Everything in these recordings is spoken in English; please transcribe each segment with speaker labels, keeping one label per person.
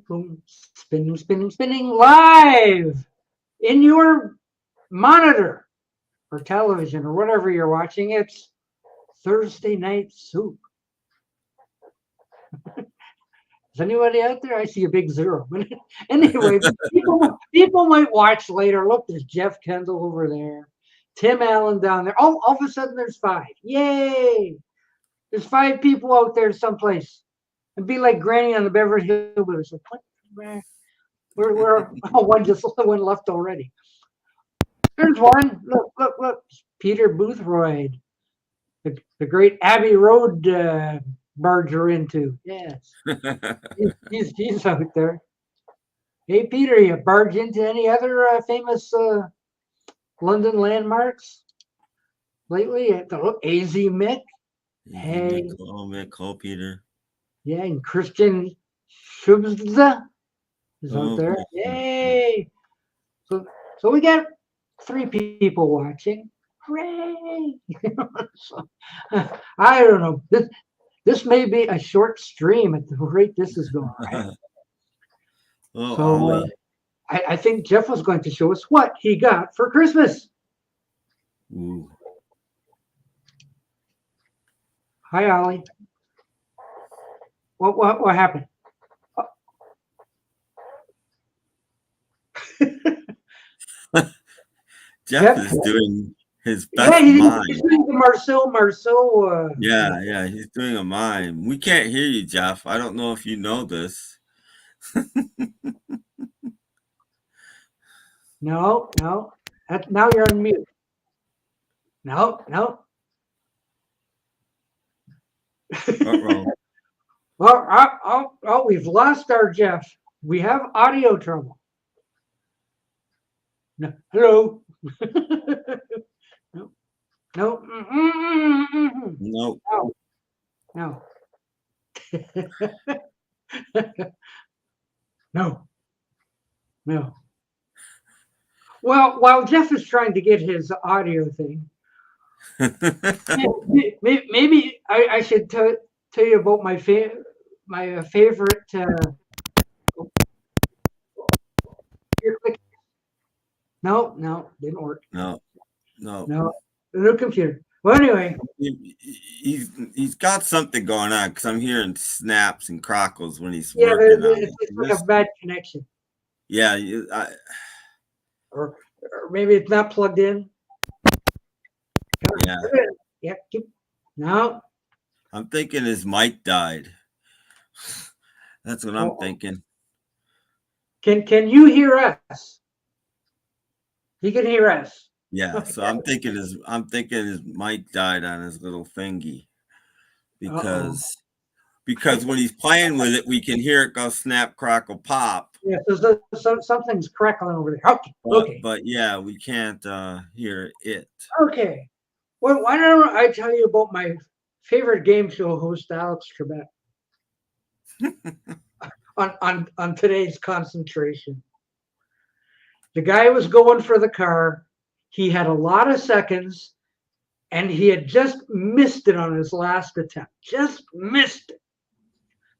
Speaker 1: Boom, spinning, spinning, spinning live in your monitor or television or whatever you're watching. It's Thursday Night Soup. Is anybody out there? I see a big zero. Anyway, people might watch later. Look, there's Jeff Kendall over there, Tim Allen down there. Oh, all of a sudden there's five. Yay! There's five people out there someplace. It'd be like Granny on the Beverly Hillbillies. Like, what? We're oh, one left already. There's one. Look. Peter Boothroyd, the great Abbey Road barger into. Yes, he's out there. Hey, Peter, you barge into any other famous London landmarks lately? AZ Mick. Hey,
Speaker 2: Mick, Peter.
Speaker 1: Yeah, and Christian Schubza is out there. Yay! So we got 3 people watching. Hooray! So, I don't know. This may be a short stream at the rate this is going. Right? I think Jeff was going to show us what he got for Christmas.
Speaker 2: Ooh.
Speaker 1: Hi, Ollie. What happened?
Speaker 2: Jeff is doing his best
Speaker 1: mime. He's doing the Marceau.
Speaker 2: Yeah, he's doing a mime. We can't hear you, Jeff. I don't know if you know this.
Speaker 1: No. Now you're on mute. No. Well, we've lost our Jeff. We have audio trouble. No, hello. No. No. No. Well, while Jeff is trying to get his audio thing, maybe I should tell you about my favorite. No, didn't work.
Speaker 2: No.
Speaker 1: The new computer. Well, anyway,
Speaker 2: he's got something going on because I'm hearing snaps and crackles when he's working on it.
Speaker 1: It's like a bad connection.
Speaker 2: Yeah,
Speaker 1: or maybe it's not plugged in. Yeah. No.
Speaker 2: I'm thinking his mic died. That's what I'm thinking.
Speaker 1: Can you hear us? He can hear us.
Speaker 2: Yeah, so I'm thinking his mic died on his little thingy because when he's playing with it, we can hear it go snap, crackle, pop.
Speaker 1: Yeah, so something's crackling over there. Okay.
Speaker 2: But yeah, we can't hear it.
Speaker 1: Okay. Well, why don't I tell you about my favorite game show host, Alex Trebek, on today's concentration. The guy was going for the car. He had a lot of seconds, and he had just missed it on his last attempt. Just missed it.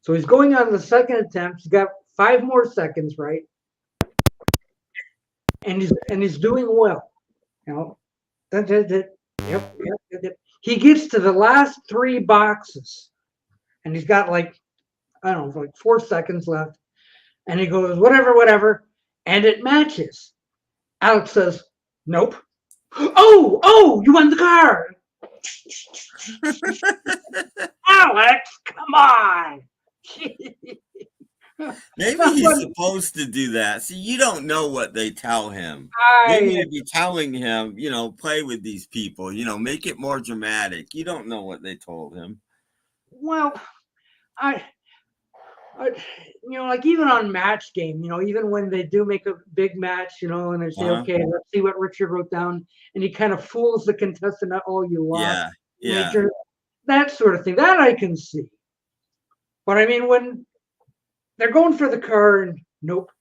Speaker 1: So he's going on the second attempt. He's got 5 more seconds, right? And he's doing well. You know, Yep. He gets to the last 3 boxes, and he's got like 4 seconds left, and he goes whatever, and it matches. Alex says, "Nope." Oh, you won the car. Alex, come on.
Speaker 2: Maybe he's supposed to do that. See, you don't know what they tell him. They may be telling him, play with these people, make it more dramatic. You don't know what they told him.
Speaker 1: Well, I like even on Match Game, even when they do make a big match, and they say, okay, let's see what Richard wrote down, and he kind of fools the contestant, you lost.
Speaker 2: Yeah.
Speaker 1: That sort of thing. That I can see. But I mean, when they're going for the car and nope,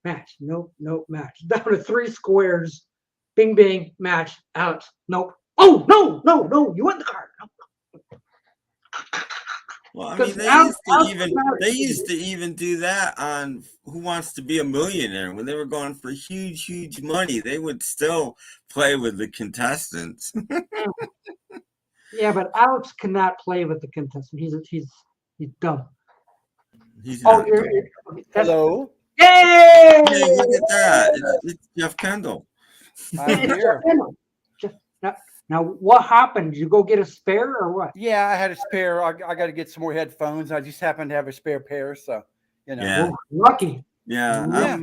Speaker 1: match, nope, match. Down to 3 squares, bing, bing, match, Alex, nope. Oh, no, you won the car.
Speaker 2: Well, I mean,
Speaker 1: Because Alex
Speaker 2: they used to even do that on Who Wants to Be a Millionaire when they were going for huge money. They would still play with the contestants.
Speaker 1: Yeah, but Alex cannot play with the contestant. He's dumb.
Speaker 2: He's
Speaker 1: Oh,
Speaker 2: not.
Speaker 3: Hello.
Speaker 1: Yay!
Speaker 2: Hey, look at that! It's Jeff Kendall.
Speaker 3: I'm here.
Speaker 1: Now, what happened? Did you go get a spare or what?
Speaker 3: Yeah, I had a spare. I got to get some more headphones. I just happened to have a spare pair, so
Speaker 2: Yeah.
Speaker 1: Oh, lucky.
Speaker 2: Yeah,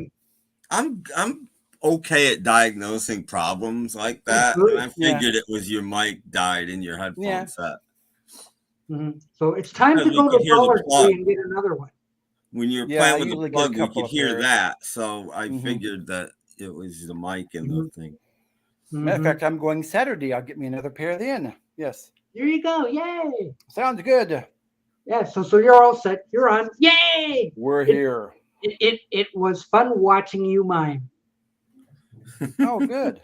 Speaker 2: I'm okay at diagnosing problems like that, and I figured it was your mic died in your headphone set.
Speaker 1: Mm-hmm. So it's time to go to Dollar Tree and get another one.
Speaker 2: When you're playing with the plug, we could hear that. So I figured that it was the mic and the thing.
Speaker 3: Matter of fact, I'm going Saturday. I'll get me another pair then. Yes.
Speaker 1: There you go. Yay.
Speaker 3: Sounds good.
Speaker 1: Yeah. So you're all set. You're on. Yay.
Speaker 3: We're here.
Speaker 1: It was fun watching you mime.
Speaker 3: Oh, good.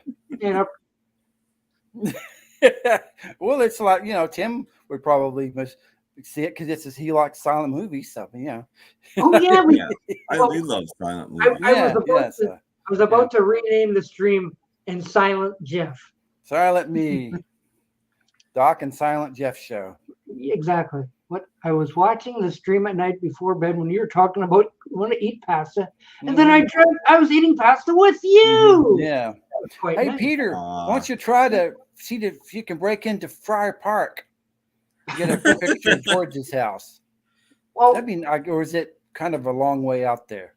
Speaker 3: Well, it's like, Tim would probably must see it because he likes silent movies. So, yeah.
Speaker 1: Oh, yeah.
Speaker 2: I do love silent movies.
Speaker 1: I was about to rename the stream in Silent Jeff.
Speaker 3: Silent Me. Doc and Silent Jeff show.
Speaker 1: Exactly. What I was watching the stream at night before bed when you were talking about want to eat pasta, and then I was eating pasta with you.
Speaker 3: Yeah. Hey, nice. Peter, why don't you try to see if you can break into Friar Park, get a picture of George's house? Well, that'd be, or is it kind of a long way out there?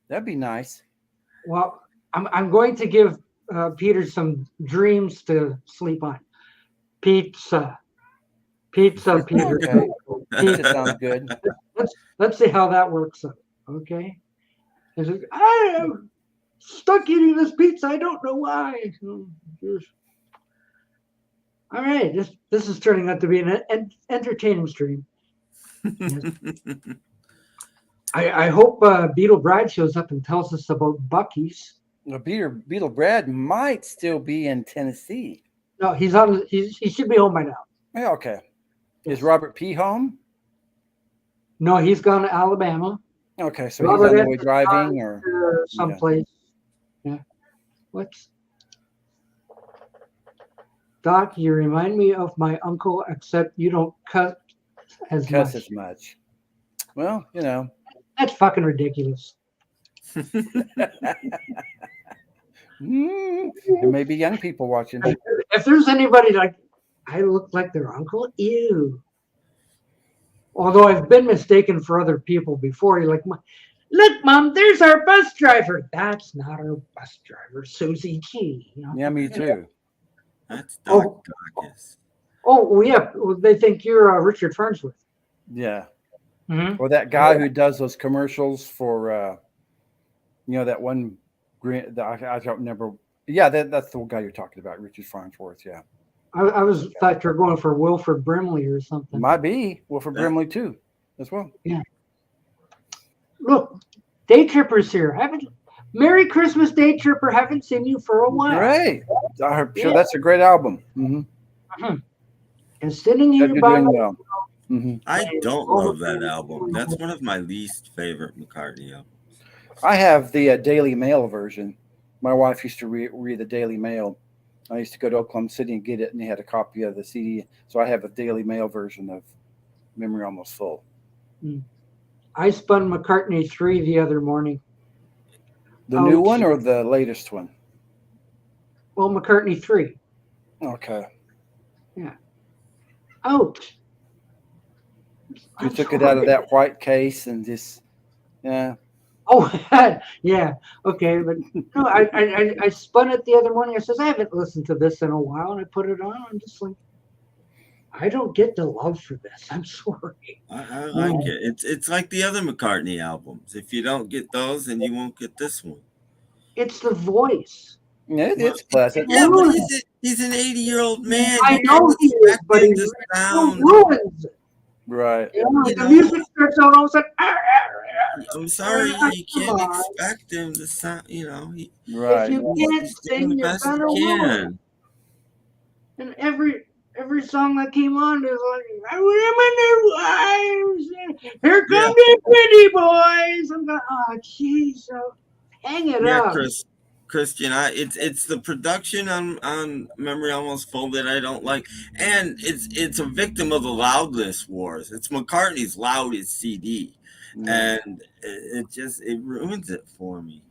Speaker 3: That'd be nice.
Speaker 1: Well, I'm going to give Peter some dreams to sleep on. Pizza, Peter.
Speaker 3: Okay. Pizza sounds good.
Speaker 1: Let's see how that works out. Okay. I am stuck eating this pizza. I don't know why. All right. This is turning out to be an entertaining stream. Yes. I hope Beetle Brad shows up and tells us about Buc-ee's.
Speaker 3: Well, Beetle Brad might still be in Tennessee.
Speaker 1: No, he should be home by now.
Speaker 3: Yeah, okay. Is Robert P. home?
Speaker 1: No, he's gone to Alabama.
Speaker 3: Okay, so Robert he's on the way driving or
Speaker 1: someplace. Yeah. What's Doc? You remind me of my uncle, except you don't cuss as much.
Speaker 3: Well,
Speaker 1: that's fucking ridiculous.
Speaker 3: There may be young people watching.
Speaker 1: If there's anybody like I look like their uncle, ew. Although I've been mistaken for other people before. You're like, look, Mom, there's our bus driver. That's not our bus driver, Susie G.
Speaker 3: Yeah, me too.
Speaker 2: That's Doc Dawkins.
Speaker 1: Oh, yeah. They think you're Richard Farnsworth.
Speaker 3: Yeah. Mm-hmm. Or that guy who does those commercials for, that one. I don't remember. Yeah, that's the guy you're talking about, Richard Farnsworth. Yeah.
Speaker 1: I thought you were going for Wilford Brimley or something.
Speaker 3: Might be Wilford Brimley too, as well.
Speaker 1: Yeah. Look, Day Tripper's here. Merry Christmas, Day Tripper. Haven't seen you for a while.
Speaker 3: Great. I'm sure that's a great album. Mm-hmm.
Speaker 1: Mm-hmm. And sitting here by
Speaker 3: well.
Speaker 2: I don't love that album. That's one of my least favorite McCartney albums.
Speaker 3: I have the Daily Mail version. My wife used to read the Daily Mail. I used to go to Oklahoma City and get it, and they had a copy of the CD. So I have a Daily Mail version of Memory Almost Full.
Speaker 1: I spun McCartney 3 the other morning.
Speaker 3: The new one or the latest one?
Speaker 1: Well, McCartney 3.
Speaker 3: Okay.
Speaker 1: Yeah. Ouch.
Speaker 3: You took it out of that white case and just, yeah.
Speaker 1: Oh, yeah. Okay, but no, I spun it the other morning. I says, I haven't listened to this in a while, and I put it on. I'm just like, I don't get the love for this. I'm sorry.
Speaker 2: I like it. It's like the other McCartney albums. If you don't get those, then you won't get this one.
Speaker 1: It's the voice.
Speaker 3: Yeah, it's pleasant.
Speaker 2: Yeah, but he's an 80-year-old man.
Speaker 1: I know he is, but he ruins it.
Speaker 3: Right.
Speaker 1: The music starts out all of a sudden.
Speaker 2: I'm sorry, you can't expect him to sound,
Speaker 3: right.
Speaker 1: If you can't sing, you're gonna win. And every song that came on is like, I remember wives. Here come the pretty boys. I'm going, oh, jeez. So hang it up.
Speaker 2: Christian, it's the production on Memory Almost Full that I don't like, and it's a victim of the loudness wars. It's McCartney's loudest CD, and it ruins it for me.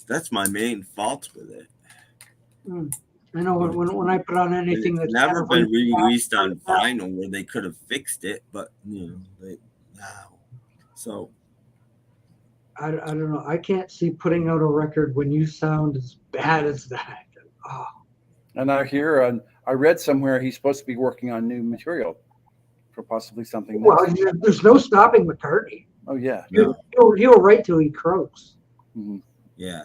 Speaker 2: That's my main fault with it.
Speaker 1: I know when I put on anything that's
Speaker 2: never been released on vinyl where they could have fixed it, but so.
Speaker 1: I don't know. I can't see putting out a record when you sound as bad as that. Oh.
Speaker 3: And I read somewhere he's supposed to be working on new material for possibly something.
Speaker 1: Well, there's no stopping McCartney.
Speaker 3: Oh yeah,
Speaker 1: he'll write till he croaks.
Speaker 3: Mm-hmm.
Speaker 2: Yeah,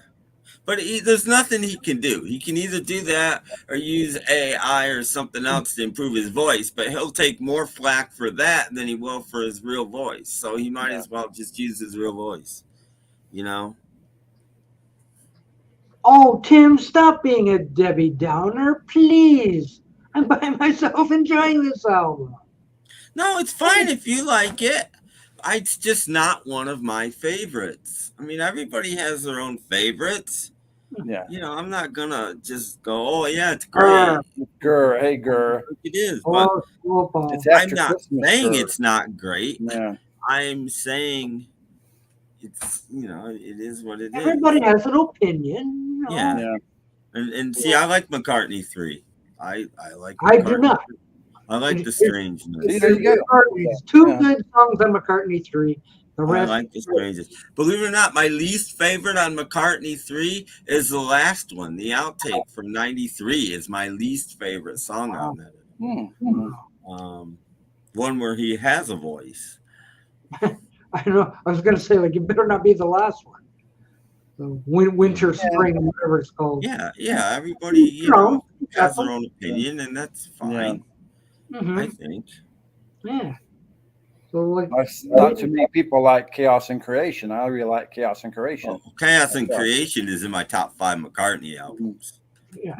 Speaker 2: but there's nothing he can do. He can either do that or use AI or something else to improve his voice. But he'll take more flack for that than he will for his real voice. So he might as well just use his real voice.
Speaker 1: Oh, Tim, stop being a Debbie Downer, please. I'm by myself enjoying this album.
Speaker 2: No, it's fine if you like it. It's just not one of my favorites. I mean, everybody has their own favorites.
Speaker 3: Yeah.
Speaker 2: I'm not gonna just go, oh yeah, it's great.
Speaker 3: Hey,
Speaker 2: it is, but I'm not
Speaker 3: Christmas,
Speaker 2: saying it's not great.
Speaker 3: Yeah.
Speaker 2: I'm saying it's it is what it is.
Speaker 1: Everybody has an opinion.
Speaker 2: Yeah. And see, I like McCartney 3. I like McCartney.
Speaker 1: I do not.
Speaker 2: I like the strangeness.
Speaker 1: There's two good songs on McCartney 3. The rest
Speaker 2: I like the strangeness. Believe it or not, my least favorite on McCartney 3 is the last one. The outtake from '93 is my least favorite song on that. One where he has a voice.
Speaker 1: I know. I was going to say, like, it better not be the last one. The winter, spring, whatever it's called.
Speaker 2: Yeah. Everybody, has their own opinion, and that's fine. Yeah. I think.
Speaker 1: Yeah. So, like,
Speaker 3: not too many people like Chaos and Creation. I really like Chaos and Creation.
Speaker 2: Chaos and Creation is in my top 5 McCartney albums.
Speaker 1: Yeah.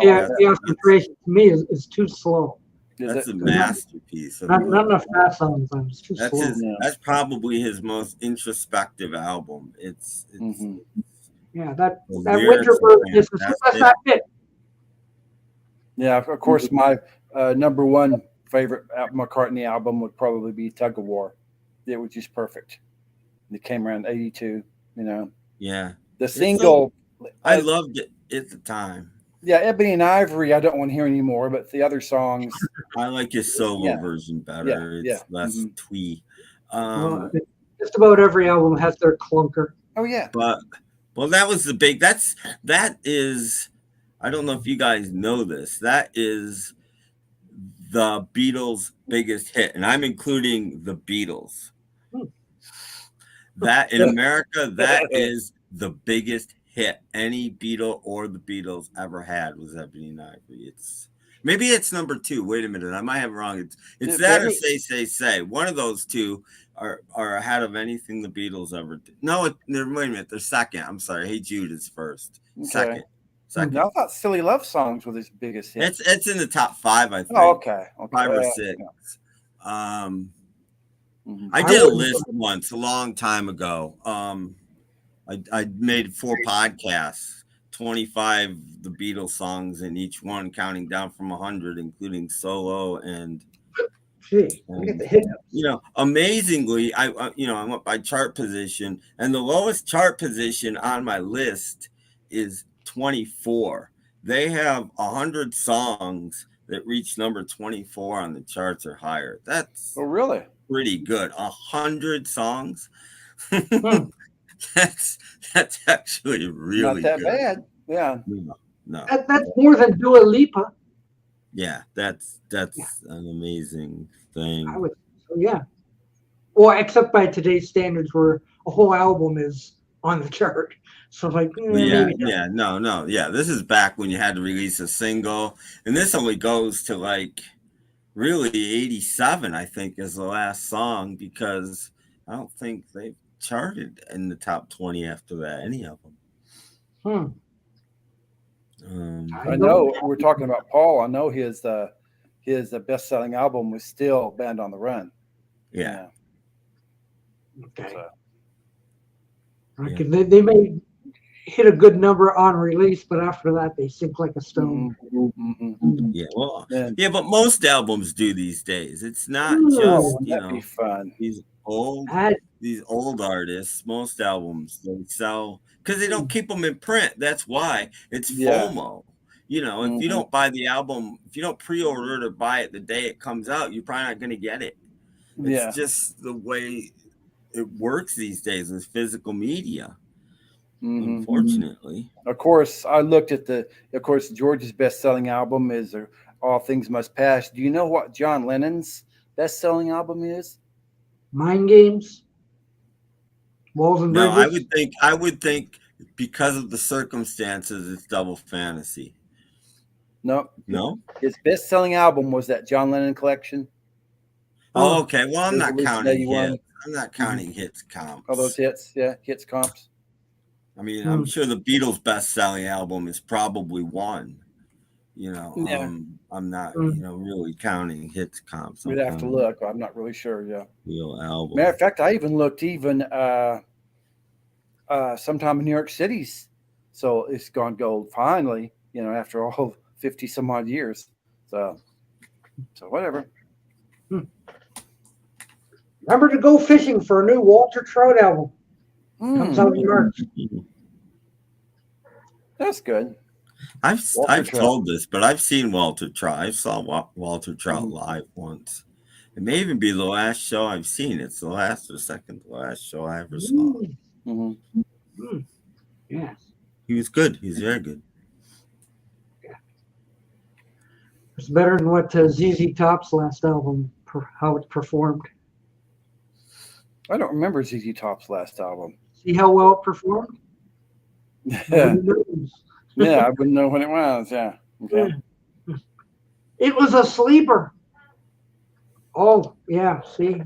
Speaker 1: Chaos and Creation to me is too slow.
Speaker 2: That's a masterpiece.
Speaker 1: Not enough fast songs. It's too slow.
Speaker 2: That's probably his most introspective album. It's
Speaker 1: that winter bird. That's not it.
Speaker 3: Yeah, of course, my number one favorite McCartney album would probably be Tug of War. It was just perfect. It came around '82.
Speaker 2: Yeah.
Speaker 3: The single.
Speaker 2: I loved it at the time.
Speaker 3: Yeah, Ebony and Ivory, I don't want to hear anymore, but the other songs.
Speaker 2: I like his solo version better. It's less twee.
Speaker 1: Just about every album has their clunker.
Speaker 3: Oh, yeah.
Speaker 2: But, that was the big, that is, I don't know if you guys know this, that is the Beatles' biggest hit, and I'm including the Beatles. That, in America, that is the biggest hit any Beatle or the Beatles ever had was Ebony and Ivory. Maybe it's number 2. Wait a minute, I might have it wrong. It's that or Say. One of those two are ahead of anything the Beatles ever did. No, wait a minute, they're second. I'm sorry. Hey Jude is first.
Speaker 3: Okay. Second. I thought Silly Love Songs was his biggest hit.
Speaker 2: It's in the top 5, I think.
Speaker 3: Oh, okay.
Speaker 2: 5 or 6. Yeah. I did a list once a long time ago. I made 4 podcasts, 25 the Beatles songs in each one, counting down from 100, including solo and. Amazingly, I went by chart position, and the lowest chart position on my list is 24. They have 100 songs that reach number 24 on the charts or higher. That's
Speaker 3: really
Speaker 2: pretty good. 100 songs. That's actually really
Speaker 3: not that
Speaker 2: good.
Speaker 3: bad. Yeah.
Speaker 2: No.
Speaker 1: That's more than Dua Lipa.
Speaker 2: Yeah, that's an amazing thing.
Speaker 1: Well, except by today's standards, where a whole album is on the chart. So
Speaker 2: no. This is back when you had to release a single, and this only goes to like really 87, I think, is the last song, because I don't think they've charted in the top 20 after that, any of them.
Speaker 3: I know we're talking about Paul. I know his best-selling album was still Band on the Run.
Speaker 2: Yeah.
Speaker 1: Okay.
Speaker 3: So,
Speaker 1: Okay. They may hit a good number on release, but after that they sink like a stone.
Speaker 2: Yeah, well, but most albums do these days. It's not just
Speaker 3: be fun.
Speaker 2: these old artists. Most albums they sell because they don't keep them in print. That's why it's FOMO. If you don't buy the album, if you don't pre-order it or buy it the day it comes out, you're probably not going to get it. It's just the way it works these days with physical media. Unfortunately,
Speaker 3: of course, I looked at George's best-selling album is All Things Must Pass. Do you know what John Lennon's best-selling album is?
Speaker 1: Mind Games. Walls and Bridges.
Speaker 2: No, I would think because of the circumstances, it's Double Fantasy.
Speaker 3: No.
Speaker 2: His
Speaker 3: best-selling album was that John Lennon collection.
Speaker 2: Oh, okay. Well, I'm not counting hits. I'm not counting hits comps.
Speaker 3: All those hits, hits comps.
Speaker 2: I mean, I'm sure the Beatles' best-selling album is probably one. I'm not, really counting hits comps.
Speaker 3: We'd have to look. I'm not really sure. Yeah.
Speaker 2: Real album.
Speaker 3: Matter of fact, I even looked sometime in New York City's. So it's gone gold finally. After all 50 some odd years. So whatever.
Speaker 1: Remember to go fishing for a new Walter Trout album. Comes out in March.
Speaker 3: That's good.
Speaker 2: I've told this, but I've seen Walter Trout. I saw Walter Trout live once. It may even be the last show I've seen. It's the last or second to last show I ever saw.
Speaker 1: Yes.
Speaker 2: He was good. He's very good.
Speaker 1: Yeah. It's better than what ZZ Top's last album, how it performed.
Speaker 3: I don't remember ZZ Top's last album.
Speaker 1: See how well it performed?
Speaker 3: Yeah. I wouldn't know when it was. Yeah. Okay.
Speaker 1: It was a sleeper. Oh, yeah. See,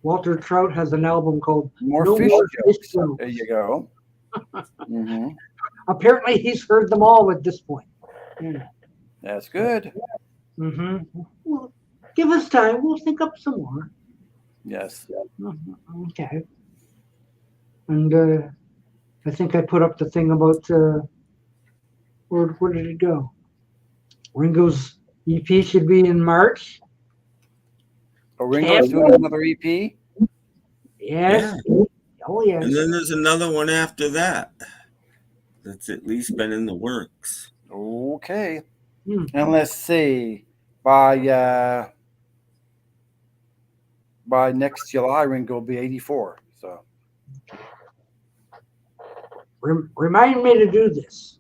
Speaker 1: Walter Trout has an album called
Speaker 3: More Fish Jokes. There you go.
Speaker 1: Apparently, he's heard them all at this point.
Speaker 3: That's good.
Speaker 1: Well, give us time. We'll think up some more.
Speaker 3: Yes.
Speaker 1: Okay. And I think I put up the thing about where did it go? Ringo's EP should be in March.
Speaker 3: Oh, Ringo's doing another EP?
Speaker 1: Yes. Yeah. Oh, yes.
Speaker 2: And then there's another one after that. That's at least been in the works.
Speaker 3: Okay. And let's see. By next July, Ringo will be 84. So
Speaker 1: remind me to do this.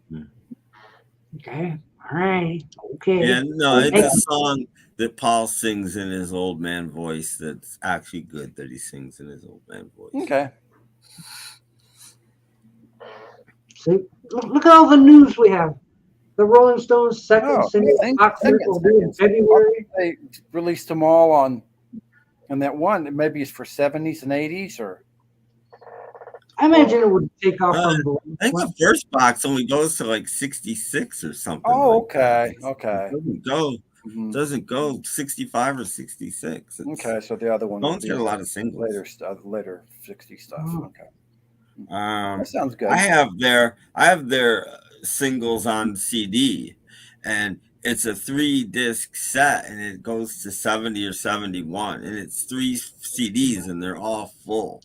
Speaker 1: Okay. All right. Okay.
Speaker 2: Yeah, no, it's a song that Paul sings in his old man voice. That's actually good that he sings in his old man voice.
Speaker 3: Okay.
Speaker 1: See, look at all the news we have. The Rolling Stones' second single will be in February.
Speaker 3: They released them all on that one. Maybe it's for 70s and 80s, or
Speaker 1: I imagine it would take off.
Speaker 2: I think the first box only goes to like 66 or something.
Speaker 3: Oh, okay. Okay.
Speaker 2: It doesn't go 65 or 66.
Speaker 3: Okay, so the other one
Speaker 2: Stones get a lot of singles.
Speaker 3: Later 60 stuff. Okay.
Speaker 2: That
Speaker 3: sounds good.
Speaker 2: I have their singles on CD, and it's a 3-disc set, and it goes to 70 or 71, and it's 3 CDs, and they're all full.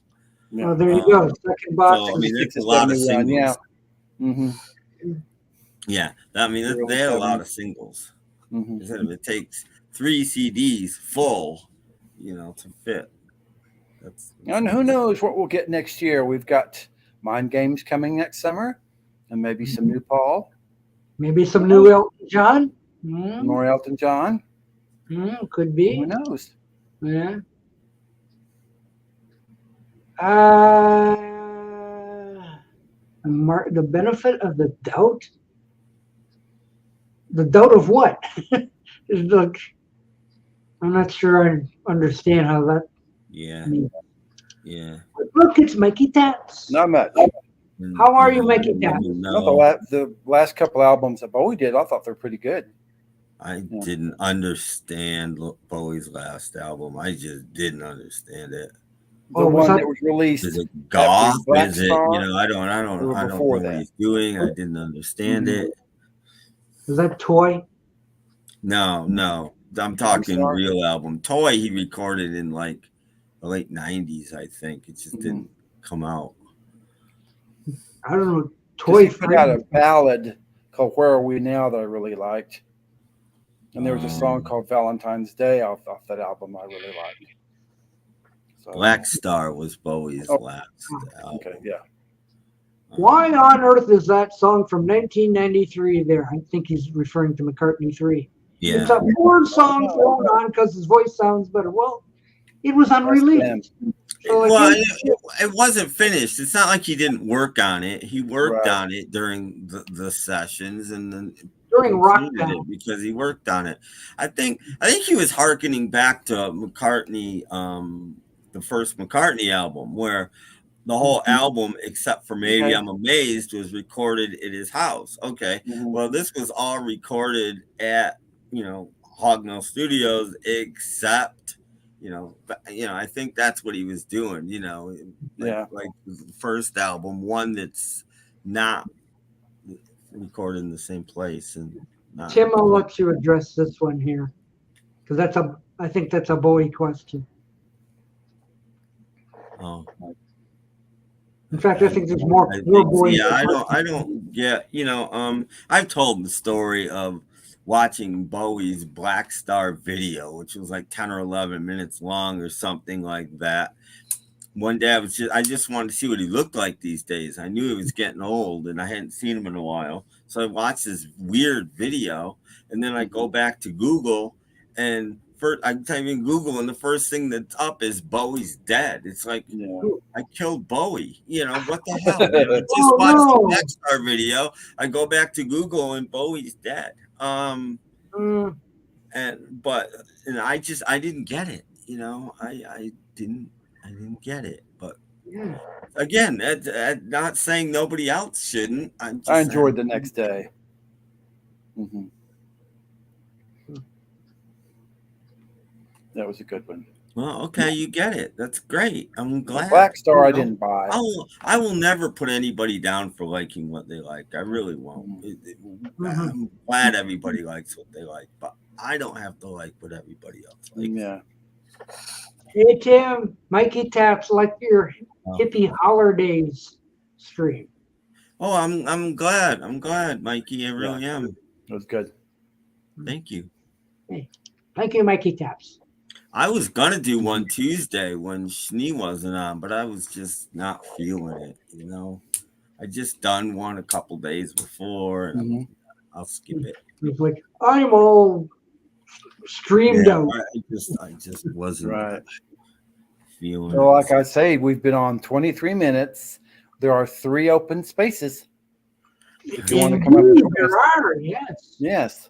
Speaker 1: Oh, there you go. Second box.
Speaker 2: So, I mean, it's a lot of singles.
Speaker 3: Yeah.
Speaker 2: Yeah, I mean, they had a lot of singles. It takes 3 CDs full, to fit.
Speaker 3: And who knows what we'll get next year? We've got Mind Games coming next summer, and maybe some new Paul.
Speaker 1: Maybe some new Elton John.
Speaker 3: More Elton John.
Speaker 1: Could be.
Speaker 3: Who knows?
Speaker 1: Yeah. The benefit of the doubt. The doubt of what? Look, I'm not sure I understand how that.
Speaker 2: Yeah.
Speaker 1: But look, it's Mikey Taps.
Speaker 3: Not much.
Speaker 1: How are you making that?
Speaker 3: No, the last couple albums that Bowie did, I thought they're pretty good.
Speaker 2: I didn't understand Bowie's last album. I just didn't understand it.
Speaker 3: The one that was released.
Speaker 2: Is it goth? Is it,
Speaker 3: Star,
Speaker 2: I don't know what he's doing. I didn't understand it.
Speaker 1: Is that Toy?
Speaker 2: No. I'm talking real album. Toy he recorded in like the late 90s, I think. It just didn't come out.
Speaker 1: I don't know. Toy
Speaker 3: put out a ballad called Where Are We Now that I really liked. And there was a song called Valentine's Day off that album I really liked. So,
Speaker 2: Black Star was Bowie's last album.
Speaker 3: Okay, yeah.
Speaker 1: Why on earth is that song from 1993 there? I think he's referring to McCartney 3.
Speaker 2: Yeah.
Speaker 1: It's a more song thrown on because his voice sounds better. Well, it was unreleased. So
Speaker 2: it wasn't finished. It's not like he didn't work on it. He worked on it during the sessions and then
Speaker 1: during Rockdown
Speaker 2: because he worked on it. I think he was hearkening back to McCartney, the first McCartney album, where the whole album, except for Maybe I'm Amazed, was recorded at his house. Okay, well, this was all recorded at Hognell Studios, except. I think that's what he was doing, like the first album, one that's not recorded in the same place. And
Speaker 1: Tim, I'll let you address this one here because I think that's a Bowie question.
Speaker 2: Oh,
Speaker 1: in fact, I think there's more Bowie.
Speaker 2: Yeah, I don't get. I've told the story of watching Bowie's Black Star video, which was like 10 or 11 minutes long or something like that. One day I just wanted to see what he looked like these days. I knew he was getting old and I hadn't seen him in a while. So I watched this weird video and then I go back to Google and I type in Google and the first thing that's up is Bowie's dead. It's like, I killed Bowie. What the hell? I just watched the Black Star video. I go back to Google and Bowie's dead. And I didn't get it. I didn't get it. But again, not saying nobody else shouldn't.
Speaker 3: I enjoyed the next day. That was a good one.
Speaker 2: Well, okay, you get it. That's great. I'm glad.
Speaker 3: Black Star, I didn't buy.
Speaker 2: I will never put anybody down for liking what they like. I really won't. I'm glad everybody likes what they like, but I don't have to like what everybody else likes.
Speaker 3: Yeah.
Speaker 1: Hey Tim, Mikey Taps like your hippie holidays stream.
Speaker 2: Oh, I'm glad. I'm glad, Mikey. I really am.
Speaker 3: It was good.
Speaker 2: Thank you.
Speaker 1: Hey, thank you, Mikey Taps.
Speaker 2: I was gonna do one Tuesday when Schnee wasn't on, but I was just not feeling it. I just done one a couple days before, and I'll skip it.
Speaker 1: It's like I'm all streamed out.
Speaker 2: I just wasn't feeling.
Speaker 3: So, like I say, we've been on 23 minutes. There are 3 open spaces. If you want to come up,
Speaker 1: there are.
Speaker 2: Yes.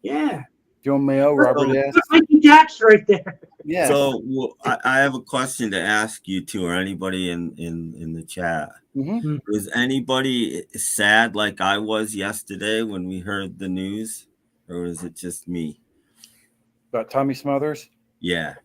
Speaker 1: Yeah.
Speaker 3: John Mayo, Robert S.
Speaker 1: Mikey Taps right there.
Speaker 3: Yeah.
Speaker 2: So I have a question to ask you two or anybody in the chat. Was anybody sad like I was yesterday when we heard the news, or was it just me?
Speaker 3: About Tommy Smothers?
Speaker 2: Yeah.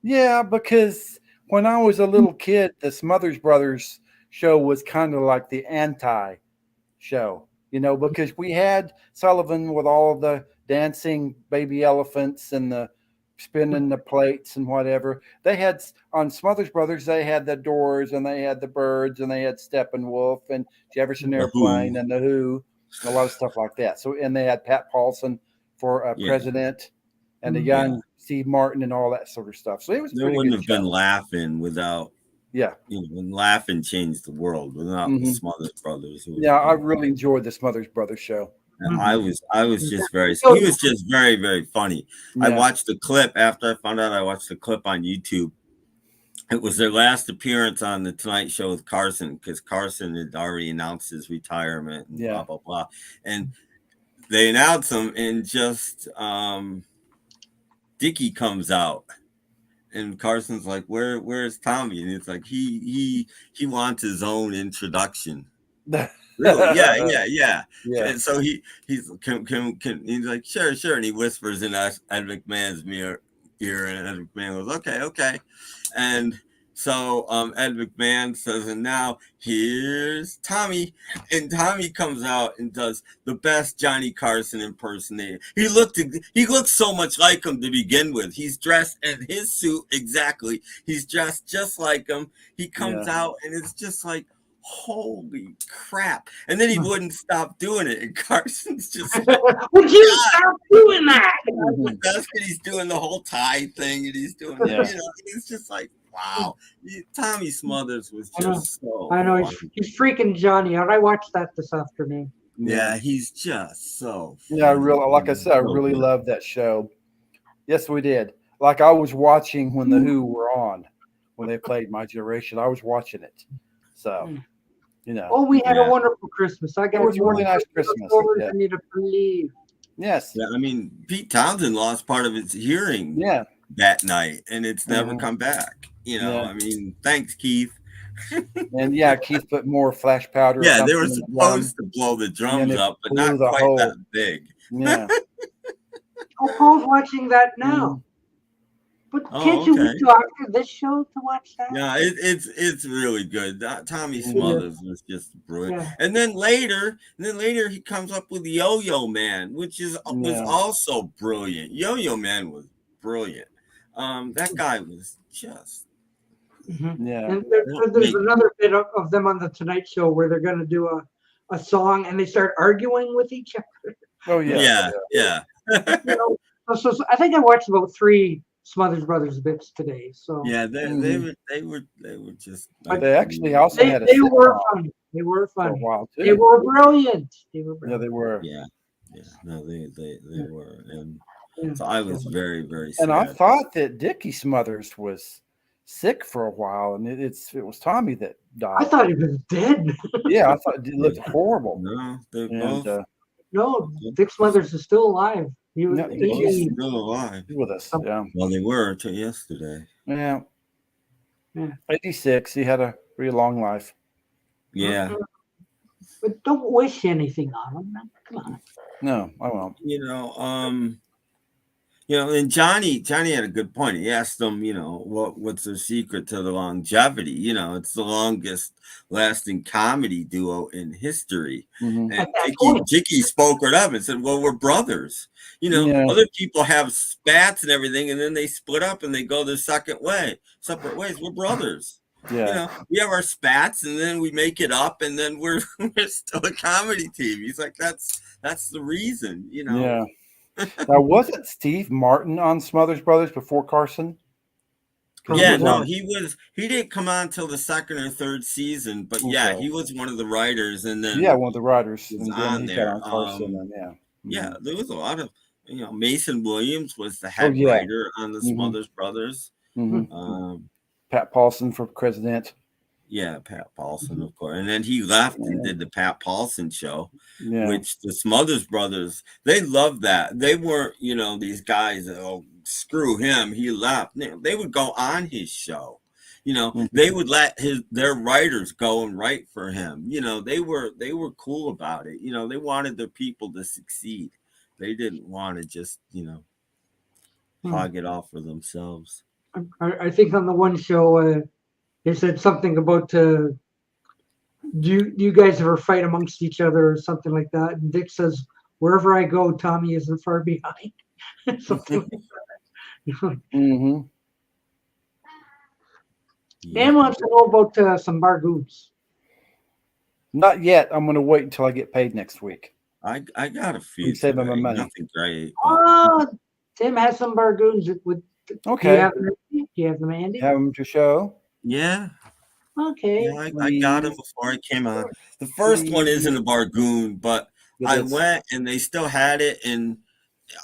Speaker 3: Yeah, because when I was a little kid, the Smothers Brothers show was kind of like the anti-show, because we had Sullivan with all the dancing baby elephants and the spinning the plates and whatever. They had on Smothers Brothers, they had the Doors and they had the Byrds and they had Steppenwolf and Jefferson Airplane and the Who, a lot of stuff like that. So, and they had Pat Paulson for president and the young Steve Martin and all that sort of stuff. So it was.
Speaker 2: There wouldn't have been Laughing without.
Speaker 3: Yeah.
Speaker 2: When Laughing changed the world without the Smothers Brothers.
Speaker 3: Yeah, I really enjoyed the Smothers Brothers show.
Speaker 2: And I was just very, he was just very, very funny. Yeah. I watched the clip after I found out. I watched the clip on YouTube. It was their last appearance on the Tonight Show with Carson, because Carson had already announced his retirement and blah, blah, blah. And they announce him and just Dickie comes out. And Carson's like, where's Tommy? And it's like, he wants his own introduction. Really? Yeah.
Speaker 3: Yeah.
Speaker 2: And so he's he's like, sure. And he whispers in Ed McMahon's ear, and Ed McMahon goes, okay. And so Ed McMahon says, and now here's Tommy. And Tommy comes out and does the best Johnny Carson impersonator. He looked so much like him to begin with. He's dressed in his suit exactly. He's dressed just like him. He comes out and it's just like, holy crap. And then he wouldn't stop doing it. And Carson's just like,
Speaker 1: would you stop doing that?
Speaker 2: That's what he's doing, the whole tie thing, and he's doing it's just like, wow. Tommy Smothers was just
Speaker 1: I know he's freaking Johnny out. I watched that this afternoon.
Speaker 2: Yeah, he's just so
Speaker 3: funny. I really love that show. Yes, we did. Like I was watching when the Who were on, when they played My Generation. I was watching it. So
Speaker 1: we had a wonderful Christmas. It
Speaker 3: was a really nice Christmas.
Speaker 1: I need to believe.
Speaker 3: Yes.
Speaker 2: Yeah, I mean, Pete Townsend lost part of his hearing that night, and it's never come back. I mean, thanks, Keith.
Speaker 3: And Keith put more flash powder.
Speaker 2: Yeah, they were supposed to blow the drums up, but not quite that big.
Speaker 3: Yeah.
Speaker 1: Paul's watching that now. But can't you wait till after this show to watch that?
Speaker 2: Yeah, it's really good. Tommy Smothers was just brilliant. Yeah. And then later he comes up with Yo-Yo Man, which was also brilliant. Yo-Yo Man was brilliant. That guy was just
Speaker 1: And there's another bit of them on the Tonight Show where they're going to do a song and they start arguing with each other.
Speaker 3: Oh yeah.
Speaker 1: So I think I watched about 3 Smothers Brothers bits today. So
Speaker 2: they were just.
Speaker 3: They actually also had
Speaker 1: they were funny. They were funny.
Speaker 3: For a while too.
Speaker 1: They were brilliant.
Speaker 3: Yeah, they were.
Speaker 2: Yeah. No, they were, and so I was very, very sad.
Speaker 3: And I thought that Dickie Smothers was sick for a while, and it was Tommy that died.
Speaker 1: I thought he was dead.
Speaker 3: Yeah, I thought it looked horrible.
Speaker 2: No, they're both.
Speaker 1: No, Dick Smothers is still alive.
Speaker 2: He's still alive.
Speaker 3: He's with us. Yeah.
Speaker 2: Well, they were until yesterday.
Speaker 3: Yeah. 86. He had a pretty long life.
Speaker 2: Yeah.
Speaker 1: But don't wish anything on him. Come on.
Speaker 3: No, I won't.
Speaker 2: And Johnny had a good point. He asked them, what's their secret to the longevity? It's the longest lasting comedy duo in history. Mm-hmm. And Dickie spoke it up and said, well, we're brothers. Other people have spats and everything, and then they split up and they go their separate ways. We're brothers.
Speaker 3: Yeah.
Speaker 2: We have our spats and then we make it up and then we're still a comedy team. He's like, that's the reason,
Speaker 3: Yeah. Now, wasn't Steve Martin on Smothers Brothers before Carson?
Speaker 2: Yeah, no, he didn't come on till the 2nd or 3rd season, but he was one of the writers, and then
Speaker 3: one of the writers
Speaker 2: was on there.
Speaker 3: Carson,
Speaker 2: yeah, there was a lot of Mason Williams was the head writer on the Smothers Brothers.
Speaker 3: Mm-hmm. Pat Paulson for president.
Speaker 2: Yeah, Pat Paulson, of course. And then he left and did the Pat Paulson show, which the Smothers Brothers, they loved that. They weren't, these guys, screw him, he left. They would go on his show. They would let their writers go and write for him. They were cool about it. They wanted their people to succeed. They didn't want to just, hog it off for themselves.
Speaker 1: I think on the one show, they said something about do you guys ever fight amongst each other or something like that? And Dick says, wherever I go, Tommy isn't far behind. Something like that.
Speaker 3: Mm-hmm.
Speaker 1: Dan wants to know about some bargoons.
Speaker 3: Not yet. I'm going to wait until I get paid next week.
Speaker 2: I got a few.
Speaker 3: Save my money.
Speaker 2: Nothing great.
Speaker 1: Oh, Tim has some bargoons.
Speaker 3: Okay.
Speaker 1: Do you have them, Andy?
Speaker 3: Have them to show?
Speaker 2: Yeah.
Speaker 1: Okay.
Speaker 2: Yeah, I got them before I came on. The first one isn't a bargoon, but I went and they still had it, and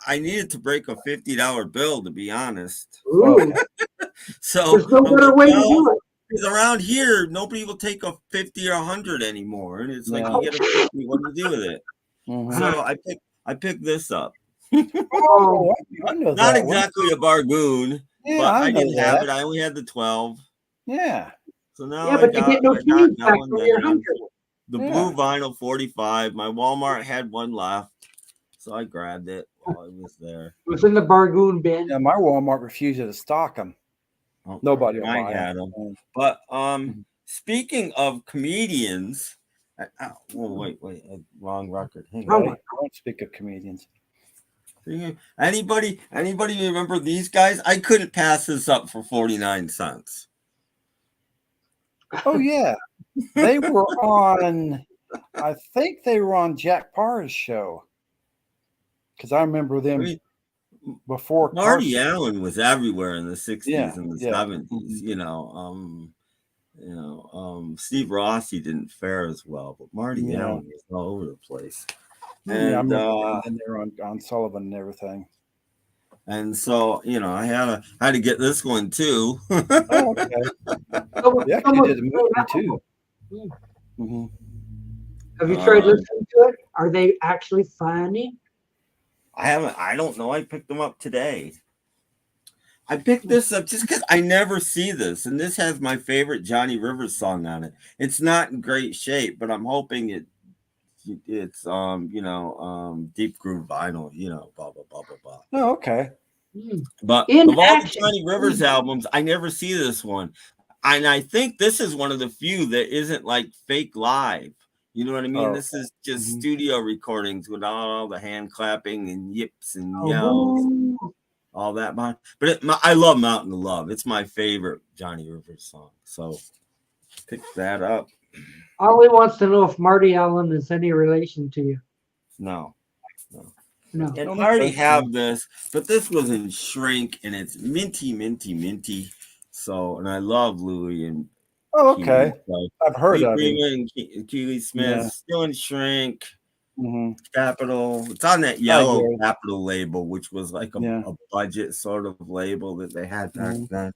Speaker 2: I needed to break a $50 bill, to be honest.
Speaker 1: Ooh.
Speaker 2: So
Speaker 1: there's no better way to do it.
Speaker 2: Because around here, nobody will take a 50 or 100 anymore, and it's like you get a 50. What do you do with it? Mm-hmm. So I picked this up.
Speaker 3: Oh, I know that.
Speaker 2: Not exactly a bargoon,
Speaker 3: yeah,
Speaker 2: but I didn't have it. I only had the 12.
Speaker 3: Yeah.
Speaker 2: So now
Speaker 1: but you get no change back from your 100.
Speaker 2: the blue vinyl 45. My Walmart had one left, so I grabbed it while I was there.
Speaker 1: It was in the bargoon bin.
Speaker 3: Yeah, my Walmart refused to stock them.
Speaker 2: Oh,
Speaker 3: Nobody will
Speaker 2: I
Speaker 3: buy
Speaker 2: had
Speaker 3: them.
Speaker 2: them. But speaking of comedians, wait, wrong record. Hang on.
Speaker 3: I don't speak of comedians.
Speaker 2: Anybody remember these guys? I couldn't pass this up for 49 cents.
Speaker 3: Oh yeah, they were on. I think they were on Jack Parr's show because I remember them before.
Speaker 2: Marty Allen was everywhere in the 60s and the 70s. Steve Rossi didn't fare as well, but Marty Allen was all over the place. And
Speaker 3: I remember they were on Sullivan and everything.
Speaker 2: And so, I had to get this one too.
Speaker 3: Oh, okay. Yeah, you did a movie too. Mm-hmm.
Speaker 1: Have you tried listening to it? Are they actually funny?
Speaker 2: I haven't. I don't know. I picked them up today. I picked this up just because I never see this, and this has my favorite Johnny Rivers song on it. It's not in great shape, but I'm hoping it's deep groove vinyl, blah blah blah blah blah.
Speaker 3: Oh, okay.
Speaker 2: But of all the Johnny Rivers albums, I never see this one, and I think this is one of the few that isn't like fake live. You know what I mean? This is just studio recordings with all the hand clapping and yips and yells, all that. But I love Mountain of Love. It's my favorite Johnny Rivers song. So pick that up.
Speaker 1: Ollie wants to know if Marty Allen is any relation to you.
Speaker 2: No.
Speaker 1: No.
Speaker 2: And I already have this, but this was in shrink and it's minty, minty, minty. So, and I love Louis and
Speaker 3: okay.
Speaker 2: So
Speaker 3: I've heard of it.
Speaker 2: And Keely Smith, still in shrink. Capital. It's on that yellow Capital label, which was like a budget sort of label that they had back then.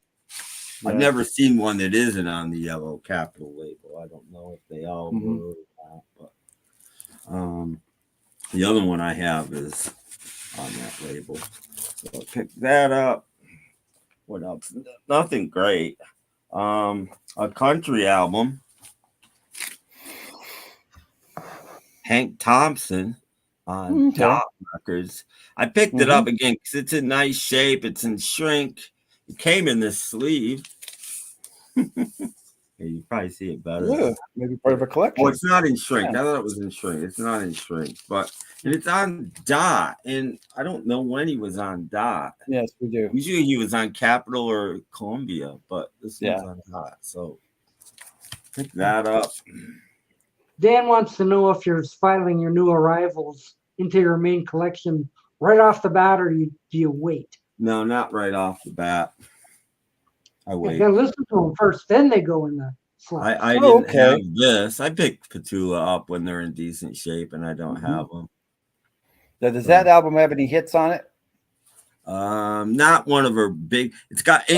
Speaker 2: I've never seen one that isn't on the yellow Capital label. I don't know if they all were or not, but the other one I have is on that label. So I'll pick that up. What else? Nothing great. A country album. Hank Thompson on Dot Records. I picked it up again because it's in nice shape. It's in shrink. It came in this sleeve. You probably see it better.
Speaker 3: Yeah, maybe part of a collection.
Speaker 2: Oh, it's not in shrink. I thought it was in shrink. It's not in shrink, and it's on Dot. And I don't know when he was on Dot.
Speaker 3: Yes, we do.
Speaker 2: Usually he was on Capitol or Columbia, but this one's on Dot. So pick that up.
Speaker 1: Dan wants to know if you're filing your new arrivals into your main collection right off the bat, or do you wait?
Speaker 2: No, not right off the bat. I wait.
Speaker 1: You gotta listen to them first, then they go in the slot.
Speaker 2: I didn't have this. I picked Petula up when they're in decent shape, and I don't have them.
Speaker 3: Now, does that album have any hits on it?
Speaker 2: Not one of her big. It's got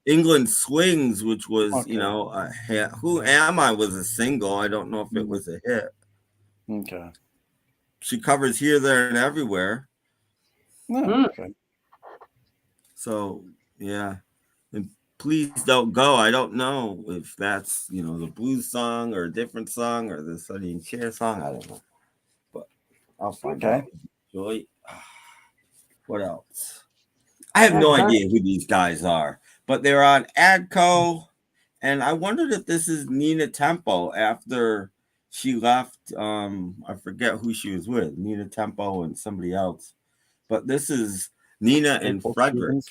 Speaker 2: England Swings, which was Who Am I was a single. I don't know if it was a hit.
Speaker 3: Okay.
Speaker 2: She covers Here, There, and Everywhere.
Speaker 3: Oh, okay.
Speaker 2: So yeah, and Please Don't Go. I don't know if that's the blues song or a different song or the Sonny and Cher song. I don't know, but I'll find out. Joy. What else? I have no idea who these guys are, but they're on Adco, and I wondered if this is Nina Tempo after she left. I forget who she was with, Nina Tempo and somebody else, but this is Nina and Frederick.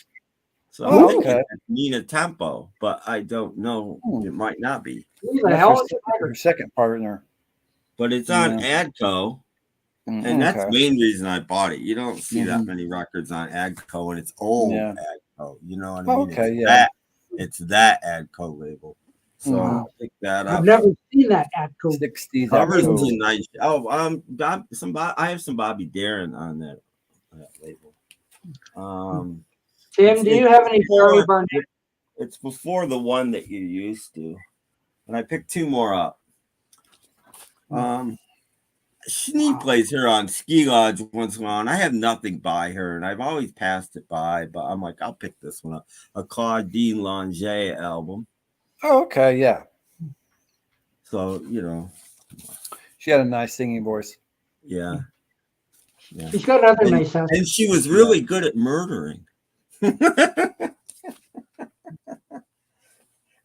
Speaker 2: So I think it's Nina Tempo, but I don't know. It might not be.
Speaker 3: Her second partner.
Speaker 2: But it's on Adco. And that's the main reason I bought it. You don't see that many records on Adco, and it's old Adco. You know what I mean? It's that Adco label. So I'll pick that up.
Speaker 1: I've never seen that Adco.
Speaker 3: 60s.
Speaker 2: Covers is nice. I have some Bobby Darin on that label.
Speaker 1: Tim, do you have any Barry Barnett?
Speaker 2: It's before the one that you used to, and I picked two more up. Schnee plays her on Ski Lodge once in a while, and I have nothing by her, and I've always passed it by, but I'm like, I'll pick this one up. A Claudine Longet album.
Speaker 3: Oh, okay, yeah.
Speaker 2: So,
Speaker 3: She had a nice singing voice.
Speaker 2: Yeah.
Speaker 1: She's got another nice house.
Speaker 2: And she was really good at murdering.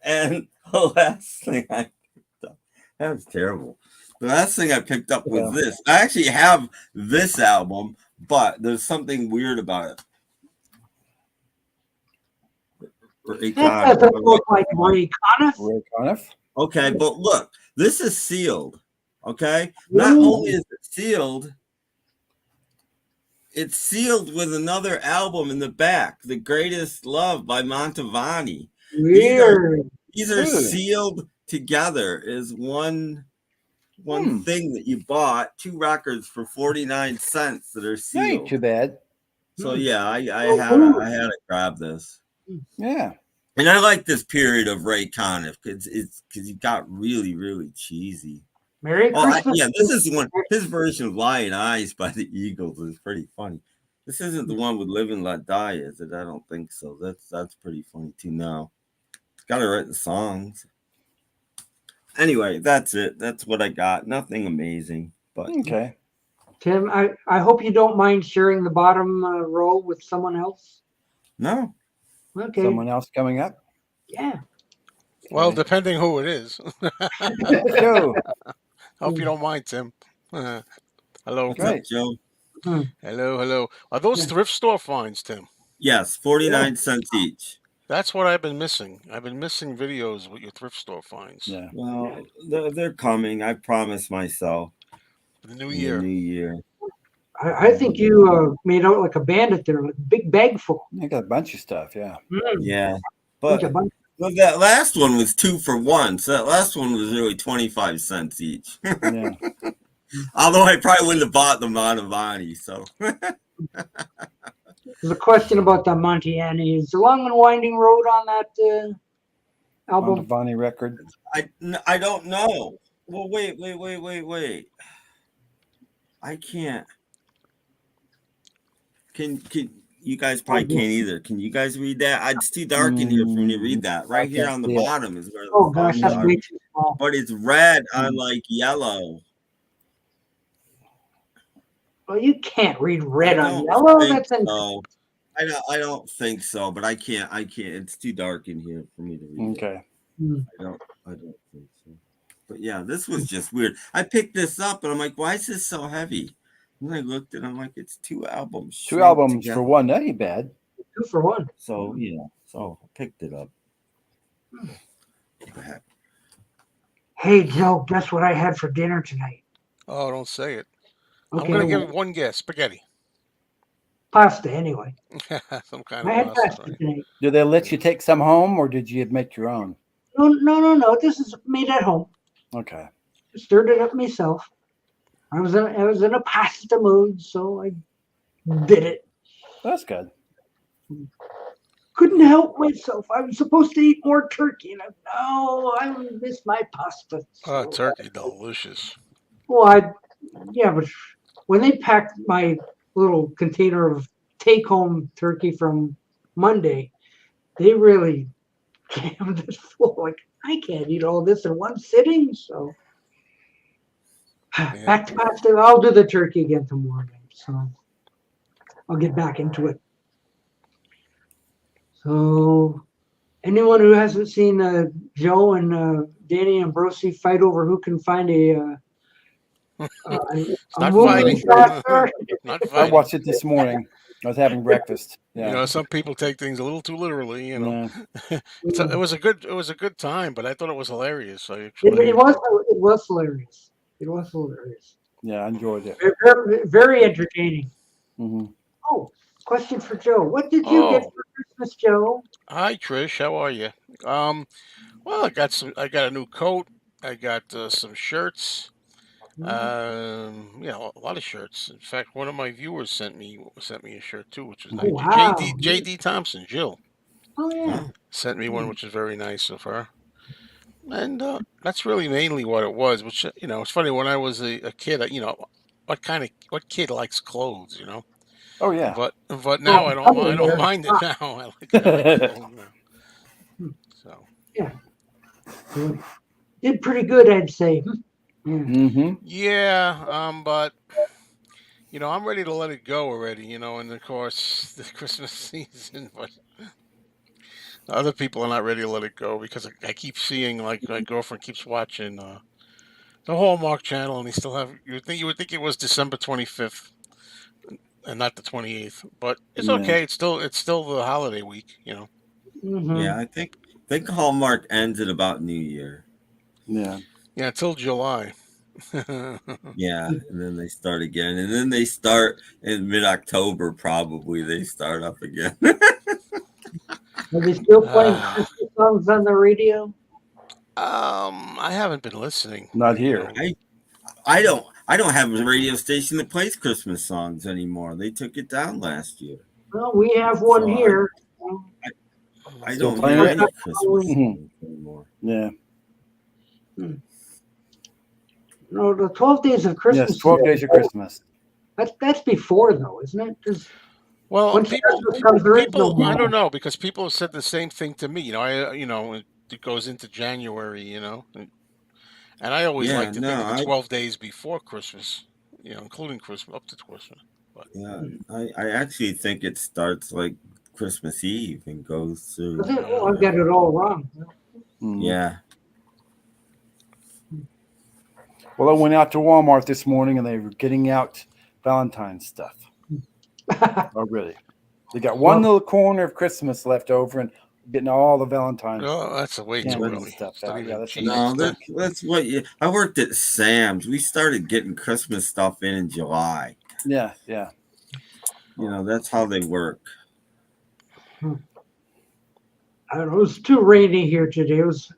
Speaker 2: And the last thing I picked up, that was terrible. The last thing I picked up was this. I actually have this album, but there's something weird about it.
Speaker 1: That doesn't look like Ray Conniff.
Speaker 3: Ray Conniff.
Speaker 2: Okay, but look, this is sealed. Okay, not only is it sealed, it's sealed with another album in the back, "The Greatest Love" by Mantovani.
Speaker 1: Weird.
Speaker 2: These are sealed together as one thing that you bought. 2 records for 49 cents that are sealed.
Speaker 3: Ain't too bad.
Speaker 2: So yeah, I had to grab this.
Speaker 3: Yeah.
Speaker 2: And I like this period of Ray Conniff because he got really, really cheesy.
Speaker 1: Merry Christmas.
Speaker 2: This is the one. His version of "Lying Eyes" by the Eagles is pretty funny. This isn't the one with "Live and Let Die," is it? I don't think so. That's pretty funny too. No, got to write the songs. Anyway, that's it. That's what I got. Nothing amazing, but
Speaker 3: okay.
Speaker 1: Tim, I hope you don't mind sharing the bottom row with someone else.
Speaker 2: No.
Speaker 1: Okay.
Speaker 3: Someone else coming up?
Speaker 1: Yeah.
Speaker 4: Well, depending who it is. Hope you don't mind, Tim. Hello.
Speaker 2: What's up, Joe?
Speaker 4: Hello. Are those thrift store finds, Tim?
Speaker 2: Yes, 49 cents each.
Speaker 4: That's what I've been missing. I've been missing videos with your thrift store finds.
Speaker 3: Yeah.
Speaker 2: Well, they're coming. I promised myself.
Speaker 4: The new year.
Speaker 1: I think you made out like a bandit there, like a big bag full.
Speaker 3: I got a bunch of stuff, yeah.
Speaker 2: Yeah. But that last one was 2 for 1. So that last one was really 25 cents each.
Speaker 3: Yeah.
Speaker 2: Although I probably wouldn't have bought the Mantovani, so.
Speaker 1: There's a question about the Montiani. Is the Long and Winding Road on that album?
Speaker 3: Mantovani record.
Speaker 2: I don't know. Well, wait. I can't. Can you guys probably can't either? Can you guys read that? It's too dark in here for me to read that. Right here on the bottom is where.
Speaker 1: Oh gosh, that's way too small.
Speaker 2: But it's red on like yellow.
Speaker 1: Well, you can't read red on yellow. That's
Speaker 2: so. I don't think so, but I can't. It's too dark in here for me to read.
Speaker 3: Okay.
Speaker 2: I don't think so. But yeah, this was just weird. I picked this up and I'm like, why is this so heavy? And I looked and I'm like, it's 2 albums.
Speaker 3: 2 albums together. For 1. That ain't bad.
Speaker 1: 2 for 1.
Speaker 2: So yeah. So I picked it up.
Speaker 1: Hey Joe, guess what I had for dinner tonight?
Speaker 4: Oh, don't say it.
Speaker 1: Okay,
Speaker 4: I'm gonna give it one guess. Spaghetti.
Speaker 1: Pasta, anyway.
Speaker 4: Some kind
Speaker 1: I
Speaker 4: of
Speaker 1: had pasta tonight.
Speaker 3: Did they let you take some home, or did you make your own?
Speaker 1: No. This is made at home.
Speaker 3: Okay.
Speaker 1: Stirred it up myself. I was in a pasta mood, so I did it.
Speaker 3: That's good.
Speaker 1: Couldn't help myself. I was supposed to eat more turkey, and I missed my pasta.
Speaker 4: Oh, turkey, delicious.
Speaker 1: Well, but when they packed my little container of take-home turkey from Monday, they really jammed it full. Like, I can't eat all this in one sitting, so back to pasta. I'll do the turkey again tomorrow, so I'll get back into it. So, anyone who hasn't seen Joe and Danny Ambrosi fight over who can find a
Speaker 4: not fighting.
Speaker 3: I watched it this morning. I was having breakfast. Yeah.
Speaker 4: Some people take things a little too literally. It was a good time, but I thought it was hilarious. It
Speaker 1: was hilarious. It was hilarious.
Speaker 3: Yeah, I enjoyed it.
Speaker 1: Very, very entertaining.
Speaker 3: Mm-hmm.
Speaker 1: Oh, question for Joe. What did you get for Christmas, Joe?
Speaker 4: Hi, Trish. How are you? Well, I got a new coat. I got some shirts. A lot of shirts. In fact, one of my viewers sent me a shirt too, which was nice.
Speaker 1: Wow.
Speaker 4: JD Thompson, Jill.
Speaker 1: Oh yeah.
Speaker 4: Sent me one, which is very nice of her. And that's really mainly what it was. Which it's funny, when I was a kid, what kid likes clothes,
Speaker 3: Oh yeah.
Speaker 4: But now I don't mind it now. I like clothes now. So
Speaker 1: yeah, did pretty good, I'd say.
Speaker 3: Mm-hmm.
Speaker 4: Yeah, but I'm ready to let it go already. And of course the Christmas season, but other people are not ready to let it go because I keep seeing like my girlfriend keeps watching the Hallmark Channel, and they still have. You would think it was December 25th and not the 28th, but it's
Speaker 3: Yeah.
Speaker 4: okay. It's still the holiday week.
Speaker 2: Yeah,
Speaker 1: Mm-hmm.
Speaker 2: I think Hallmark ends at about New Year.
Speaker 3: Yeah.
Speaker 4: Yeah, until July.
Speaker 2: Yeah, and then they start again, and then they start in mid-October. Probably they start up again.
Speaker 1: Are they still playing
Speaker 4: Ah,
Speaker 1: Christmas songs on the radio?
Speaker 4: I haven't been listening.
Speaker 3: Not
Speaker 4: You
Speaker 3: here.
Speaker 4: know,
Speaker 2: I don't have a radio station that plays Christmas songs anymore. They took it down last year,
Speaker 1: Well, we have one
Speaker 2: so
Speaker 1: here.
Speaker 2: I
Speaker 3: Still
Speaker 2: don't
Speaker 3: playing
Speaker 2: hear
Speaker 3: it?
Speaker 2: any Christmas
Speaker 3: Mhm.
Speaker 2: songs anymore.
Speaker 3: Yeah.
Speaker 1: No, the 12 Days of
Speaker 3: Yes.
Speaker 1: Christmas.
Speaker 3: 12 Days of Christmas.
Speaker 1: That's before though, isn't it? Because
Speaker 4: well,
Speaker 1: once Christmas comes, there is no
Speaker 4: I don't
Speaker 1: more.
Speaker 4: know because people have said the same thing to me. It goes into January. And I always
Speaker 2: Yeah,
Speaker 4: like to
Speaker 2: no,
Speaker 4: think of the 12 days before Christmas. Including Christmas up to Christmas. But
Speaker 2: I actually think it starts like Christmas Eve and goes through.
Speaker 1: Oh, I've got it all wrong.
Speaker 3: Mhm.
Speaker 2: Yeah,
Speaker 3: Well, I went out to Walmart this morning and they were getting out Valentine's stuff already. They got one little corner of Christmas left over and getting all the Valentine's
Speaker 4: that's way too
Speaker 3: candles and
Speaker 4: early.
Speaker 3: stuff
Speaker 4: It's not
Speaker 3: out. Yeah,
Speaker 4: even
Speaker 3: that's
Speaker 4: cheap.
Speaker 3: the
Speaker 2: no,
Speaker 3: next day.
Speaker 2: that's what you. I worked at Sam's. We started getting Christmas stuff in July.
Speaker 3: Yeah.
Speaker 2: That's how they work.
Speaker 1: I don't know. It was too rainy here today. It was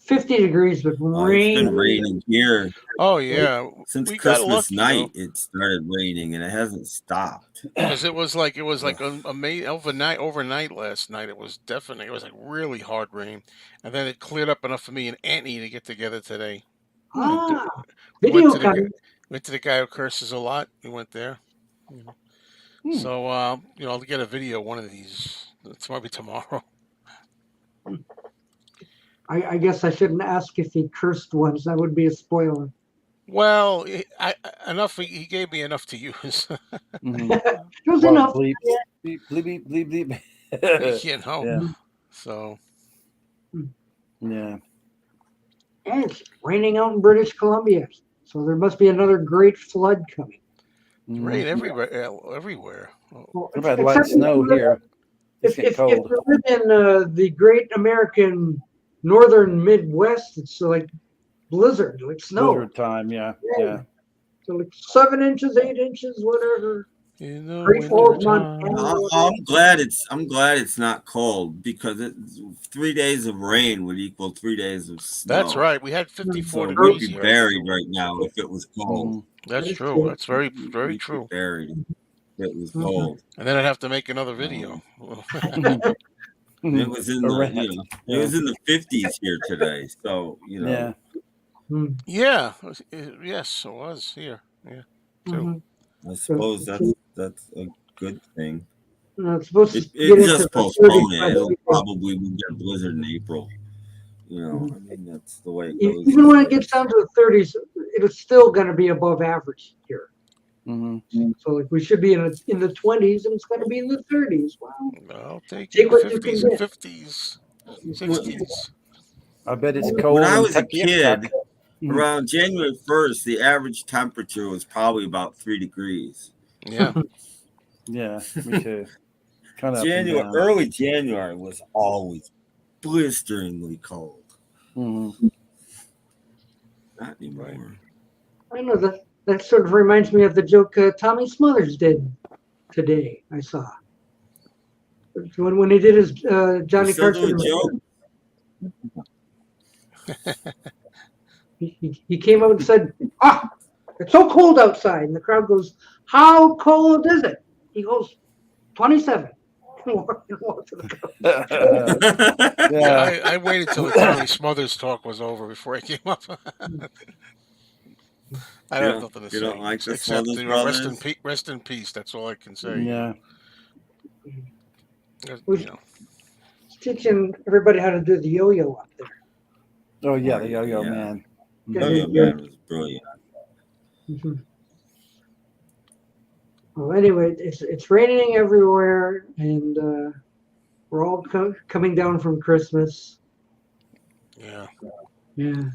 Speaker 1: 50 degrees, but
Speaker 2: It's been
Speaker 1: rain.
Speaker 2: raining here
Speaker 4: Oh yeah,
Speaker 2: since
Speaker 4: we got
Speaker 2: Christmas
Speaker 4: lucky though
Speaker 2: night. It started raining and it hasn't stopped.
Speaker 4: because it was like
Speaker 2: Ugh.
Speaker 4: amazing overnight last night. It was like really hard rain, and then it cleared up enough for me and Anthony to get together today.
Speaker 3: Hmm.
Speaker 4: And we went
Speaker 1: Video
Speaker 4: to the
Speaker 1: coming.
Speaker 4: guy who curses a lot. We went there. You know.
Speaker 3: Hmm.
Speaker 4: So I'll get a video one of these. It's maybe tomorrow.
Speaker 1: I guess I shouldn't ask if he cursed once. That would be a spoiler.
Speaker 4: Well, enough. He gave me enough to use.
Speaker 3: Mm-hmm.
Speaker 1: It was
Speaker 3: Well,
Speaker 1: enough.
Speaker 3: bleep, bleep, bleep, bleep, bleep.
Speaker 4: you know.
Speaker 3: Yeah.
Speaker 4: So
Speaker 3: Yeah.
Speaker 1: And it's raining out in British Columbia. So there must be another great flood coming.
Speaker 4: rain
Speaker 3: Mhm.
Speaker 4: everywhere. Everywhere.
Speaker 1: Well,
Speaker 3: We've had light snow here. It's
Speaker 1: If
Speaker 3: getting
Speaker 1: you
Speaker 3: cold.
Speaker 1: live in the great American northern Midwest, it's like blizzard, like snow.
Speaker 3: Blizzard time. Yeah.
Speaker 1: So like 7 inches, 8 inches, whatever.
Speaker 4: In the
Speaker 1: Great Falls,
Speaker 4: winter
Speaker 1: Montana.
Speaker 4: time.
Speaker 2: I'm glad it's not cold because 3 days of rain would equal 3 days of snow.
Speaker 4: That's right. We had 54
Speaker 2: So we'd
Speaker 4: degrees
Speaker 2: be
Speaker 4: here.
Speaker 2: buried right now if it was cold.
Speaker 3: Mhm.
Speaker 4: That's
Speaker 1: That is
Speaker 4: true.
Speaker 1: true.
Speaker 4: That's very, very
Speaker 2: We'd be
Speaker 4: true.
Speaker 2: buried if it was
Speaker 1: Mhm.
Speaker 2: cold.
Speaker 4: And then I'd have to make another video.
Speaker 2: It was in
Speaker 3: A
Speaker 2: the
Speaker 3: rant.
Speaker 2: it was in the 50s here today. So
Speaker 3: Yeah.
Speaker 1: Mm,
Speaker 4: Yeah. Yes, it was here. Yeah. Too.
Speaker 1: mhm.
Speaker 2: I suppose that's a good thing.
Speaker 1: It's supposed to
Speaker 2: It
Speaker 1: get into
Speaker 2: just
Speaker 1: the
Speaker 2: postpone
Speaker 1: 30s
Speaker 2: it.
Speaker 1: by
Speaker 2: It'll
Speaker 1: the weekend.
Speaker 2: probably will get a blizzard in April. I mean that's the way it goes.
Speaker 1: Even when it
Speaker 2: these
Speaker 1: gets down to the 30s, it's still going to be above average here.
Speaker 3: Mm-hmm.
Speaker 1: So like we should be in the 20s, and it's going to be in the 30s. Wow.
Speaker 4: I'll take
Speaker 1: Take
Speaker 4: it.
Speaker 1: what you can
Speaker 4: 50s and
Speaker 1: get.
Speaker 4: 50s,
Speaker 2: days.
Speaker 4: 60s.
Speaker 3: I bet it's
Speaker 2: When
Speaker 3: cold
Speaker 2: I
Speaker 3: in
Speaker 2: was a
Speaker 3: Tucky and
Speaker 2: kid,
Speaker 3: Tuck.
Speaker 2: around January 1st, the average temperature was probably about 3 degrees.
Speaker 4: Yeah.
Speaker 3: Yeah, me too. Kind of up and down.
Speaker 2: Early January was always blisteringly cold.
Speaker 3: Mhm.
Speaker 2: Not anymore.
Speaker 1: I know that sort of reminds me of the joke Tommy Smothers did today. I saw when he did his Johnny
Speaker 2: You still
Speaker 1: Carson.
Speaker 2: do a joke?
Speaker 1: He came out and said, it's so cold outside. And the crowd goes, how cold is it? He goes, 27.
Speaker 3: Yeah.
Speaker 4: I waited till the Tommy Smothers talk was over before I came up. I have nothing to
Speaker 2: You
Speaker 4: say.
Speaker 2: don't like the
Speaker 4: except
Speaker 2: Smothers
Speaker 4: rest in
Speaker 2: brothers?
Speaker 4: rest in peace. That's all I can say.
Speaker 3: Yeah.
Speaker 1: Teaching everybody how to do the yo-yo up there.
Speaker 3: Oh yeah, the yo-yo
Speaker 2: Yeah.
Speaker 3: man.
Speaker 2: Oh, yeah, man, was brilliant.
Speaker 1: Mm-hmm. Well, anyway, it's raining everywhere, and we're all coming down from Christmas.
Speaker 4: Yeah.
Speaker 1: Yeah.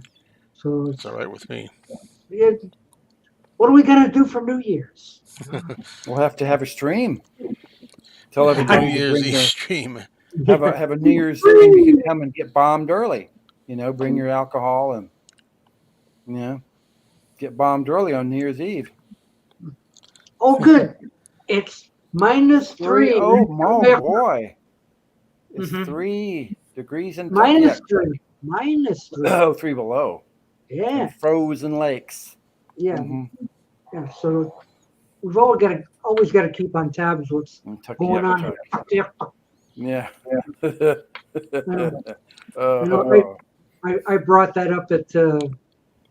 Speaker 1: So
Speaker 4: it's all right with me.
Speaker 1: Yeah. What do we got to do for New Year's?
Speaker 3: We'll have to have a stream. Tell everybody
Speaker 4: New
Speaker 3: to
Speaker 4: Year's
Speaker 3: bring
Speaker 4: Eve
Speaker 3: their,
Speaker 4: stream.
Speaker 3: have a New Year's stream. You can come and get bombed early. Bring your alcohol and get bombed early on New Year's Eve.
Speaker 1: Oh, good. It's -3.
Speaker 3: Oh, boy. It's 3 degrees in
Speaker 1: -3. -3.
Speaker 3: Oh, 3 below.
Speaker 1: Yeah.
Speaker 3: And frozen lakes.
Speaker 1: Yeah.
Speaker 3: Mm-hmm.
Speaker 1: Yeah. So we've always got to keep on tabs what's going on.
Speaker 3: Yeah.
Speaker 1: I brought that up at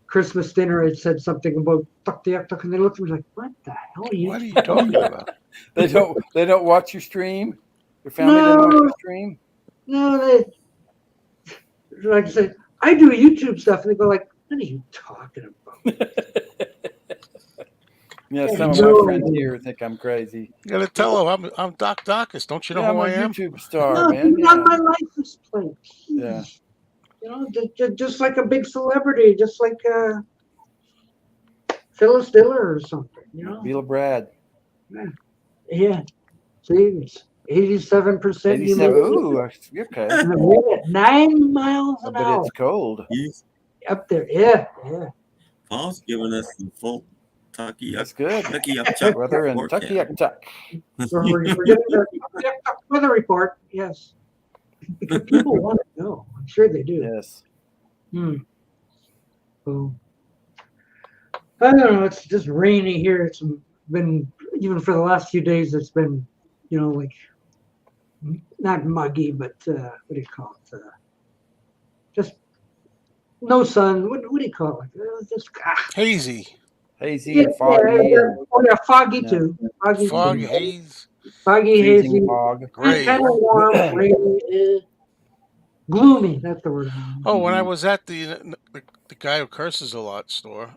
Speaker 1: Christmas dinner. I said something about tuck, and they looked at me like, "What the hell are you?
Speaker 4: What are you talking about?"
Speaker 3: They don't watch your stream. Your family doesn't watch your stream.
Speaker 1: No, like I said, I do YouTube stuff, and they go like, "What are you talking about?"
Speaker 3: Yeah, some of my friends here think I'm crazy.
Speaker 4: You gotta tell them I'm Doc Dacus. Don't you know who I am?
Speaker 3: I'm a YouTube star, man.
Speaker 1: Not my license plate.
Speaker 3: Yeah.
Speaker 1: Just like a big celebrity, just like Phyllis Diller or something.
Speaker 3: Beal Brad.
Speaker 1: Yeah. See, it's 87%.
Speaker 3: 87. Ooh, okay.
Speaker 1: 9 miles an hour.
Speaker 3: But it's cold.
Speaker 2: He's
Speaker 1: Up there. Yeah.
Speaker 2: Paul's giving us the full Tucky.
Speaker 3: That's good.
Speaker 2: Tucky up Chuck.
Speaker 3: Weather and Tucky up Tuck.
Speaker 1: We're getting the weather report. Yes. Because people want to know. I'm sure they do.
Speaker 3: Yes.
Speaker 1: So, I don't know. It's just rainy here. It's been, even for the last few days, it's been, like, not muggy, but what do you call it? Just no sun. What do you call it? Just
Speaker 4: Hazy.
Speaker 3: Hazy and foggy.
Speaker 1: Foggy too. Foggy
Speaker 4: Fog,
Speaker 1: too.
Speaker 4: haze.
Speaker 1: Foggy, hazy.
Speaker 3: Fog.
Speaker 4: Gray.
Speaker 1: Kind of warm, rainy, gloomy. That's the word.
Speaker 4: Oh, when I was at the guy who curses a lot store,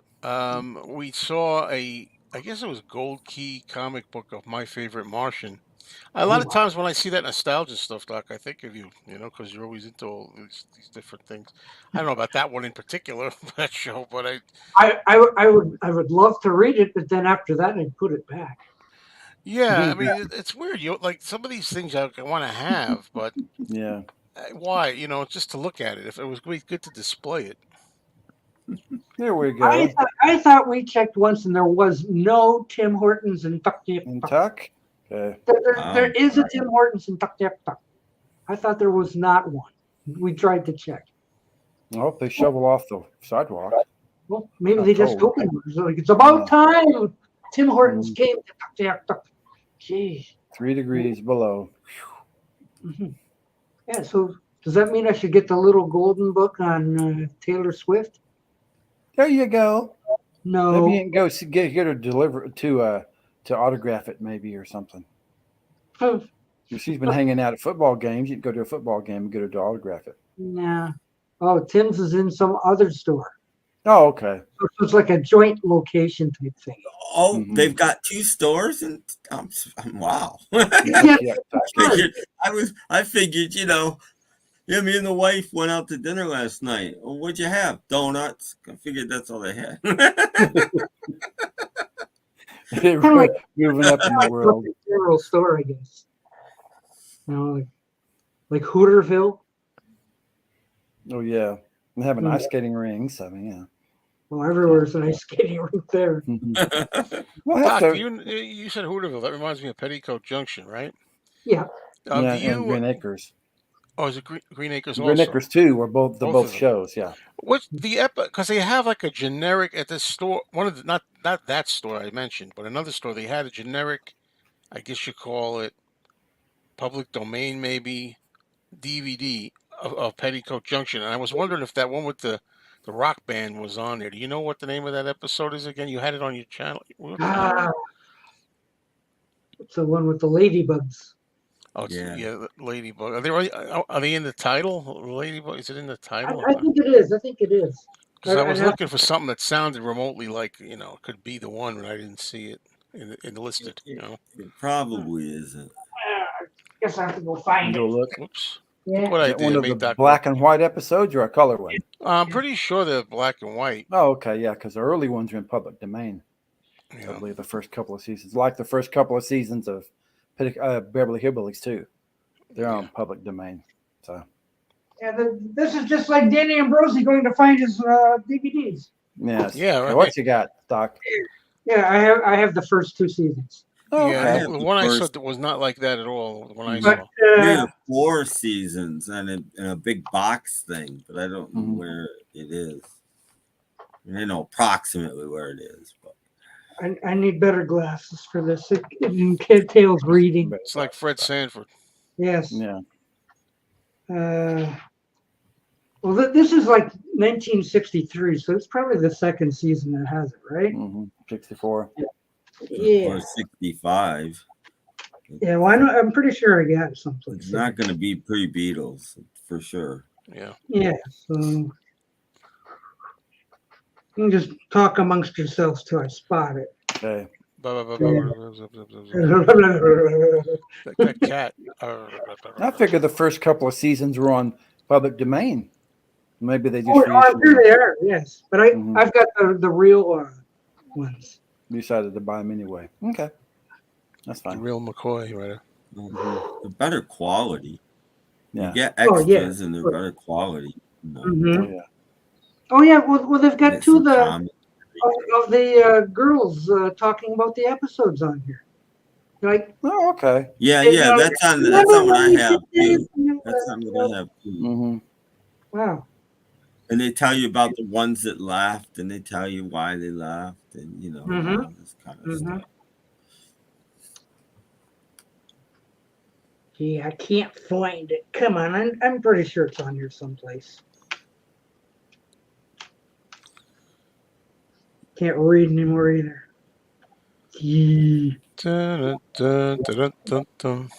Speaker 4: we saw I guess it was Gold Key comic book of My Favorite Martian. A lot of times when I see that nostalgia stuff, Doc, I think of you, because you're always into all these different things. I don't know about that one in particular, that show, but
Speaker 1: I would love to read it, but then after that, I'd put it back.
Speaker 4: Yeah, I mean, it's weird. Like some of these things I want to have, but
Speaker 3: yeah,
Speaker 4: why? Just to look at it. If it was good to display it.
Speaker 3: There we go.
Speaker 1: I thought we checked once, and there was no Tim Hortons in Tuck.
Speaker 3: In Tuck? Okay.
Speaker 1: There is a Tim Hortons in Tuck. I thought there was not one. We tried to check.
Speaker 3: I hope they shovel off the sidewalk.
Speaker 1: Well, maybe they just opened it. Like, it's about time Tim Hortons came to Tuck. Jeez.
Speaker 3: 3 degrees below.
Speaker 1: Yeah, so does that mean I should get the little golden book on Taylor Swift?
Speaker 3: There you go.
Speaker 1: No.
Speaker 3: Maybe you can go get her deliver to autograph it, maybe, or something. If she's been hanging out at football games, you can go to a football game and get her to autograph it.
Speaker 1: Nah. Oh, Tim's is in some other store.
Speaker 3: Oh, okay.
Speaker 1: So it's like a joint location type thing.
Speaker 2: Oh, they've got 2 stores, and wow. I figured, me and the wife went out to dinner last night. Well, what'd you have? Donuts. I figured that's all they had.
Speaker 3: They're like, moving up in the world.
Speaker 1: General store, I guess. Like Hooterville.
Speaker 3: Oh yeah, they have an ice skating rink. So yeah.
Speaker 1: Well, everywhere's an ice skating rink there.
Speaker 4: Doc, you said Hooterville. That reminds me of Petticoat Junction, right?
Speaker 1: Yeah.
Speaker 3: And Green Acres.
Speaker 4: Oh, is it Green Acres also?
Speaker 3: Green Acres too. Were both shows. Yeah.
Speaker 4: What's the because they have like a generic at this store. One of the not that store I mentioned, but another store. They had a generic, I guess you call it, public domain maybe, DVD of Petticoat Junction, and I was wondering if that one with the rock band was on there. Do you know what the name of that episode is again? You had it on your channel.
Speaker 1: It's the one with the ladybugs.
Speaker 4: Oh, yeah, Ladybug. Are they in the title? Ladybug, is it in the title?
Speaker 1: I think it is.
Speaker 4: Because I was looking for something that sounded remotely like, could be the one, but I didn't see it in the listed.
Speaker 2: It probably isn't.
Speaker 1: I guess I have to go find
Speaker 3: Go
Speaker 1: it.
Speaker 3: look.
Speaker 4: Whoops.
Speaker 1: Yeah.
Speaker 4: What
Speaker 3: Is
Speaker 4: I
Speaker 3: it one
Speaker 4: did,
Speaker 3: of
Speaker 4: make
Speaker 3: the
Speaker 4: that
Speaker 3: black and white episodes or a color one?
Speaker 4: I'm pretty sure they're black and white.
Speaker 3: Oh, okay, yeah, because the early ones are in public domain. I believe the first couple of seasons, like the first couple of seasons of Beverly Hillbillies too, they're on public domain. So
Speaker 1: yeah, this is just like Danny Ambrosi going to find his DVDs.
Speaker 3: yes,
Speaker 4: Yeah,
Speaker 3: okay,
Speaker 4: right.
Speaker 3: what you got, Doc?
Speaker 1: Yeah, I have the first 2 seasons.
Speaker 3: Oh,
Speaker 4: Yeah,
Speaker 3: okay.
Speaker 4: the one I saw was not like that at all. The one I
Speaker 1: But
Speaker 4: saw.
Speaker 2: 3 or 4 seasons and a big box thing, but I don't know where it is. I know approximately where it is, but
Speaker 1: I need better glasses for this. It entails reading.
Speaker 4: It's like Fred Sanford.
Speaker 1: Yes.
Speaker 3: Yeah.
Speaker 1: Well, this is like 1963, so it's probably the second season that has it, right?
Speaker 3: 64.
Speaker 1: Yeah.
Speaker 2: or 65.
Speaker 1: Yeah, well, I'm pretty sure I got it someplace.
Speaker 2: It's not going to be pre-Beatles for sure.
Speaker 4: Yeah.
Speaker 1: Yeah, so you can just talk amongst yourselves till I spot it.
Speaker 3: Okay.
Speaker 4: That cat.
Speaker 3: I figured the first couple of seasons were on public domain. Maybe they just
Speaker 1: here they are, yes. But I've got the real ones.
Speaker 3: Decided to buy them anyway. Okay. That's fine.
Speaker 4: Real McCoy, right?
Speaker 2: The better quality.
Speaker 3: Yeah.
Speaker 2: You get extras and they're better quality.
Speaker 1: Oh yeah. Well, they've got 2 of the girls talking about the episodes on here. Like,
Speaker 3: oh, okay.
Speaker 2: Yeah, that's on what I have too. That's on what I have too.
Speaker 1: Wow.
Speaker 2: And they tell you about the ones that laughed, and they tell you why they laughed, and all this kind of stuff.
Speaker 1: Gee, I can't find it. Come on, I'm pretty sure it's on here someplace. Can't read anymore either. Gee.
Speaker 4: Dun, dun, dun, dun, dun.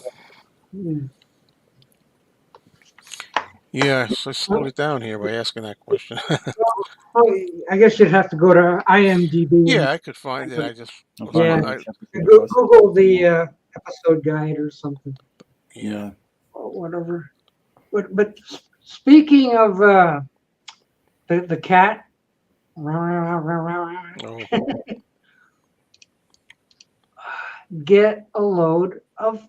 Speaker 4: Yeah, so I slowed it down here by asking that question.
Speaker 1: I guess you'd have to go to IMDb.
Speaker 4: Yeah, I could find it. I just
Speaker 1: Google the episode guide or something.
Speaker 4: Yeah.
Speaker 1: Or whatever. But speaking of the cat. Get a load of.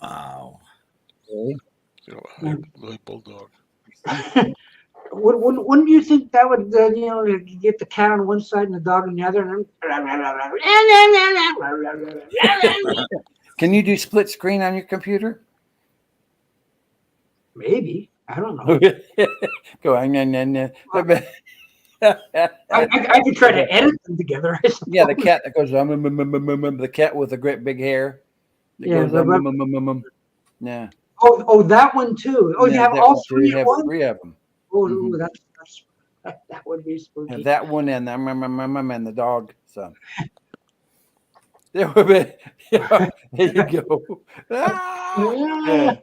Speaker 2: Wow.
Speaker 4: Bulldog.
Speaker 1: Wouldn't you think that would get the cat on one side and the dog on the other?
Speaker 3: Can you do split screen on your computer?
Speaker 1: Maybe. I don't know.
Speaker 3: Go on.
Speaker 1: I could try to edit them together.
Speaker 3: Yeah, the cat that goes the cat with the great big hair.
Speaker 1: Yeah.
Speaker 3: Yeah.
Speaker 1: Oh, that one too. Oh, you have all 3
Speaker 3: you have
Speaker 1: at once?
Speaker 3: 3 of them.
Speaker 1: Oh, that would be spooky.
Speaker 3: Have that one and the dog. So there would be. Yeah, there you go.
Speaker 1: Yeah.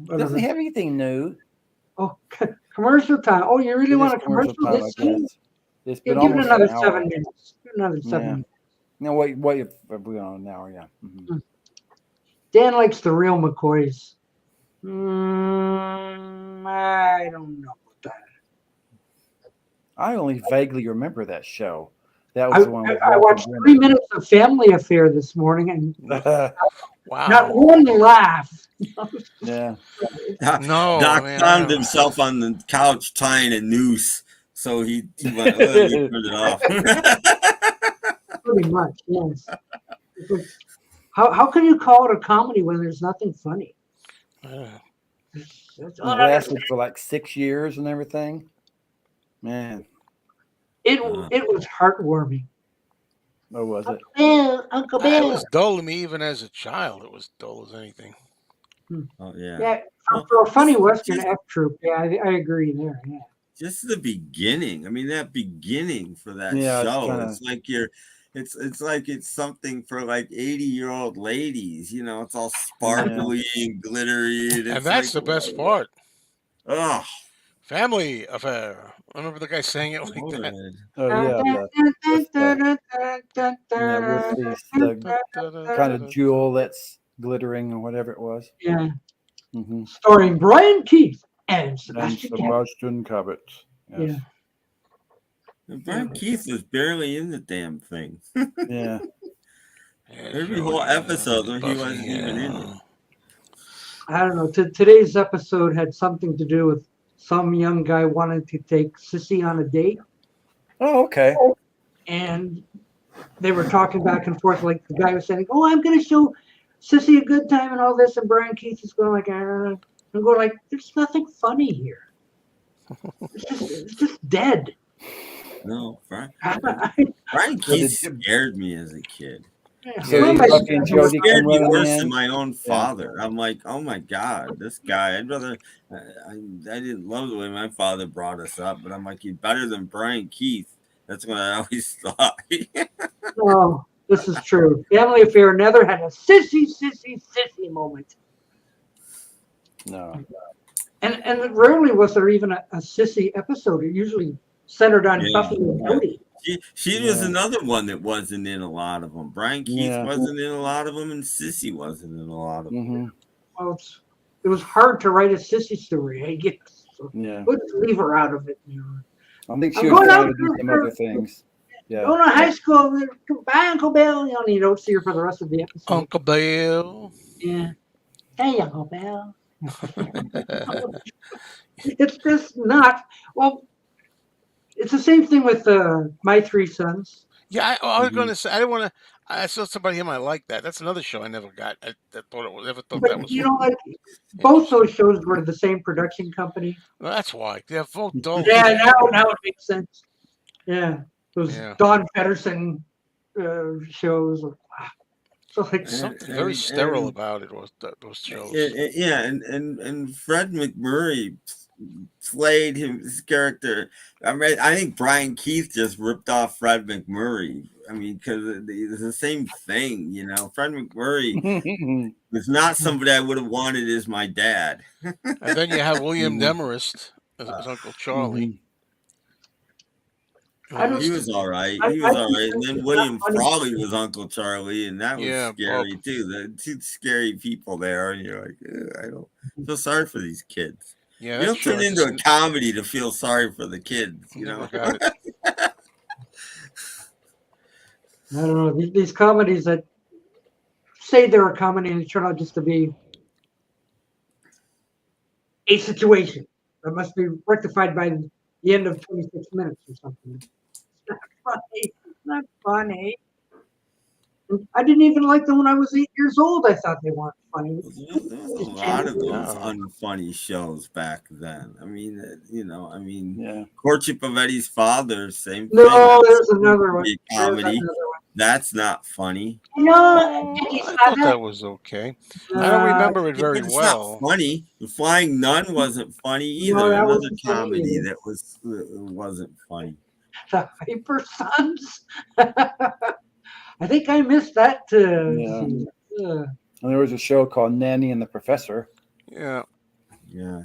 Speaker 3: Doesn't have anything new.
Speaker 1: Oh, commercial time. Oh, you really want a commercial
Speaker 3: time,
Speaker 1: this
Speaker 3: I
Speaker 1: soon?
Speaker 3: guess. It's
Speaker 1: Give
Speaker 3: been
Speaker 1: it
Speaker 3: almost
Speaker 1: another
Speaker 3: an hour.
Speaker 1: 7 minutes. Give it another 7 minutes.
Speaker 3: No, wait, we're on an hour, yeah.
Speaker 1: Dan likes the real McCoys. I don't know about that.
Speaker 3: I only vaguely remember that show. That was the one.
Speaker 1: I watched 3 minutes of Family Affair this morning, and
Speaker 4: wow,
Speaker 1: not one laugh.
Speaker 3: Yeah.
Speaker 4: No,
Speaker 2: Doc
Speaker 4: man,
Speaker 2: found himself on the couch tying a noose, so he went, he turned it off.
Speaker 1: Pretty much, yes. How can you call it a comedy when there's nothing funny?
Speaker 3: It lasted for like 6 years and everything. Man.
Speaker 1: It was heartwarming.
Speaker 3: Oh, was it?
Speaker 1: Uncle Bill.
Speaker 4: It was dull to me even as a child. It was dull as anything.
Speaker 2: Oh yeah.
Speaker 1: Yeah, for a funny Western F troop, yeah, I agree there. Yeah.
Speaker 2: Just the beginning. I mean, that beginning for that
Speaker 3: Yeah,
Speaker 2: show.
Speaker 3: kinda...
Speaker 2: It's like it's like it's something for like 80-year-old ladies. You know, it's all sparkly and glittery, and
Speaker 4: And
Speaker 2: it's
Speaker 4: that's
Speaker 2: like,
Speaker 4: the best part.
Speaker 2: oh,
Speaker 4: Family affair. I remember the guy saying it like that.
Speaker 2: Lord.
Speaker 3: Oh yeah, with the kind of jewel that's glittering or whatever it was.
Speaker 1: Yeah.
Speaker 3: Mm-hmm.
Speaker 1: Starring Brian Keith and Sebastian Cabot.
Speaker 3: Sebastian Cabot. Yes.
Speaker 1: Yeah.
Speaker 2: And Brian Keith was barely in the damn thing.
Speaker 3: Yeah.
Speaker 2: Every whole episode when he wasn't even in it.
Speaker 1: I don't know. Today's episode had something to do with some young guy wanting to take Sissy on a date.
Speaker 3: Oh, okay.
Speaker 1: And they were talking back and forth. Like the guy was saying, "Oh, I'm going to show Sissy a good time and all this," and Brian Keith is going like, "I'm going like, there's nothing funny here. It's just dead."
Speaker 2: No, Brian Keith scared me as a kid.
Speaker 3: So
Speaker 2: He scared me worse than my own father. I'm like, oh my God, this guy. I'd rather. I didn't love the way my father brought us up, but I'm like, he's better than Brian Keith. That's what I always thought.
Speaker 1: Oh, this is true. Family Affair never had a sissy moment.
Speaker 3: No.
Speaker 1: And rarely was there even a sissy episode. It usually centered on Buffy and Cody.
Speaker 2: She was another one that wasn't in a lot of them. Brian Keith wasn't in a lot of them, and Sissy wasn't in a lot of them.
Speaker 3: Mm-hmm.
Speaker 1: Well, it was hard to write a sissy story, I guess. So let's leave her out of it. You know.
Speaker 3: I think she was trying to do some other things. Yeah.
Speaker 1: Going to high school. Bye, Uncle Bill. You don't see her for the rest of the episode.
Speaker 4: Uncle Bill.
Speaker 1: Yeah. Hey, Uncle Bill. It's just not. Well, it's the same thing with My Three Sons.
Speaker 4: Yeah, I was going to say, I didn't want to. I saw somebody might like that. That's another show I never got. I never thought that was.
Speaker 1: You know, like both those shows were the same production company.
Speaker 4: Well, that's why they're both dull.
Speaker 1: Yeah, now it makes sense. Yeah, those Don Pedersen shows. So like
Speaker 4: something very sterile about it was those shows.
Speaker 2: Yeah, and Fred McMurray played his character. I mean, I think Brian Keith just ripped off Fred McMurray. I mean, because it's the same thing, you know. Fred McMurray was not somebody I would have wanted as my dad.
Speaker 4: And then you have William Demarest as Uncle Charlie.
Speaker 2: He was all right. He was all right. And then William Frawley was Uncle Charlie, and that was scary too. The two scary people there, and you're like, I don't feel sorry for these kids.
Speaker 4: Yeah,
Speaker 2: you don't turn into a comedy to feel sorry for the kids, you know.
Speaker 1: I don't know, these comedies that say they're a comedy and turn out just to be a situation that must be rectified by the end of 26 minutes or something. It's not funny. It's not funny. I didn't even like them when I was 8 years old. I thought they weren't funny.
Speaker 2: There was a lot of those unfunny shows back then. I mean, Courtship of Eddie's Father, same thing.
Speaker 1: No, there's another one.
Speaker 2: Comedy. That's not funny.
Speaker 1: No,
Speaker 4: I thought that was okay. I don't remember it very well.
Speaker 2: Not funny. The Flying Nun wasn't funny either.
Speaker 1: No,
Speaker 2: another comedy that wasn't funny.
Speaker 1: The Hyper Sons. I think I missed that.
Speaker 3: And there was a show called Nanny and the Professor.
Speaker 4: Yeah.
Speaker 2: Yeah.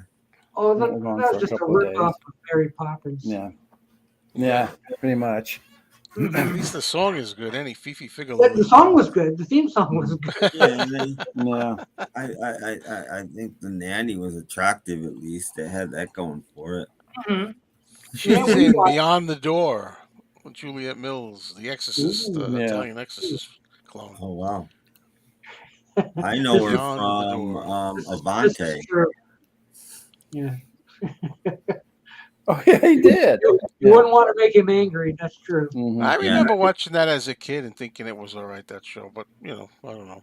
Speaker 1: Oh, that was just a rip-off of Mary Poppins.
Speaker 3: Yeah. Yeah, pretty much.
Speaker 4: At least the song is good. Any Fifi Figure.
Speaker 1: The song was good. The theme song was good.
Speaker 2: I think the Nanny was attractive. At least they had that going for it.
Speaker 1: Mm-hmm.
Speaker 4: She's in Beyond the Door with Juliette Mills, the Exorcist, Italian Exorcist clone.
Speaker 2: Oh wow! I know her from Avante.
Speaker 1: Yeah.
Speaker 3: Oh yeah, he did.
Speaker 1: You wouldn't want to make him angry. That's true.
Speaker 3: Mm-hmm.
Speaker 4: I remember watching that as a kid and thinking it was all right, that show, but I don't know.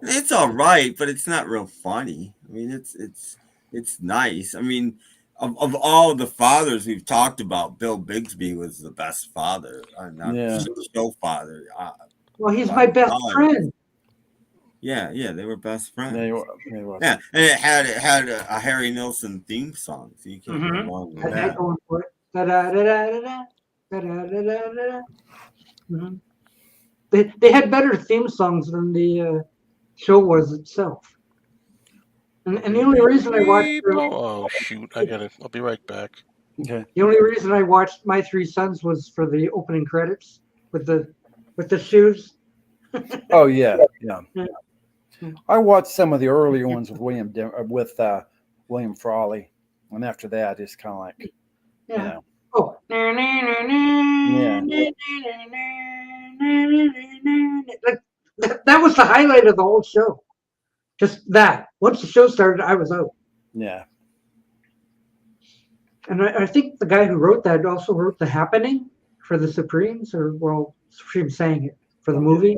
Speaker 2: It's all right, but it's not real funny. I mean, it's nice. I mean, of all the fathers we've talked about, Bill Bixby was the best father. Show father.
Speaker 1: Well, he's my best friend.
Speaker 2: Yeah, they were best friends.
Speaker 3: They were.
Speaker 2: Yeah, and it had a Harry Nilsson theme song, so you can't go wrong with that.
Speaker 1: Going for it. Da-da-da-da-da-da. Da-da-da-da-da-da. they had better theme songs than the show was itself. And the only reason I watched
Speaker 4: Oh shoot! I'll be right back.
Speaker 3: Okay.
Speaker 1: the only reason I watched My Three Sons was for the opening credits with the shoes.
Speaker 3: Oh yeah.
Speaker 1: Yeah.
Speaker 3: I watched some of the earlier ones with William Frawley, and after that, it's kind of like,
Speaker 1: Yeah.
Speaker 3: you know,
Speaker 1: Oh. Like that was the highlight of the whole show. Just that. Once the show started, I was out.
Speaker 3: yeah.
Speaker 1: And I think the guy who wrote that also wrote The Happening for the Supremes, or well, Supreme sang it for the movie.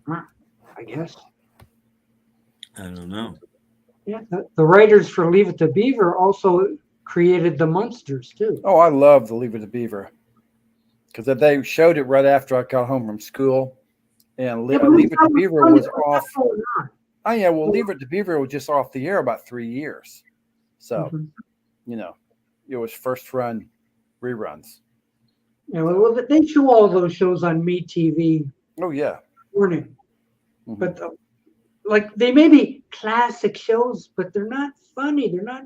Speaker 1: I guess.
Speaker 2: I don't know.
Speaker 1: Yeah, the writers for Leave It to Beaver also created the Munsters too.
Speaker 3: Oh, I love the Leave It to Beaver because they showed it right after I got home from school, and Leave It to Beaver was off. Oh yeah, well, Leave It to Beaver was just off the air about 3 years, so you know, it was first run reruns.
Speaker 1: Yeah, well, they show all those shows on MeTV.
Speaker 3: Oh yeah,
Speaker 1: morning, but like they may be classic shows, but they're not funny. They're not.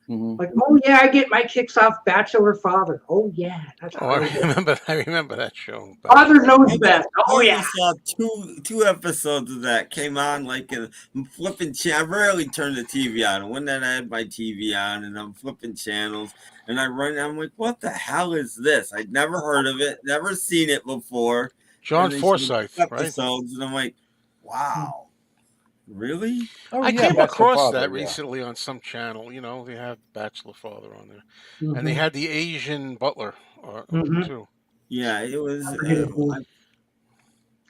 Speaker 1: Like, oh yeah, I get my kicks off Bachelor Father. Oh yeah, that's
Speaker 4: I remember that show.
Speaker 1: Father Knows Best. Oh
Speaker 2: I
Speaker 1: yeah.
Speaker 2: saw two episodes of that came on like I'm flipping. I rarely turn the TV on. One night I had my TV on and I'm flipping channels and I'm like, what the hell is this? I'd never heard of it, never seen it before.
Speaker 4: John Forsythe,
Speaker 2: episodes, right? And I'm like, wow. Really?
Speaker 3: Oh,
Speaker 4: I came across that recently on some channel. You know, they had Bachelor Father on there, and they had the Asian butler too.
Speaker 2: Yeah, it was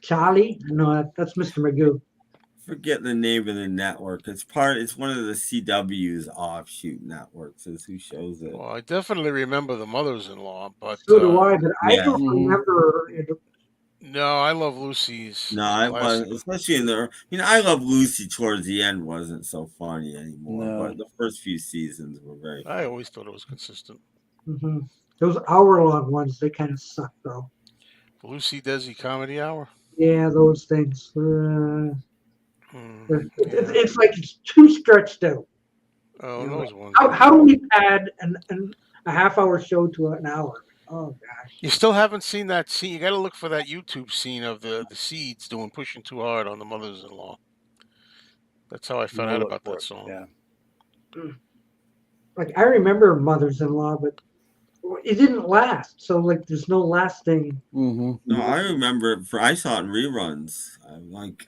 Speaker 1: Charlie. No, that's Mr. Magoo.
Speaker 2: Forget the name of the network. It's one of the CW's offshoot networks. Is who shows it.
Speaker 4: Well, I definitely remember the Mothers-in-Law, but
Speaker 1: so do I. But I don't remember.
Speaker 4: No, I Love Lucy's.
Speaker 2: No, I wasn't, especially in the. I Love Lucy towards the end wasn't so funny anymore. No. But the first few seasons were very funny.
Speaker 4: I always thought it was consistent.
Speaker 1: Those hour-long ones, they kind of suck though.
Speaker 4: The Lucy Desi Comedy Hour.
Speaker 1: Yeah, those things. It's like it's too stretched out.
Speaker 4: Oh, those ones.
Speaker 1: How do we add a half-hour show to an hour? Oh gosh!
Speaker 4: You still haven't seen that scene. You got to look for that YouTube scene of the Seeds pushing too hard on the Mothers-in-Law. That's how I found out about that song.
Speaker 3: Yeah.
Speaker 1: Like I remember Mothers-in-Law, but it didn't last. So like, there's no lasting.
Speaker 2: No, I remember. I saw it in reruns.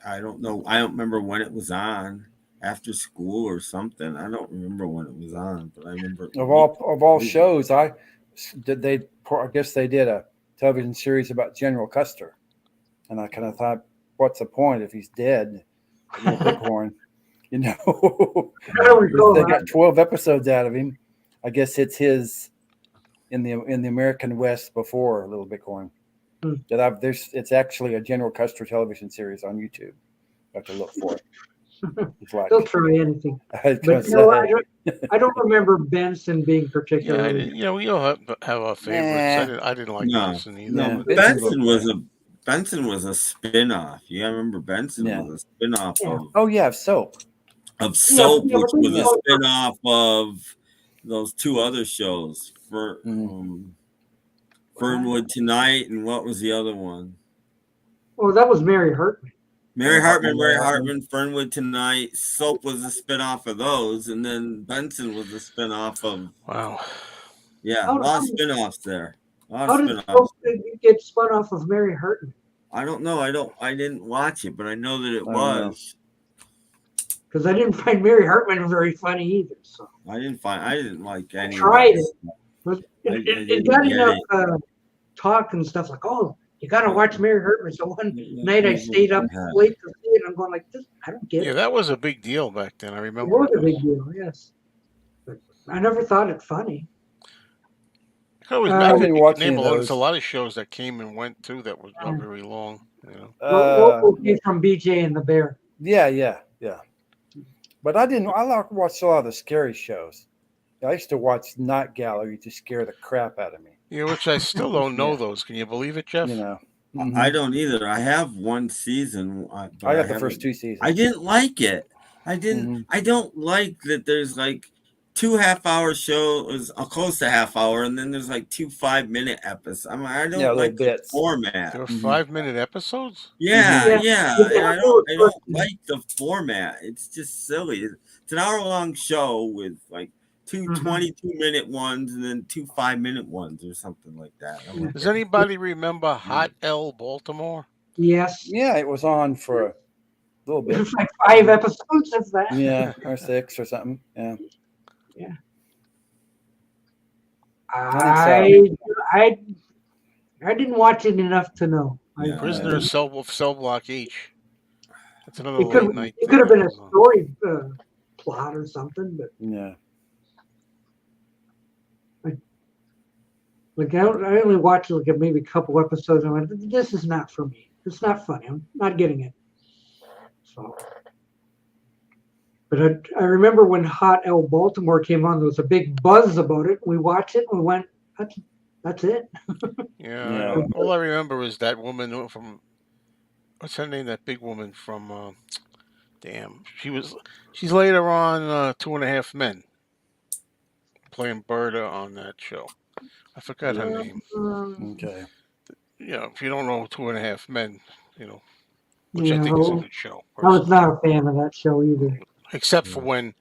Speaker 2: I don't know. I don't remember when it was on. After school or something. I don't remember when it was on, but I remember
Speaker 3: of all shows. I guess they did a television series about General Custer, and I kind of thought, what's the point if he's dead? Bighorn, they got 12 episodes out of him. I guess it's his in the American West before Little Bighorn. It's actually a General Custer television series on YouTube. I have to look for it.
Speaker 1: They'll try anything. But I don't remember Benson being particularly.
Speaker 4: Yeah, we all have our favorites. I didn't like Benson either.
Speaker 2: No, Benson was a spin-off. You remember Benson was a spin-off of
Speaker 3: of Soap.
Speaker 2: Of Soap, which was a spin-off of those two other shows for Fernwood Tonight, and what was the other one?
Speaker 1: Oh, that was Mary Hartman.
Speaker 2: Mary Hartman, Fernwood Tonight. Soap was a spinoff of those, and then Benson was a spinoff of.
Speaker 4: Wow.
Speaker 2: Yeah, a lot of spinoffs there.
Speaker 1: How did Soap get spun off of Mary Hartman?
Speaker 2: I don't know. I didn't watch it, but I know that it was.
Speaker 1: Because I didn't find Mary Hartman very funny either. So
Speaker 2: I didn't like any.
Speaker 1: I tried it. But it got enough talk and stuff like, oh, you got to watch Mary Hartman. So one night I stayed up late to see it, and I'm going like, this, I don't get it.
Speaker 4: Yeah, that was a big deal back then. I remember.
Speaker 1: It was a big deal, yes. But I never thought it funny.
Speaker 4: I always name a lot of shows that came and went too that was not very long.
Speaker 1: Local came from BJ and the Bear.
Speaker 3: Yeah. But I watched a lot of the scary shows. I used to watch Night Gallery to scare the crap out of me.
Speaker 4: Yeah, which I still don't know those. Can you believe it, Jeff?
Speaker 3: You know,
Speaker 2: I don't either. I have one season, but
Speaker 3: I got the first 2 seasons.
Speaker 2: I didn't like it. I didn't. I don't like that. There's like 2 half-hour shows, close to half hour, and then there's like 2 5-minute episodes. I don't like the format.
Speaker 4: There were 5-minute episodes.
Speaker 2: Yeah. And I don't like the format. It's just silly. It's an hour-long show with like 2 22-minute ones and then 2 5-minute ones or something like that.
Speaker 4: Does anybody remember Hot L Baltimore?
Speaker 1: Yes.
Speaker 3: Yeah, it was on for a little bit.
Speaker 1: It was like 5 episodes of that.
Speaker 3: Yeah, or 6 or something. Yeah.
Speaker 1: I didn't watch it enough to know.
Speaker 4: Prisoner of Cell Block H. That's another
Speaker 1: it
Speaker 4: late night.
Speaker 1: It could have been a story plot or something, but
Speaker 3: yeah.
Speaker 1: Like I only watched like maybe a couple episodes. And I went, this is not for me. It's not funny. I'm not getting it. So, but I remember when Hot L Baltimore came on, there was a big buzz about it. We watched it and we went, that's it.
Speaker 4: Yeah. All I remember is that woman from, what's her name? That big woman from, she's later on 2.5 Men, playing Berta on that show. I forgot her name.
Speaker 3: Okay.
Speaker 4: If you don't know 2.5 Men, which I think is a good show.
Speaker 1: Personally. I was not a fan of that show either.
Speaker 4: Except for when,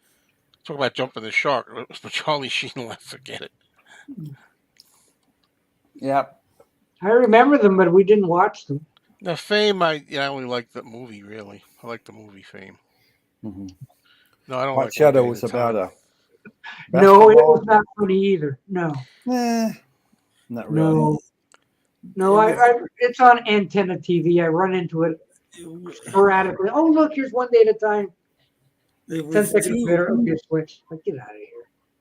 Speaker 4: talk about jumping the shark, it was Charlie Sheen left, forget it.
Speaker 3: Yep.
Speaker 1: I remember them, but we didn't watch them.
Speaker 4: The Fame, I only like the movie, really. I like the movie Fame.
Speaker 3: Mm-hmm.
Speaker 4: No, I don't
Speaker 3: Hot
Speaker 4: like
Speaker 3: Shadow was about a
Speaker 1: No, it was not funny either. No.
Speaker 3: Not really.
Speaker 1: No, it's on Antenna TV. I run into it sporadically. Oh, look, here's One Day at a Time. 10 seconds later, okay, switch. Like, get out of here.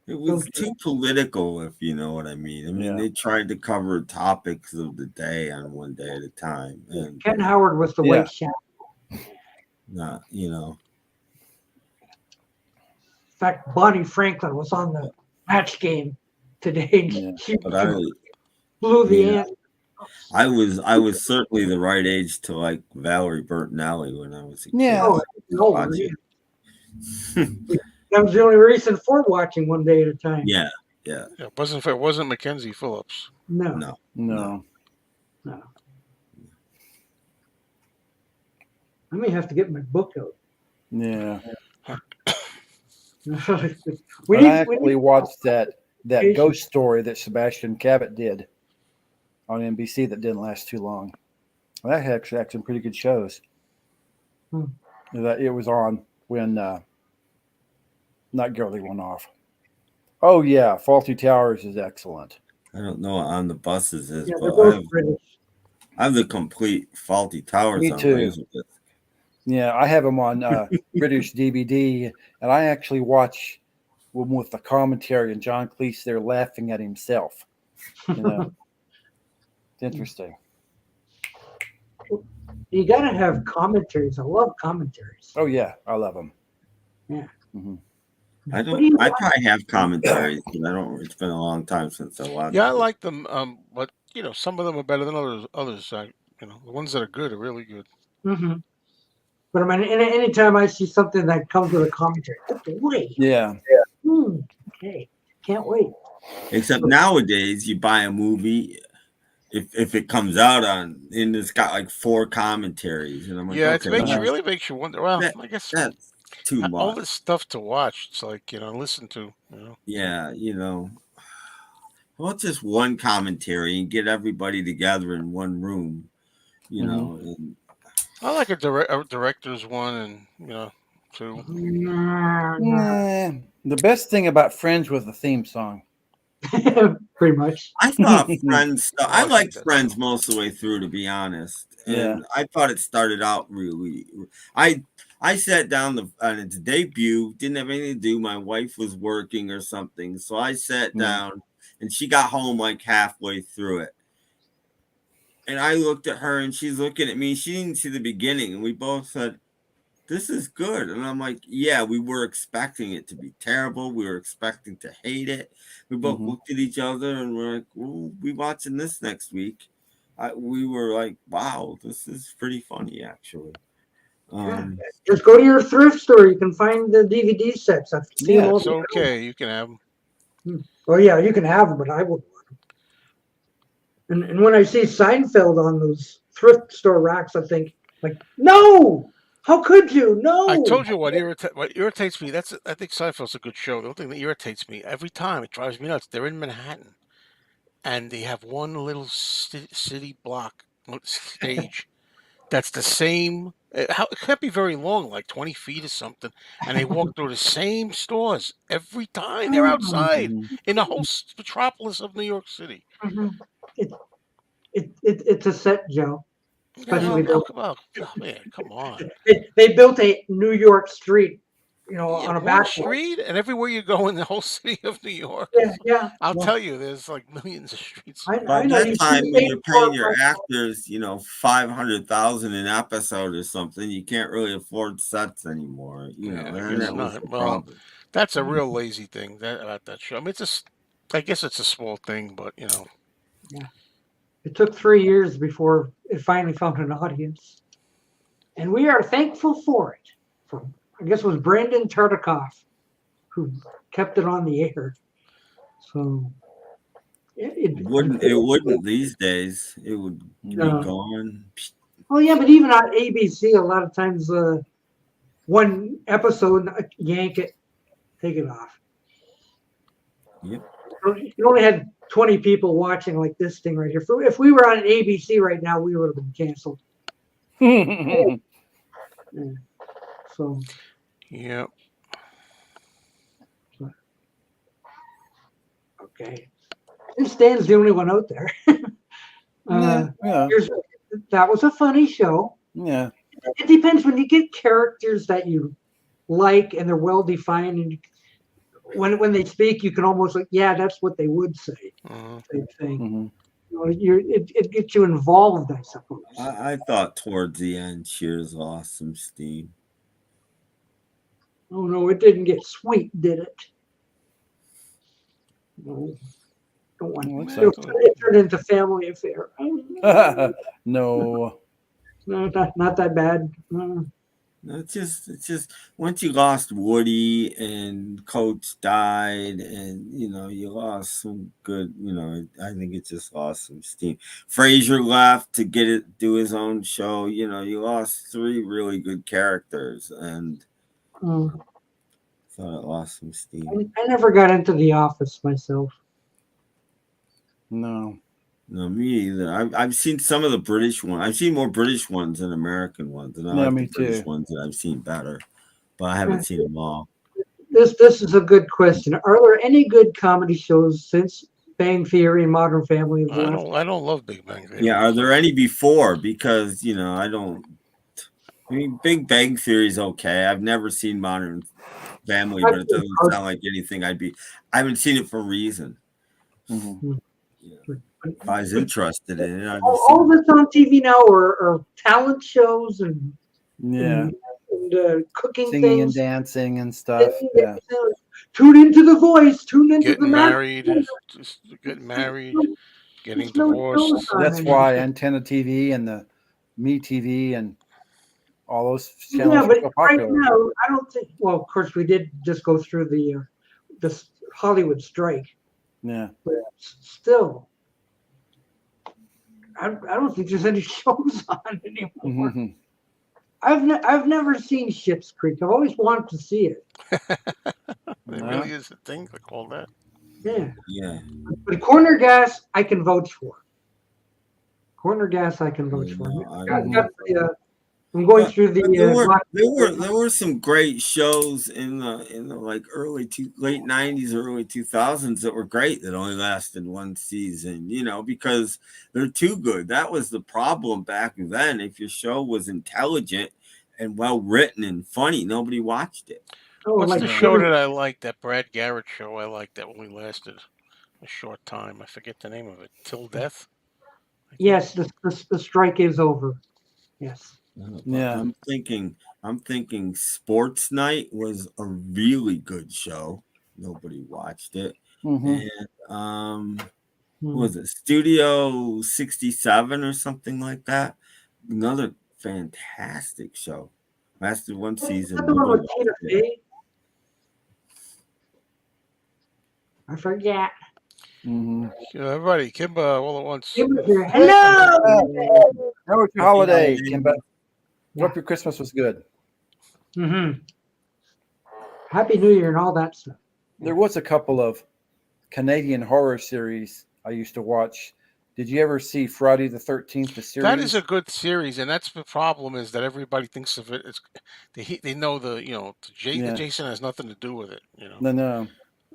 Speaker 2: It was too political, if you know what I mean. I mean, they tried to cover topics of the day on One Day at a Time. And
Speaker 1: Ken Howard was the white shadow.
Speaker 2: Not,
Speaker 1: In fact, Bonnie Franklin was on the Match Game today. She blew the ant.
Speaker 2: I was certainly the right age to like Valerie Bertinelli when I was a kid.
Speaker 3: Yeah.
Speaker 1: That was the only reason for watching One Day at a Time.
Speaker 2: Yeah.
Speaker 4: It wasn't Mackenzie Phillips.
Speaker 1: No. I may have to get my book out.
Speaker 3: Yeah.
Speaker 1: we
Speaker 3: actually watched that ghost story that Sebastian Cabot did on NBC that didn't last too long. Well, that actually had some pretty good shows. It was on when not Girlie went off. Oh yeah, Faulty Towers is excellent.
Speaker 2: I don't know what On the Buses is, but I have the complete Faulty Towers.
Speaker 3: Me too. Yeah, I have them on British DVD, and I actually watch them with the commentary and John Cleese there laughing at himself. It's interesting.
Speaker 1: You got to have commentaries. I love commentaries.
Speaker 3: Oh yeah, I love them.
Speaker 1: Yeah.
Speaker 3: Mm-hmm.
Speaker 2: I probably have commentaries, but I don't. It's been a long time since I watched.
Speaker 4: Yeah, I like them, but some of them are better than others. The ones that are good are really good.
Speaker 1: Mm-hmm. But I mean, anytime I see something that comes with a commentary, wait.
Speaker 3: Yeah.
Speaker 1: Okay, can't wait.
Speaker 2: Except nowadays, you buy a movie. If it comes out and it's got like 4 commentaries, and I'm like,
Speaker 4: it really makes you wonder. Well, I guess
Speaker 2: that's too much.
Speaker 4: All this stuff to watch, it's like listen to.
Speaker 2: Yeah, well, just one commentary and get everybody together in one room, And
Speaker 4: I like a director's one, and 2.
Speaker 3: The best thing about Friends was the theme song.
Speaker 1: Pretty much.
Speaker 2: I thought Friends. I liked Friends most of the way through, to be honest. And I thought it started out really. I sat down on its debut. Didn't have anything to do. My wife was working or something, so I sat down, and she got home like halfway through it. And I looked at her, and she's looking at me. She didn't see the beginning, and we both said, this is good. And I'm like, yeah, we were expecting it to be terrible. We were expecting to hate it. We both looked at each other and we're like, we'll be watching this next week. We were like, wow, this is pretty funny, actually.
Speaker 1: Just go to your thrift store. You can find the DVD sets. I've seen them all.
Speaker 4: It's okay. You can have them.
Speaker 1: Oh yeah, you can have them, but I wouldn't want them. And when I see Seinfeld on those thrift store racks, I think like, no, how could you? No.
Speaker 4: I told you what irritates me. I think Seinfeld's a good show. The only thing that irritates me every time, it drives me nuts. They're in Manhattan, and they have one little city block stage that's the same. It can't be very long, like 20 feet or something. And they walk through the same stores every time. They're outside in the whole metropolis of New York City.
Speaker 1: It's a set, Joe. Especially
Speaker 4: come on.
Speaker 1: They built a New York street, on a back
Speaker 4: street, and everywhere you go in the whole city of New York.
Speaker 1: Yeah.
Speaker 4: I'll tell you, there's like millions of streets.
Speaker 2: By that time, when you're paying your actors, $500,000 an episode or something, you can't really afford sets anymore.
Speaker 4: Well, that's a real lazy thing about that show. I mean, I guess it's a small thing, but
Speaker 1: Yeah. It took 3 years before it finally found an audience, and we are thankful for it. I guess it was Brandon Tartikoff who kept it on the air. So it
Speaker 2: wouldn't these days. It would be gone.
Speaker 1: Well, yeah, but even on ABC, a lot of times one episode, yank it, take it off.
Speaker 2: Yep.
Speaker 1: You only had 20 people watching like this thing right here. If we were on ABC right now, we would have been canceled. So.
Speaker 4: Yep.
Speaker 1: Okay. And Stan's the only one out there. That was a funny show.
Speaker 3: Yeah.
Speaker 1: It depends when you get characters that you like and they're well defined, and when they speak, you can almost that's what they would say. Same thing. It gets you involved, I suppose.
Speaker 2: I thought towards the end, Cheers lost some steam.
Speaker 1: Oh no, it didn't get sweet, did it? No, don't want it turned into Family Affair.
Speaker 3: No,
Speaker 1: not that bad.
Speaker 2: No, it's just once you lost Woody and Coach died, and you lost some good. I think it just lost some steam. Frasier left to do his own show. You lost 3 really good characters, and thought it lost some steam.
Speaker 1: I never got into The Office myself.
Speaker 2: No, me either. I've seen some of the British ones. I've seen more British ones than American ones, and I like the British ones that I've seen better, but I haven't seen them all.
Speaker 1: This is a good question. Are there any good comedy shows since Bang Theory and Modern Family?
Speaker 4: I don't love Big Bang Theory.
Speaker 2: Yeah, are there any before? Because I don't. I mean, Big Bang Theory is okay. I've never seen Modern Family, but it doesn't sound like anything I haven't seen it for a reason. If I was interested in it,
Speaker 1: all that's on TV now are talent shows and cooking,
Speaker 3: singing
Speaker 1: things,
Speaker 3: and dancing and stuff. Yeah.
Speaker 1: Tune into The Voice. Tune into
Speaker 4: getting married, getting married, getting divorced.
Speaker 3: That's why Antenna TV and the Me TV and all those channels.
Speaker 1: Yeah, but right now, I don't think. Well, of course, we did just go through this Hollywood strike.
Speaker 3: Yeah,
Speaker 1: but still, I don't think there's any shows on anymore. I've never seen Schitt's Creek. I've always wanted to see it.
Speaker 4: It really is a thing to call that.
Speaker 2: Yeah.
Speaker 1: But Corner Gas, I can vouch for. Corner Gas, I can vouch for. I'm going through the.
Speaker 2: There were some great shows in the like late 90s, early 2000s that were great that only lasted one season. Because they're too good. That was the problem back then. If your show was intelligent and well written and funny, nobody watched it.
Speaker 4: What's the show that I liked? That Brad Garrett show I liked that only lasted a short time. I forget the name of it. Till Death.
Speaker 1: Yes, the strike is over. Yes.
Speaker 3: Yeah,
Speaker 2: I'm thinking I'm thinking Sports Night was a really good show. Nobody watched it. And what was it? Studio 67 or something like that. Another fantastic show. Lasted one season. Nobody watched it.
Speaker 1: I forget.
Speaker 4: Everybody, Kimba, all at once.
Speaker 1: Kimba's here. Hello.
Speaker 3: How was your holiday, Kimba? Hope your Christmas was good.
Speaker 1: Happy New Year and all that stuff.
Speaker 3: There was a couple of Canadian horror series I used to watch. Did you ever see Friday the 13th, the series?
Speaker 4: That is a good series, and that's the problem is that everybody thinks of it as they know the Jason has nothing to do with it.
Speaker 3: No.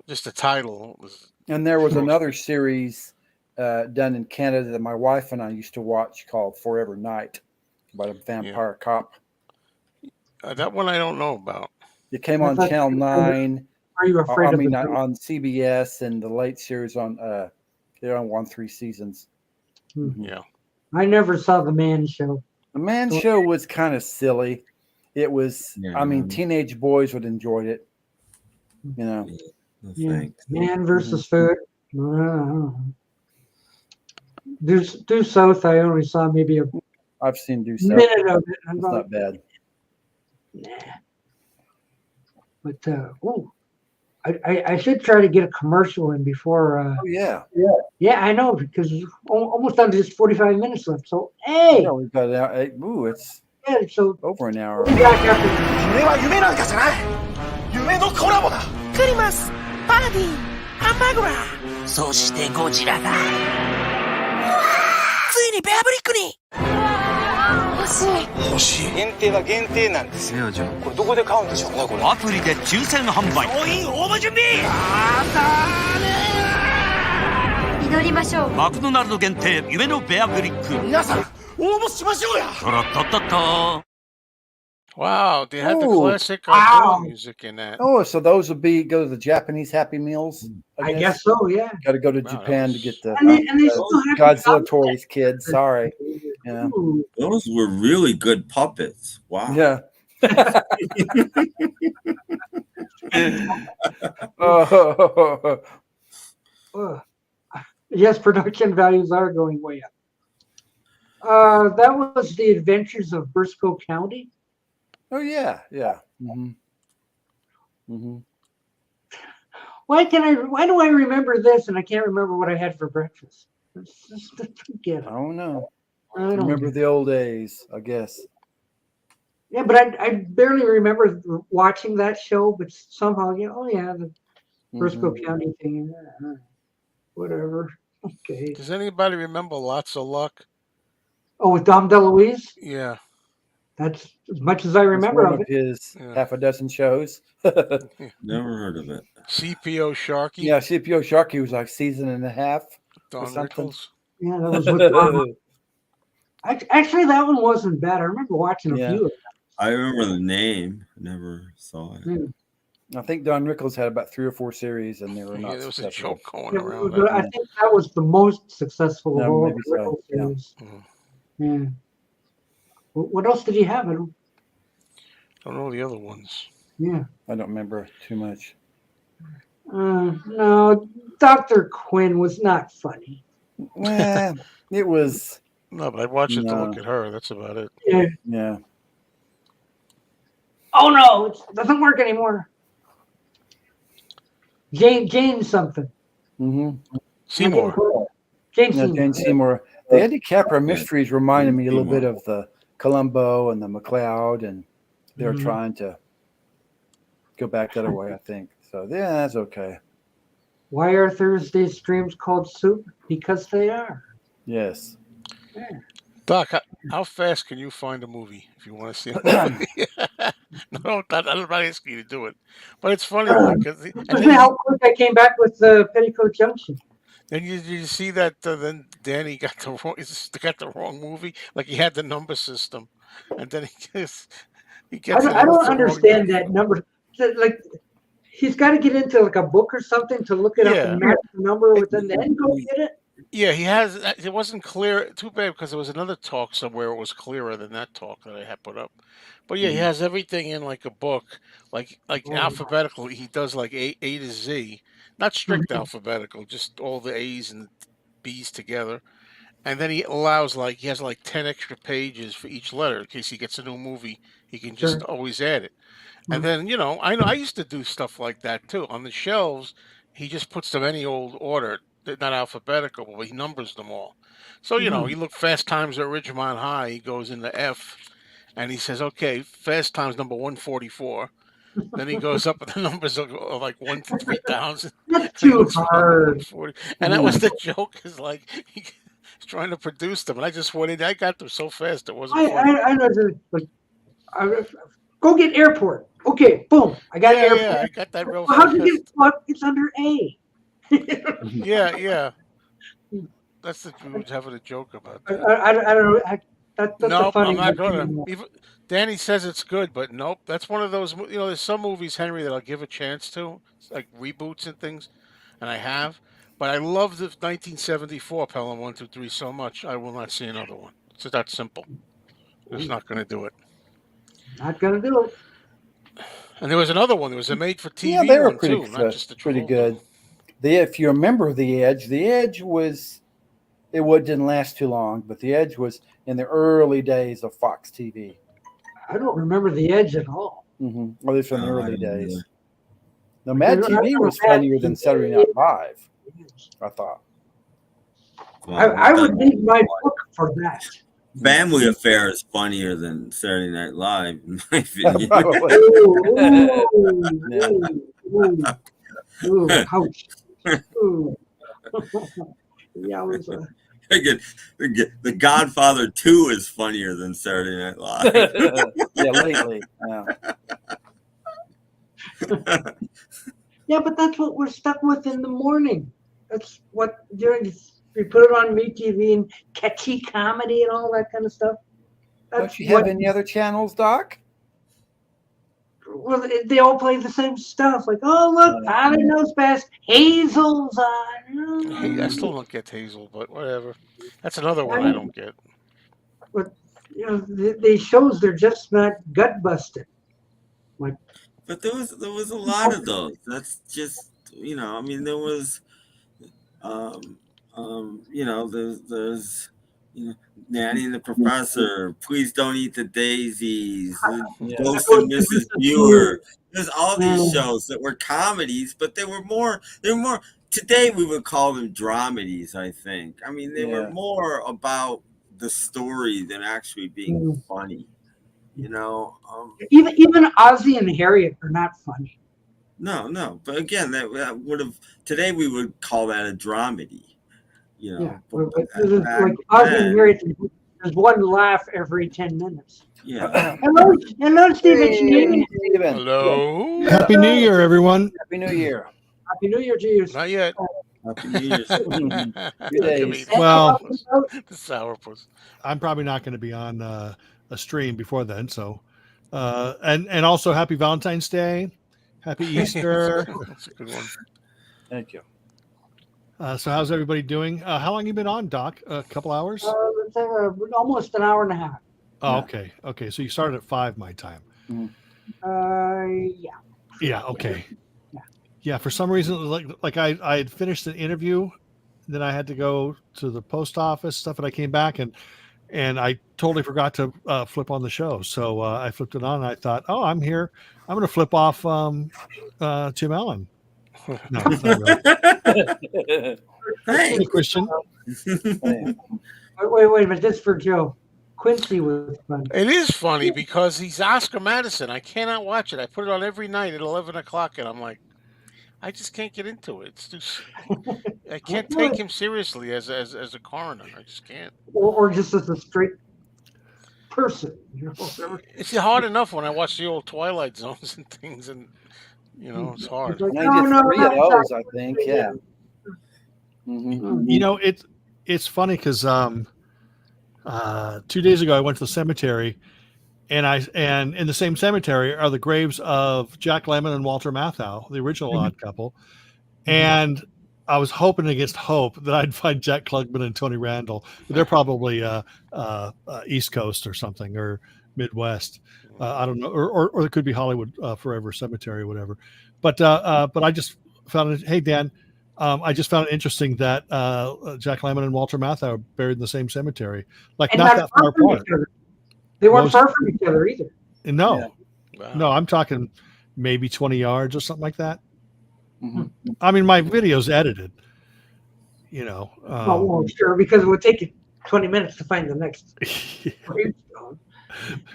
Speaker 4: Just the title.
Speaker 3: And there was another series done in Canada that my wife and I used to watch called Forever Night about a vampire cop.
Speaker 4: That one I don't know about.
Speaker 3: It came on Channel 9.
Speaker 1: Are you afraid of
Speaker 3: on CBS and the late series on they're on 3 seasons.
Speaker 4: Yeah.
Speaker 1: I never saw The Man Show.
Speaker 3: The Man Show was kind of silly. It was teenage boys would enjoy it.
Speaker 1: Man versus Food. Due South, I only saw maybe
Speaker 3: I've seen Due South.
Speaker 1: minute of it.
Speaker 3: It's not bad.
Speaker 1: But I should try to get a commercial in before.
Speaker 3: Yeah,
Speaker 1: I know, because almost down to just 45 minutes left. So hey,
Speaker 3: we've got it. It's
Speaker 1: so
Speaker 3: over an hour.
Speaker 1: We'll be back after.
Speaker 5: 夢は夢なんかじゃない。夢のコラボだ。
Speaker 6: クリマス、パーティー、ハンバーグラー、そしてゴジラがついにベアブリックに。
Speaker 5: 欲しい。限定は限定なんですよ。これどこで買うんでしょうね、これ。
Speaker 6: アプリで抽選販売。商品応募準備。祈りましょう。マクドナルド限定夢のベアブリック。
Speaker 5: 皆さん応募しましょうや。
Speaker 6: トロットットット。
Speaker 4: Wow, they had the classic music in that.
Speaker 3: Oh, so those would go to the Japanese Happy Meals?
Speaker 1: I guess so, yeah.
Speaker 3: Got to go to Japan to get the
Speaker 1: and they still have
Speaker 3: Godzilla toys, kids. Sorry. Yeah.
Speaker 2: Those were really good puppets. Wow.
Speaker 3: Yeah.
Speaker 1: Yes, production values are going way up. That was The Adventures of Briscoe County.
Speaker 3: Oh yeah.
Speaker 1: Why do I remember this and I can't remember what I had for breakfast? Just forget it.
Speaker 3: I don't know.
Speaker 1: I don't
Speaker 3: remember the old days, I guess.
Speaker 1: Yeah, but I barely remember watching that show, but somehow, the Briscoe County thing. Whatever. Okay.
Speaker 4: Does anybody remember Lots of Luck?
Speaker 1: Oh, with Dom DeLuise?
Speaker 4: Yeah.
Speaker 1: That's as much as I remember
Speaker 3: one
Speaker 1: of it.
Speaker 3: His half a dozen shows.
Speaker 2: Never heard of it.
Speaker 4: CPO Sharky.
Speaker 3: Yeah, CPO Sharky was like season and a half.
Speaker 4: Don Rickles.
Speaker 1: Yeah, that was with Dom. Actually, that one wasn't bad. I remember watching a few of them.
Speaker 2: I remember the name. Never saw it.
Speaker 3: I think Don Rickles had about 3 or 4 series, and they were not.
Speaker 4: There was
Speaker 3: successful.
Speaker 4: a joke going around.
Speaker 1: I think that was the most successful of all the
Speaker 3: so,
Speaker 1: Rickles series. Yeah. What else did he have? I don't
Speaker 4: know the other ones.
Speaker 1: Yeah.
Speaker 3: I don't remember too much.
Speaker 1: No, Dr. Quinn was not funny.
Speaker 3: Well, it was.
Speaker 4: No, but I watched it to look at her. That's about it.
Speaker 3: Yeah.
Speaker 1: Oh no, it doesn't work anymore. Jane something.
Speaker 4: Seymour.
Speaker 3: Jane Seymour. The Eddie Capra mysteries reminded me a little bit of the Columbo and the McLeod, and they're trying to go back that way, I think. So yeah, that's okay.
Speaker 1: Why are Thursday streams called Soup? Because they are.
Speaker 3: Yes.
Speaker 1: Yeah.
Speaker 4: Doc, how fast can you find a movie if you want to see a movie? No, I'm not asking you to do it, but it's funny because
Speaker 1: how quick I came back with Petticoat Junction.
Speaker 4: And you see that then Danny got the wrong movie, like he had the number system, and then he gets.
Speaker 1: I don't understand that number. Like he's got to get into like a book or something to look it up and match the number within the end. Go get it.
Speaker 4: Yeah, he has. It wasn't clear. Too bad because there was another talk somewhere. It was clearer than that talk that I had put up. But yeah, he has everything in like a book, like
Speaker 1: Oh,
Speaker 4: alphabetical. He does like A to Z, not strict
Speaker 1: mhm.
Speaker 4: alphabetical, just all the A's and B's together. And then he allows like he has like 10 extra pages for each letter in case he gets a new movie. He can just
Speaker 1: Sure.
Speaker 4: always add it. And
Speaker 1: Mhm.
Speaker 4: then I know I used to do stuff like that too. On the shelves, he just puts them any old order. They're not alphabetical, but he numbers them all. So
Speaker 1: Mhm.
Speaker 4: you look Fast Times at Ridgemont High. He goes into F, and he says, "Okay, Fast Times number 144." Then he goes up, and the numbers are like 1 to 3,000,
Speaker 1: That's
Speaker 4: and he
Speaker 1: too
Speaker 4: looks for number
Speaker 1: hard.
Speaker 4: 140. And that was the joke. Is like he's trying to produce them, and I just went in. I got them so fast, it wasn't funny.
Speaker 1: I know. Like, I, go get airport. Okay, boom. I got
Speaker 4: Yeah,
Speaker 1: airport.
Speaker 4: I got that real
Speaker 1: Well, how'd you get?
Speaker 4: fast.
Speaker 1: What? It's under A.
Speaker 4: Yeah. That's the we was having a joke about
Speaker 1: I,
Speaker 4: that.
Speaker 1: I don't know. That's a
Speaker 4: Nope,
Speaker 1: funny
Speaker 4: I'm not
Speaker 1: one.
Speaker 4: gonna. Even, Danny says it's good, but nope. That's one of those. There's some movies, Henry, that I'll give a chance to, like reboots and things, and I have. But I love the 1974 Pelham 123 so much, I will not see another one. It's just that simple. Just not going to do it.
Speaker 1: Not gonna do it.
Speaker 4: And there was another one. There was a
Speaker 3: Yeah,
Speaker 4: made-for-TV
Speaker 3: they were
Speaker 4: one too, not just the
Speaker 3: pretty
Speaker 4: Travolta.
Speaker 3: good. If you remember The Edge was didn't last too long, but The Edge was in the early days of Fox TV.
Speaker 1: I don't remember The Edge at all.
Speaker 3: Mm-hmm. Well, it's from the early days.
Speaker 2: Yeah.
Speaker 3: Now, Mad
Speaker 1: I
Speaker 3: TV was
Speaker 1: remember Mad
Speaker 3: funnier than
Speaker 1: TV.
Speaker 3: Saturday Night Live, I thought.
Speaker 1: I would need my book for that.
Speaker 2: Family Affair is funnier than Saturday Night Live, in my opinion.
Speaker 3: Probably.
Speaker 1: Ooh, ouch. Ooh. Yeah, it was
Speaker 2: The Godfather 2 is funnier than Saturday Night Live.
Speaker 3: Yeah, lately. Yeah.
Speaker 1: Yeah, but that's what we're stuck with in the morning. That's what we put it on MeTV and catchy comedy and all that kind of stuff.
Speaker 3: Don't you have any other channels, Doc?
Speaker 1: Well, they all play the same stuff. Like, oh look, Potty knows best. Hazel's on.
Speaker 4: Hey, I still don't get Hazel, but whatever. That's another one I don't get.
Speaker 1: But these shows, they're just not gut busting. Like,
Speaker 2: but there was a lot of those. That's just I mean there was there's Nanny and the Professor, Please Don't Eat the Daisies, Ghost and Mrs. Muir. There's all these shows that were comedies, but they were more today we would call them dramedies, I think. I mean, they were more about the story than actually being funny.
Speaker 1: even Ozzie and Harriet are not funny.
Speaker 2: No. But again, that would have today we would call that a dramedy.
Speaker 1: Like Ozzie and Harriet, there's one laugh every 10 minutes.
Speaker 2: Yeah.
Speaker 1: Hello, Stephen.
Speaker 3: Hey, Stephen.
Speaker 4: Hello.
Speaker 7: Happy New Year, everyone.
Speaker 3: Happy New Year.
Speaker 1: Happy New Year to you.
Speaker 4: Not yet.
Speaker 2: Happy New Year's.
Speaker 7: Well,
Speaker 4: The sourpuss.
Speaker 7: I'm probably not going to be on a stream before then. So, and also happy Valentine's Day, happy Easter.
Speaker 4: That's a good one.
Speaker 3: Thank you.
Speaker 7: So how's everybody doing? How long you been on, Doc? A couple hours?
Speaker 1: Almost an hour and a half.
Speaker 7: Oh, okay. So you started at 5 my time.
Speaker 1: Yeah.
Speaker 7: Yeah. Okay. Yeah. For some reason, like I had finished the interview, then I had to go to the post office stuff, and I came back and I totally forgot to flip on the show. So I flipped it on, and I thought, oh, I'm here. I'm going to flip off Tim Allen. No, not really. Hey, Christian.
Speaker 1: Wait a minute. This is for Joe. Quincy was fun.
Speaker 4: It is funny because he's Oscar Madison. I cannot watch it. I put it on every night at 11 o'clock, and I'm like, I just can't get into it. It's too. I can't take him seriously as a coroner. I just can't.
Speaker 1: Or just as a straight person.
Speaker 4: It's hard enough when I watch the old Twilight Zones and things, and it's hard.
Speaker 3: I did 3 of those, I think. Yeah.
Speaker 7: Mm-hmm. It's funny because 2 days ago I went to the cemetery, and in the same cemetery are the graves of Jack Lemmon and Walter Matthau, the original Odd Couple, and I was hoping against hope that I'd find Jack Klugman and Tony Randall. They're probably East Coast or something, or Midwest. I don't know, or it could be Hollywood Forever Cemetery or whatever. But I just found it. Hey Dan, I just found it interesting that Jack Lemmon and Walter Matthau are buried in the same cemetery, like
Speaker 1: And
Speaker 7: not that far apart.
Speaker 1: They weren't far from each other either.
Speaker 7: No,
Speaker 4: Wow.
Speaker 7: no, I'm talking maybe 20 yards or something like that.
Speaker 3: Mm-hmm.
Speaker 7: I mean, my video's edited.
Speaker 1: Well, sure, because it would take you 20 minutes to find the next gravestone.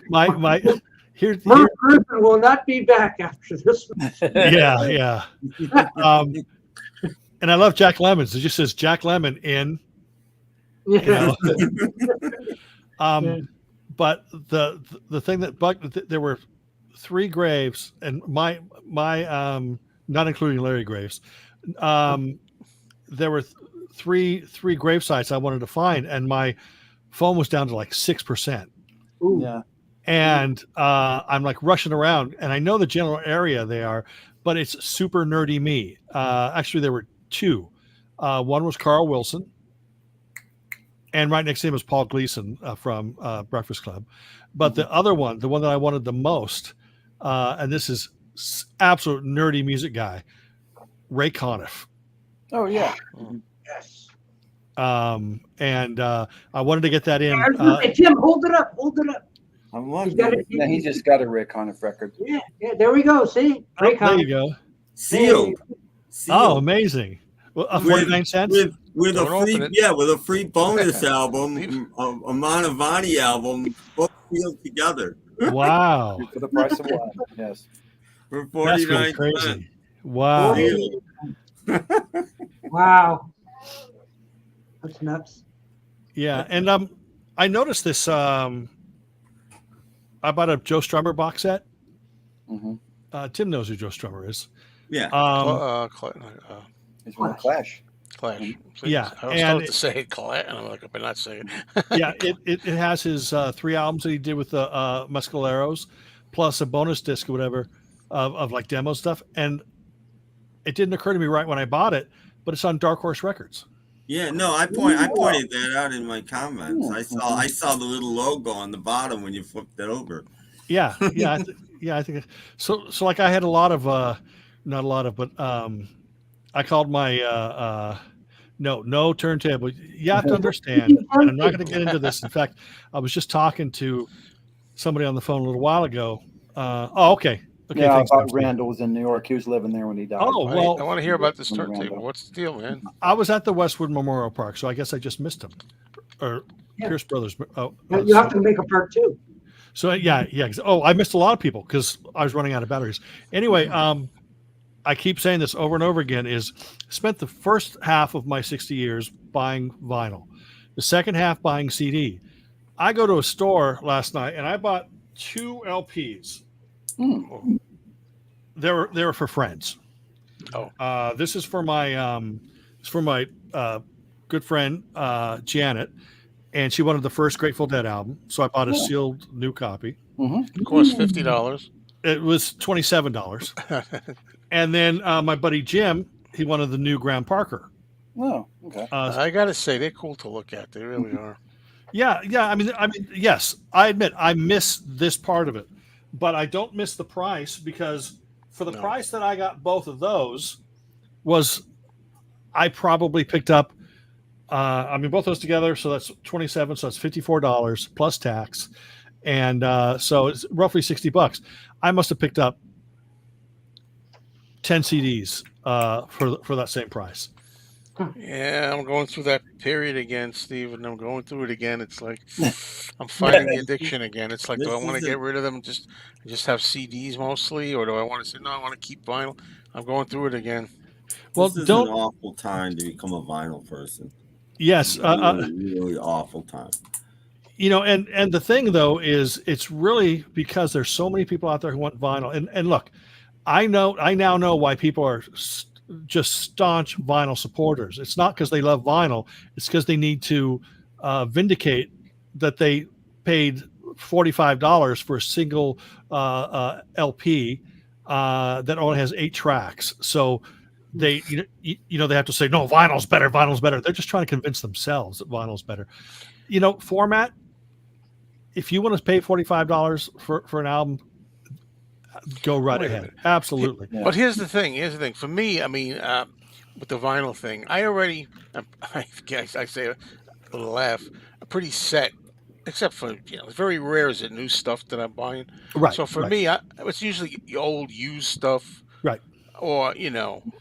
Speaker 7: my here
Speaker 1: Merv Griffin will not be back after this one.
Speaker 7: yeah. And I love Jack Lemmon's. It just says Jack Lemmon in. But the thing that bugged, there were 3 graves, and my not including Larry Graves, there were three grave sites I wanted to find, and my phone was down to like 6%.
Speaker 3: Yeah.
Speaker 7: And I'm like rushing around, and I know the general area they are, but it's super nerdy me. Actually, there were 2. One was Carl Wilson, and right next to him was Paul Gleason from Breakfast Club. But the other one, the one that I wanted the most, and this is absolute nerdy music guy, Ray Conniff.
Speaker 3: Oh yeah.
Speaker 1: Yes.
Speaker 7: And I wanted to get that in.
Speaker 1: Hey, Tim, hold it up.
Speaker 2: I'm looking.
Speaker 3: Yeah, he just got a Ray Conniff record.
Speaker 1: Yeah, there we go. See? Ray
Speaker 7: There you go.
Speaker 2: Sealed.
Speaker 7: Oh, amazing. Well, 49 cents?
Speaker 2: With
Speaker 4: Don't
Speaker 2: a free,
Speaker 4: open it.
Speaker 2: yeah, with a free bonus album, a Manavani album, both sealed together.
Speaker 7: Wow.
Speaker 3: For the price of one. Yes.
Speaker 2: For
Speaker 7: That's
Speaker 2: 49
Speaker 7: really
Speaker 2: cents.
Speaker 7: crazy. Wow.
Speaker 1: Wow. That's nuts.
Speaker 7: Yeah. And I noticed this. I bought a Joe Strummer box set.
Speaker 3: Mm-hmm.
Speaker 7: Tim knows who Joe Strummer is.
Speaker 2: Yeah.
Speaker 3: He's from Clash.
Speaker 4: Clash.
Speaker 7: Yeah,
Speaker 4: I was
Speaker 7: and
Speaker 4: told to say Clash, and I'm like, I better not say it.
Speaker 7: Yeah, it has his 3 albums that he did with the Mescaleros, plus a bonus disc or whatever of like demo stuff. And it didn't occur to me right when I bought it, but it's on Dark Horse Records.
Speaker 2: Yeah, no, I pointed that out in my comments. I saw the little logo on the bottom when you flipped it over.
Speaker 7: Yeah, I think so. So like I had a lot of not a lot of, but I called my no turntable. You have to understand, and I'm not going to get into this. In fact, I was just talking to somebody on the phone a little while ago. Okay.
Speaker 3: Yeah,
Speaker 7: thanks,
Speaker 3: I thought Randall was in New York. He was living there when he died.
Speaker 7: Oh, well,
Speaker 4: I want to hear about this turntable. What's the deal, man?
Speaker 7: I was at the Westwood Memorial Park, so I guess I just missed him. Or Pierce Brothers.
Speaker 1: You have to make a part 2.
Speaker 7: So yeah. Oh, I missed a lot of people because I was running out of batteries. Anyway, I keep saying this over and over again, is spent the first half of my 60 years buying vinyl, the second half buying CD. I go to a store last night and I bought 2 LPs. They were for friends. Oh, this is for my good friend Janet, and she wanted the first Grateful Dead album, so I bought a sealed new copy.
Speaker 4: It cost $50.
Speaker 7: It was $27. And then my buddy Jim, he wanted the new Graham Parker.
Speaker 3: Oh, okay.
Speaker 4: I gotta say, they're cool to look at. They really are.
Speaker 7: Yeah. I mean, yes, I admit I miss this part of it, but I don't miss the price, because for the price that I got both of those I probably picked up. Both those together, so that's 27, so that's $54 plus tax, and so it's roughly $60. I must have picked up 10 CDs for that same price.
Speaker 4: Yeah, I'm going through that period again, Steve, and I'm going through it again. It's like I'm fighting the addiction again. It's like, do I want to get rid of them and just have CDs mostly, or do I want to say no? I want to keep vinyl. I'm going through it again.
Speaker 2: Well, this is an awful time to become a vinyl person.
Speaker 7: Yes,
Speaker 2: really awful time.
Speaker 7: And the thing though is, it's really because there's so many people out there who want vinyl. And look, I now know why people are just staunch vinyl supporters. It's not because they love vinyl. It's because they need to vindicate that they paid $45 for a single LP that only has 8 tracks. So they they have to say, no, vinyl's better. They're just trying to convince themselves that vinyl's better. Format, if you want to pay $45 for an album, go right
Speaker 4: Wait a
Speaker 7: ahead.
Speaker 4: minute.
Speaker 7: Absolutely.
Speaker 4: But here's the thing. Here's the thing. For me, I mean, with the vinyl thing, I already, I guess I say a little laugh, I'm pretty set. Except for it's very rare is it new stuff that I'm buying.
Speaker 7: Right.
Speaker 4: So for
Speaker 7: right,
Speaker 4: me, it's usually old used stuff,
Speaker 7: right.
Speaker 4: or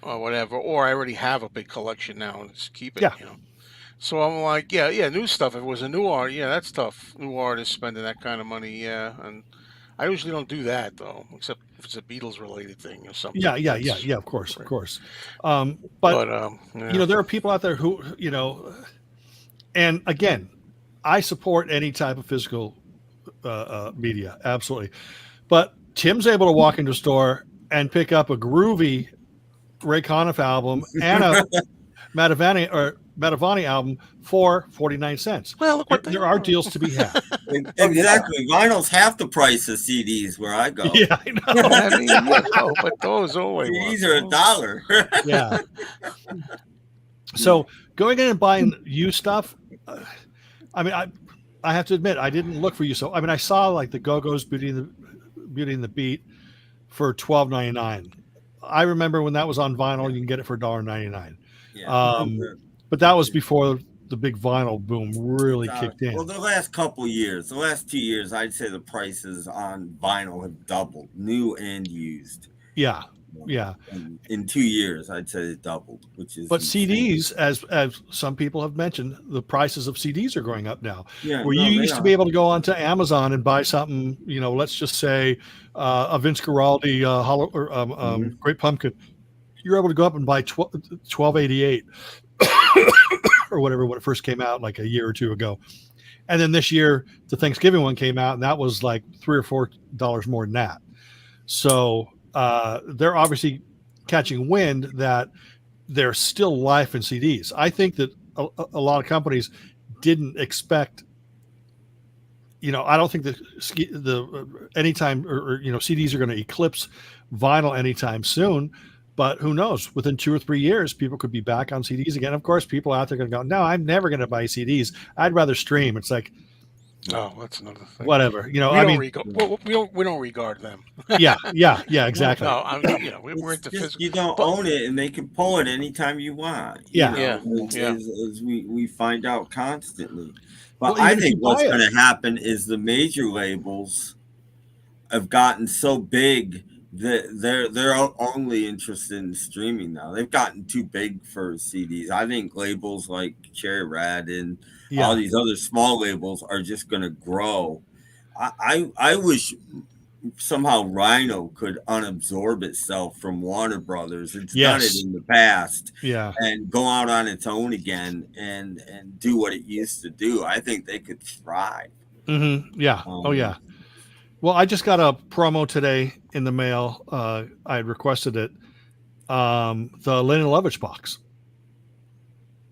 Speaker 4: or whatever. Or I already have a big collection now and just keep it.
Speaker 7: Yeah.
Speaker 4: So I'm like, yeah, new stuff. If it was a new art, yeah, that's tough. New artist spending that kind of money, yeah. And I usually don't do that though, except if it's a Beatles related thing or something.
Speaker 7: Yeah. Of course. But there are people out there who, and again, I support any type of physical media, absolutely. But Tim's able to walk into a store and pick up a groovy Ray Conniff album and a Mantovani album for 49 cents.
Speaker 4: Well, look what
Speaker 7: there are deals to be had.
Speaker 2: Exactly. Vinyl's half the price of CDs where I go.
Speaker 7: Yeah, I know.
Speaker 4: I mean, but those only
Speaker 2: CDs are $1.
Speaker 7: Yeah. So going in and buying used stuff, I mean, I have to admit, I didn't look for you. So I mean, I saw like the Go-Go's Beauty and the Beat for $12.99. I remember when that was on vinyl, you can get it for $1.99.
Speaker 2: Yeah.
Speaker 7: But that was before the big vinyl boom really kicked in.
Speaker 2: Well, the last 2 years, I'd say the prices on vinyl have doubled, new and used.
Speaker 7: Yeah.
Speaker 2: In 2 years, I'd say it doubled, which is.
Speaker 7: But
Speaker 2: insane.
Speaker 7: CDs, as some people have mentioned, the prices of CDs are going up now.
Speaker 2: Yeah,
Speaker 7: where you used to be able to go onto Amazon and buy something, let's just say a Vince Guaraldi Great Pumpkin. You're able to go up and buy $12.88 or whatever when it first came out, like a year or two ago. And then this year, the Thanksgiving one came out, and that was like $3 or $4 more than that. So they're obviously catching wind that there's still life in CDs. I think that a lot of companies didn't expect. I don't think the anytime or CDs are going to eclipse vinyl anytime soon. But who knows? Within 2 or 3 years, people could be back on CDs again. Of course, people out there are going to go, "No, I'm never going to buy CDs. I'd rather stream." It's like,
Speaker 4: oh, that's another thing.
Speaker 7: Whatever, we
Speaker 4: don't regard them.
Speaker 7: yeah, exactly.
Speaker 4: No, we're into physical.
Speaker 2: You don't own it, and they can pull it anytime you want. As we find out constantly. But I think what's going to happen is the major labels have gotten so big that they're only interested in streaming now. They've gotten too big for CDs. I think labels like Cherry Red and all these other small labels are just going to grow. I wish somehow Rhino could unabsorb itself from Warner Brothers. It's done it in the past, and go out on its own again and do what it used to do. I think they could thrive.
Speaker 7: Mm-hmm. Yeah. Well, I just got a promo today in the mail. I had requested it. The Lennon Lovitch box.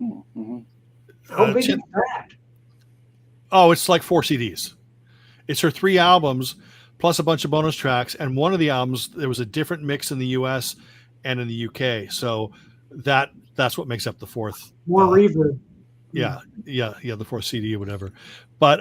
Speaker 1: Mm-hmm. How big is that?
Speaker 7: Oh, it's like 4 CDs. It's her 3 albums plus a bunch of bonus tracks. And one of the albums, there was a different mix in the US and in the UK. So that's what makes up the 4th.
Speaker 1: More reverb.
Speaker 7: Yeah, the 4th CD or whatever. But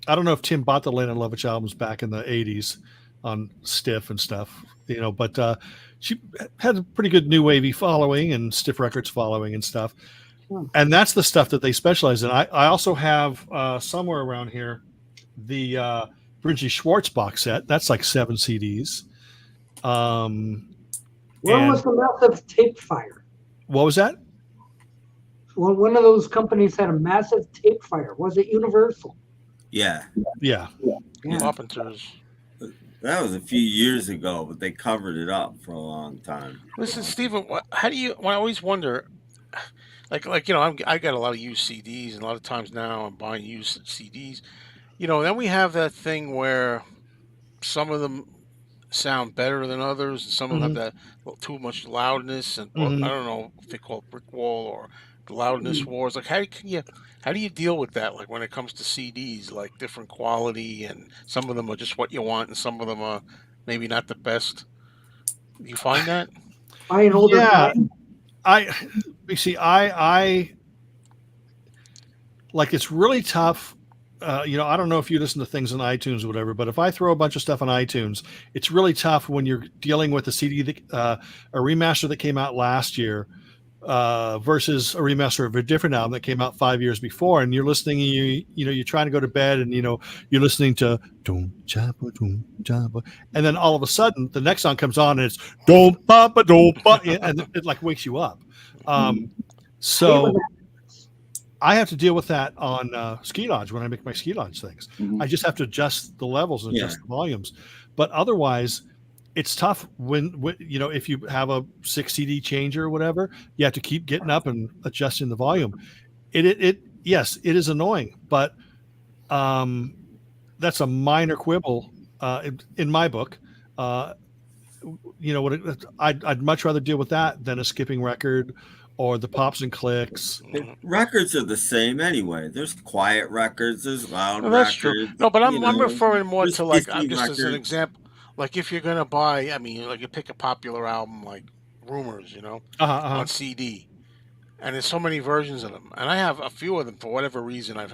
Speaker 7: I don't know if Tim bought the Lennon Lovitch albums back in the 80s on Stiff and stuff, but she had a pretty good new wavy following and Stiff Records following and stuff. And that's the stuff that they specialize in. I also have somewhere around here the Bridgie Schwartz box set. That's like 7 CDs.
Speaker 1: When was the massive tape fire?
Speaker 7: What was that?
Speaker 1: Well, one of those companies had a massive tape fire. Was it Universal?
Speaker 2: Yeah.
Speaker 4: Carpenters.
Speaker 2: That was a few years ago, but they covered it up for a long time.
Speaker 4: Listen, Stephen, how do you? I always wonder, I got a lot of used CDs, and a lot of times now I'm buying used CDs. Then we have that thing where some of them sound better than others, and some of them have that too much loudness, and I don't know if they call it brick wall or the loudness wars. Like, how do you deal with that? Like when it comes to CDs, like different quality, and some of them are just what you want, and some of them are maybe not the best. Do you find that?
Speaker 1: I
Speaker 7: like it's really tough I don't know if you listen to things on iTunes or whatever, but if I throw a bunch of stuff on iTunes, it's really tough when you're dealing with a CD, a remaster that came out last year versus a remaster of a different album that came out 5 years before, and you're listening, and you're trying to go to bed, and you're listening to Doom Chapa Doom Chapa, and then all of a sudden the next song comes on and it's Doom Papa Doom, and it like wakes you up. So I have to deal with that on Ski Lodge when I make my Ski Lodge things.
Speaker 2: Mhm.
Speaker 7: I just have to adjust the levels and adjust the volumes, but otherwise it's tough when if you have a 6 CD changer or whatever, you have to keep getting up and adjusting the volume. Yes, it is annoying, but that's a minor quibble in my book. I'd much rather deal with that than a skipping record or the pops and clicks.
Speaker 2: Records are the same anyway. There's quiet records, there's loud
Speaker 4: Well, that's
Speaker 2: records.
Speaker 4: true. No, but I'm referring more
Speaker 2: there's
Speaker 4: to like
Speaker 2: Disney
Speaker 4: just as an
Speaker 2: records.
Speaker 4: example. Like if you're gonna buy, I mean, like you pick a popular album like Rumors, on CD, and there's so many versions of them, and I have a few of them for whatever reason. I've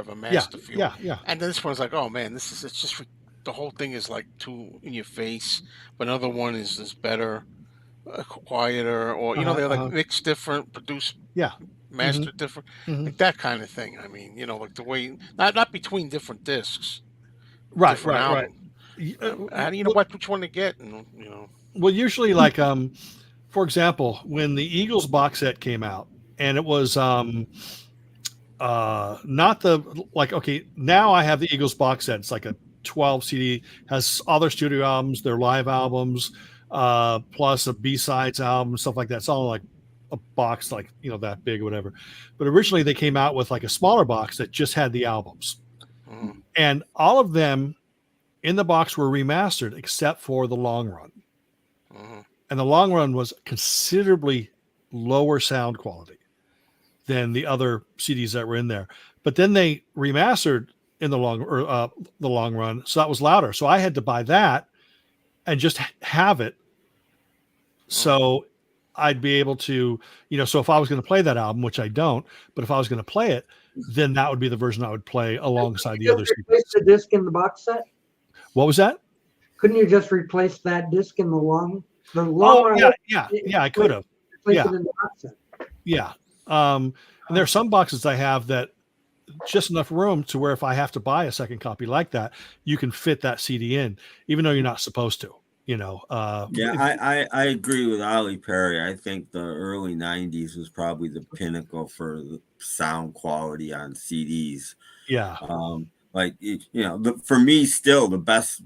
Speaker 4: amassed a few.
Speaker 7: Yeah.
Speaker 4: And this one's like, oh man, it's just the whole thing is like too in your face, but another one is better, quieter, or they're like mixed different, produced, mastered different, like that kind of thing. I mean, like the way not between different discs,
Speaker 7: Right.
Speaker 4: albums. How do you know which one to get? And
Speaker 7: Well, usually, like for example, when the Eagles box set came out, and it was not the okay. Now I have the Eagles box set. It's like a 12 CD, has all their studio albums, their live albums, plus a B-sides album, stuff like that. It's all like a box, like that big or whatever. But originally they came out with like a smaller box that just had the albums, and all of them in the box were remastered except for the long run. And the long run was considerably lower sound quality than the other CDs that were in there. But then they remastered in the long run, so that was louder. So I had to buy that and just have it. So I'd be able to, so if I was going to play that album, which I don't, but if I was going to play it, then that would be the version I would play alongside the other CDs.
Speaker 1: Replace the disc in the box set?
Speaker 7: What was that?
Speaker 1: Couldn't you just replace that disc in the long?
Speaker 7: Yeah, I could have.
Speaker 1: Replace it in the box set.
Speaker 7: Yeah. And there are some boxes I have that just enough room to where if I have to buy a second copy like that, you can fit that CD in, even though you're not supposed to.
Speaker 2: I agree with Ollie Perry. I think the early 90s was probably the pinnacle for the sound quality on CDs.
Speaker 7: Yeah.
Speaker 2: For me, still the best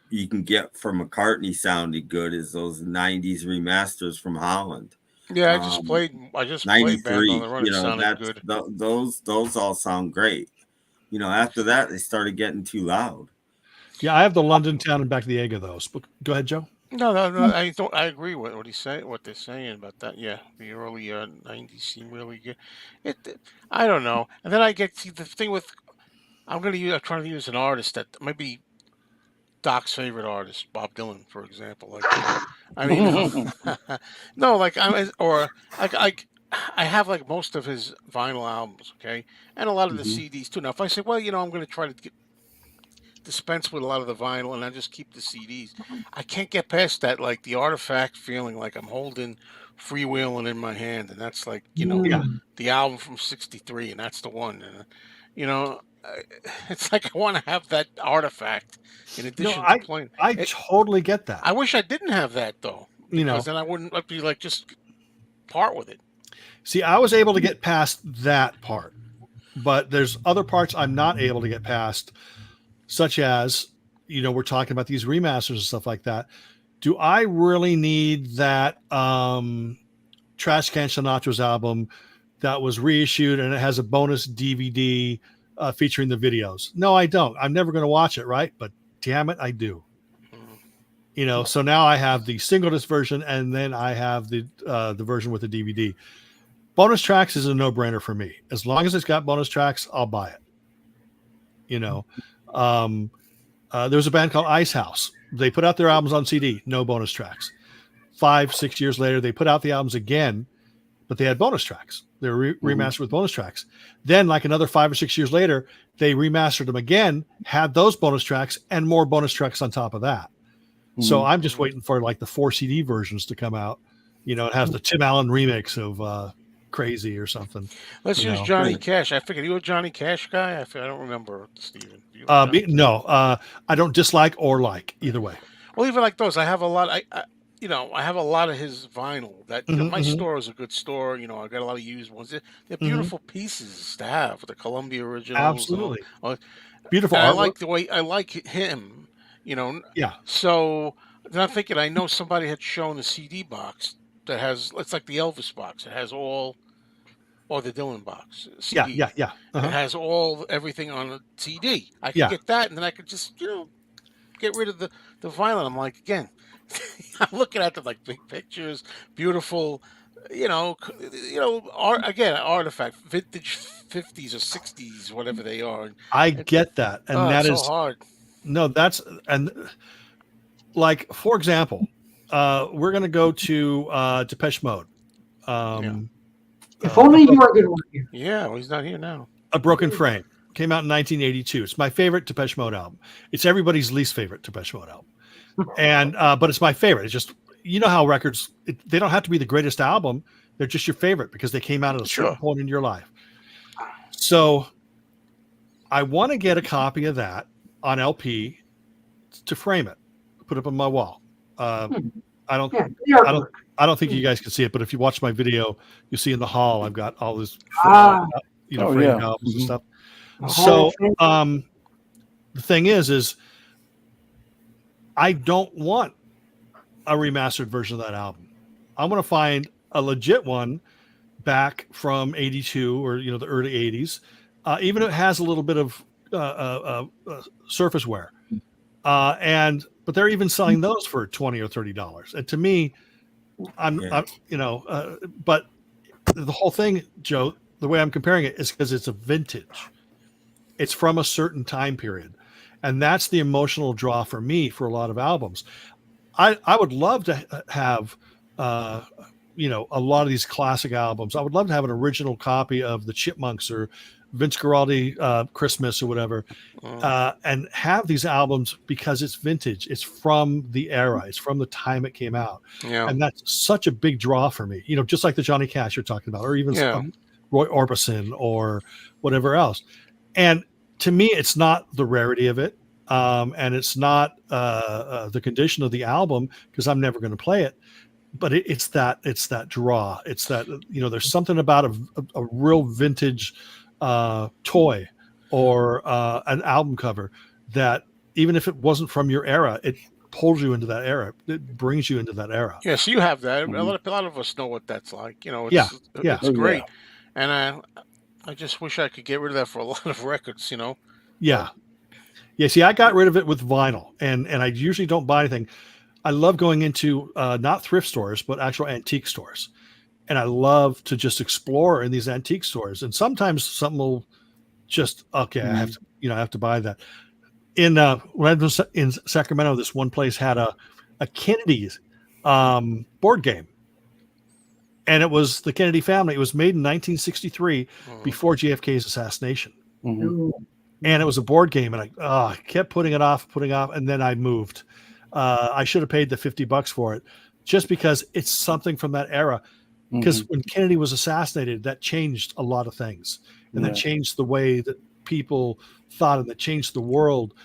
Speaker 2: you can get for McCartney sounded good is those 90s remasters from Holland.
Speaker 4: Yeah, I just played
Speaker 2: 93.
Speaker 4: Band on the Run. It sounded good.
Speaker 2: Those all sound great. After that they started getting too loud.
Speaker 7: Yeah, I have the London Town and Back to the Egg of those. But go ahead, Joe.
Speaker 4: No, I don't. I agree with what they're saying about that. Yeah, the early 90s seem really good. I don't know. And then I get the thing with. I'm trying to use an artist that maybe Doc's favorite artist, Bob Dylan, for example. Like, I mean, no, like I have like most of his vinyl albums, okay, and a lot of the CDs too. Now, if I say, well, I'm going to try to dispense with a lot of the vinyl and I just keep the CDs, I can't get past that, like the artifact feeling, like I'm holding Freewheeling in my hand, and that's like the album from '63, and that's the one, and it's like I want to have that artifact in addition to playing.
Speaker 7: I totally get that.
Speaker 4: I wish I didn't have that though, because then I wouldn't be like just part with it.
Speaker 7: See, I was able to get past that part, but there's other parts I'm not able to get past, such as, we're talking about these remasters and stuff like that. Do I really need that Trash Can Sinatra's album that was reissued and it has a bonus DVD featuring the videos? No, I don't. I'm never going to watch it, right? But damn it, I do. So now I have the single disc version, and then I have the version with the DVD. Bonus tracks is a no-brainer for me. As long as it's got bonus tracks, I'll buy it. There was a band called Ice House. They put out their albums on CD, no bonus tracks. 5-6 years later, they put out the albums again but they had bonus tracks. They were remastered with bonus tracks. Then, like another 5 or 6 years later, they remastered them again, had those bonus tracks and more bonus tracks on top of that. So I'm just waiting for like the 4 CD versions to come out. You know, it has the Tim Allen remix of Crazy or something.
Speaker 4: Let's use Johnny Cash. I figured you a Johnny Cash guy. I don't remember, Steven.
Speaker 7: No, I don't dislike or like either way.
Speaker 4: Well, even like those, I have a lot. I have a lot of his vinyl. That my store is a good store. You know, I got a lot of used ones. They're beautiful pieces to have. The Columbia originals.
Speaker 7: Absolutely, beautiful.
Speaker 4: I like the way I like him. You know.
Speaker 7: Yeah.
Speaker 4: So then I'm thinking, I know somebody had shown a CD box that has. It's like the Elvis box. It has all. Or the Dylan box. CD.
Speaker 7: Yeah.
Speaker 4: It has everything on a CD. I could get that, and then I could just get rid of the vinyl. I'm like, again, I'm looking at them like big pictures, beautiful, artifact, vintage 50s or 60s, whatever they are.
Speaker 7: I get that, and that is
Speaker 4: so hard.
Speaker 7: No, like, for example, we're gonna go to Depeche Mode.
Speaker 1: If only you were going to here.
Speaker 4: Yeah, well, he's not here now.
Speaker 7: A Broken Frame came out in 1982. It's my favorite Depeche Mode album. It's everybody's least favorite Depeche Mode album, and but it's my favorite. It's just, you know how records, they don't have to be the greatest album. They're just your favorite because they came out at a certain point in your life. So I want to get a copy of that on LP to frame it, put it up on my wall. I don't think you guys can see it, but if you watch my video, you see in the hall I've got all this, framed albums and stuff. So the thing is I don't want a remastered version of that album. I'm going to find a legit one back from 82 or the early 80s, even if it has a little bit of surface wear, but they're even selling those for $20 or $30. And to me, but the whole thing, Joe, the way I'm comparing it is because it's a vintage. It's from a certain time period, and that's the emotional draw for me for a lot of albums. I would love to have a lot of these classic albums. I would love to have an original copy of the Chipmunks or Vince Guaraldi Christmas or whatever, and have these albums because it's vintage. It's from the era. It's from the time it came out. Yeah. And that's such a big draw for me, just like the Johnny Cash you're talking about, or even Roy Orbison or whatever else. And to me, it's not the rarity of it. And it's not the condition of the album, because I'm never going to play it. But it's that draw. It's that, there's something about a real vintage toy or an album cover that, even if it wasn't from your era, it pulls you into that era. It brings you into that era.
Speaker 4: Yeah, so you have that. A lot of us know what that's like. It's great. Yeah. And I just wish I could get rid of that for a lot of records.
Speaker 7: Yeah. See, I got rid of it with vinyl, and I usually don't buy anything. I love going into not thrift stores, but actual antique stores. And I love to just explore in these antique stores. And sometimes something will just, I have to buy that. When I was in Sacramento, this one place had a Kennedy's board game. And it was the Kennedy family. It was made in 1963 before JFK's assassination. Mm-hmm. And it was a board game. And I kept putting it off. And then I moved. I should have paid the $50 for it, just because it's something from that era. Because when Kennedy was assassinated, that changed a lot of things, and that changed the way that people thought, and that changed the world.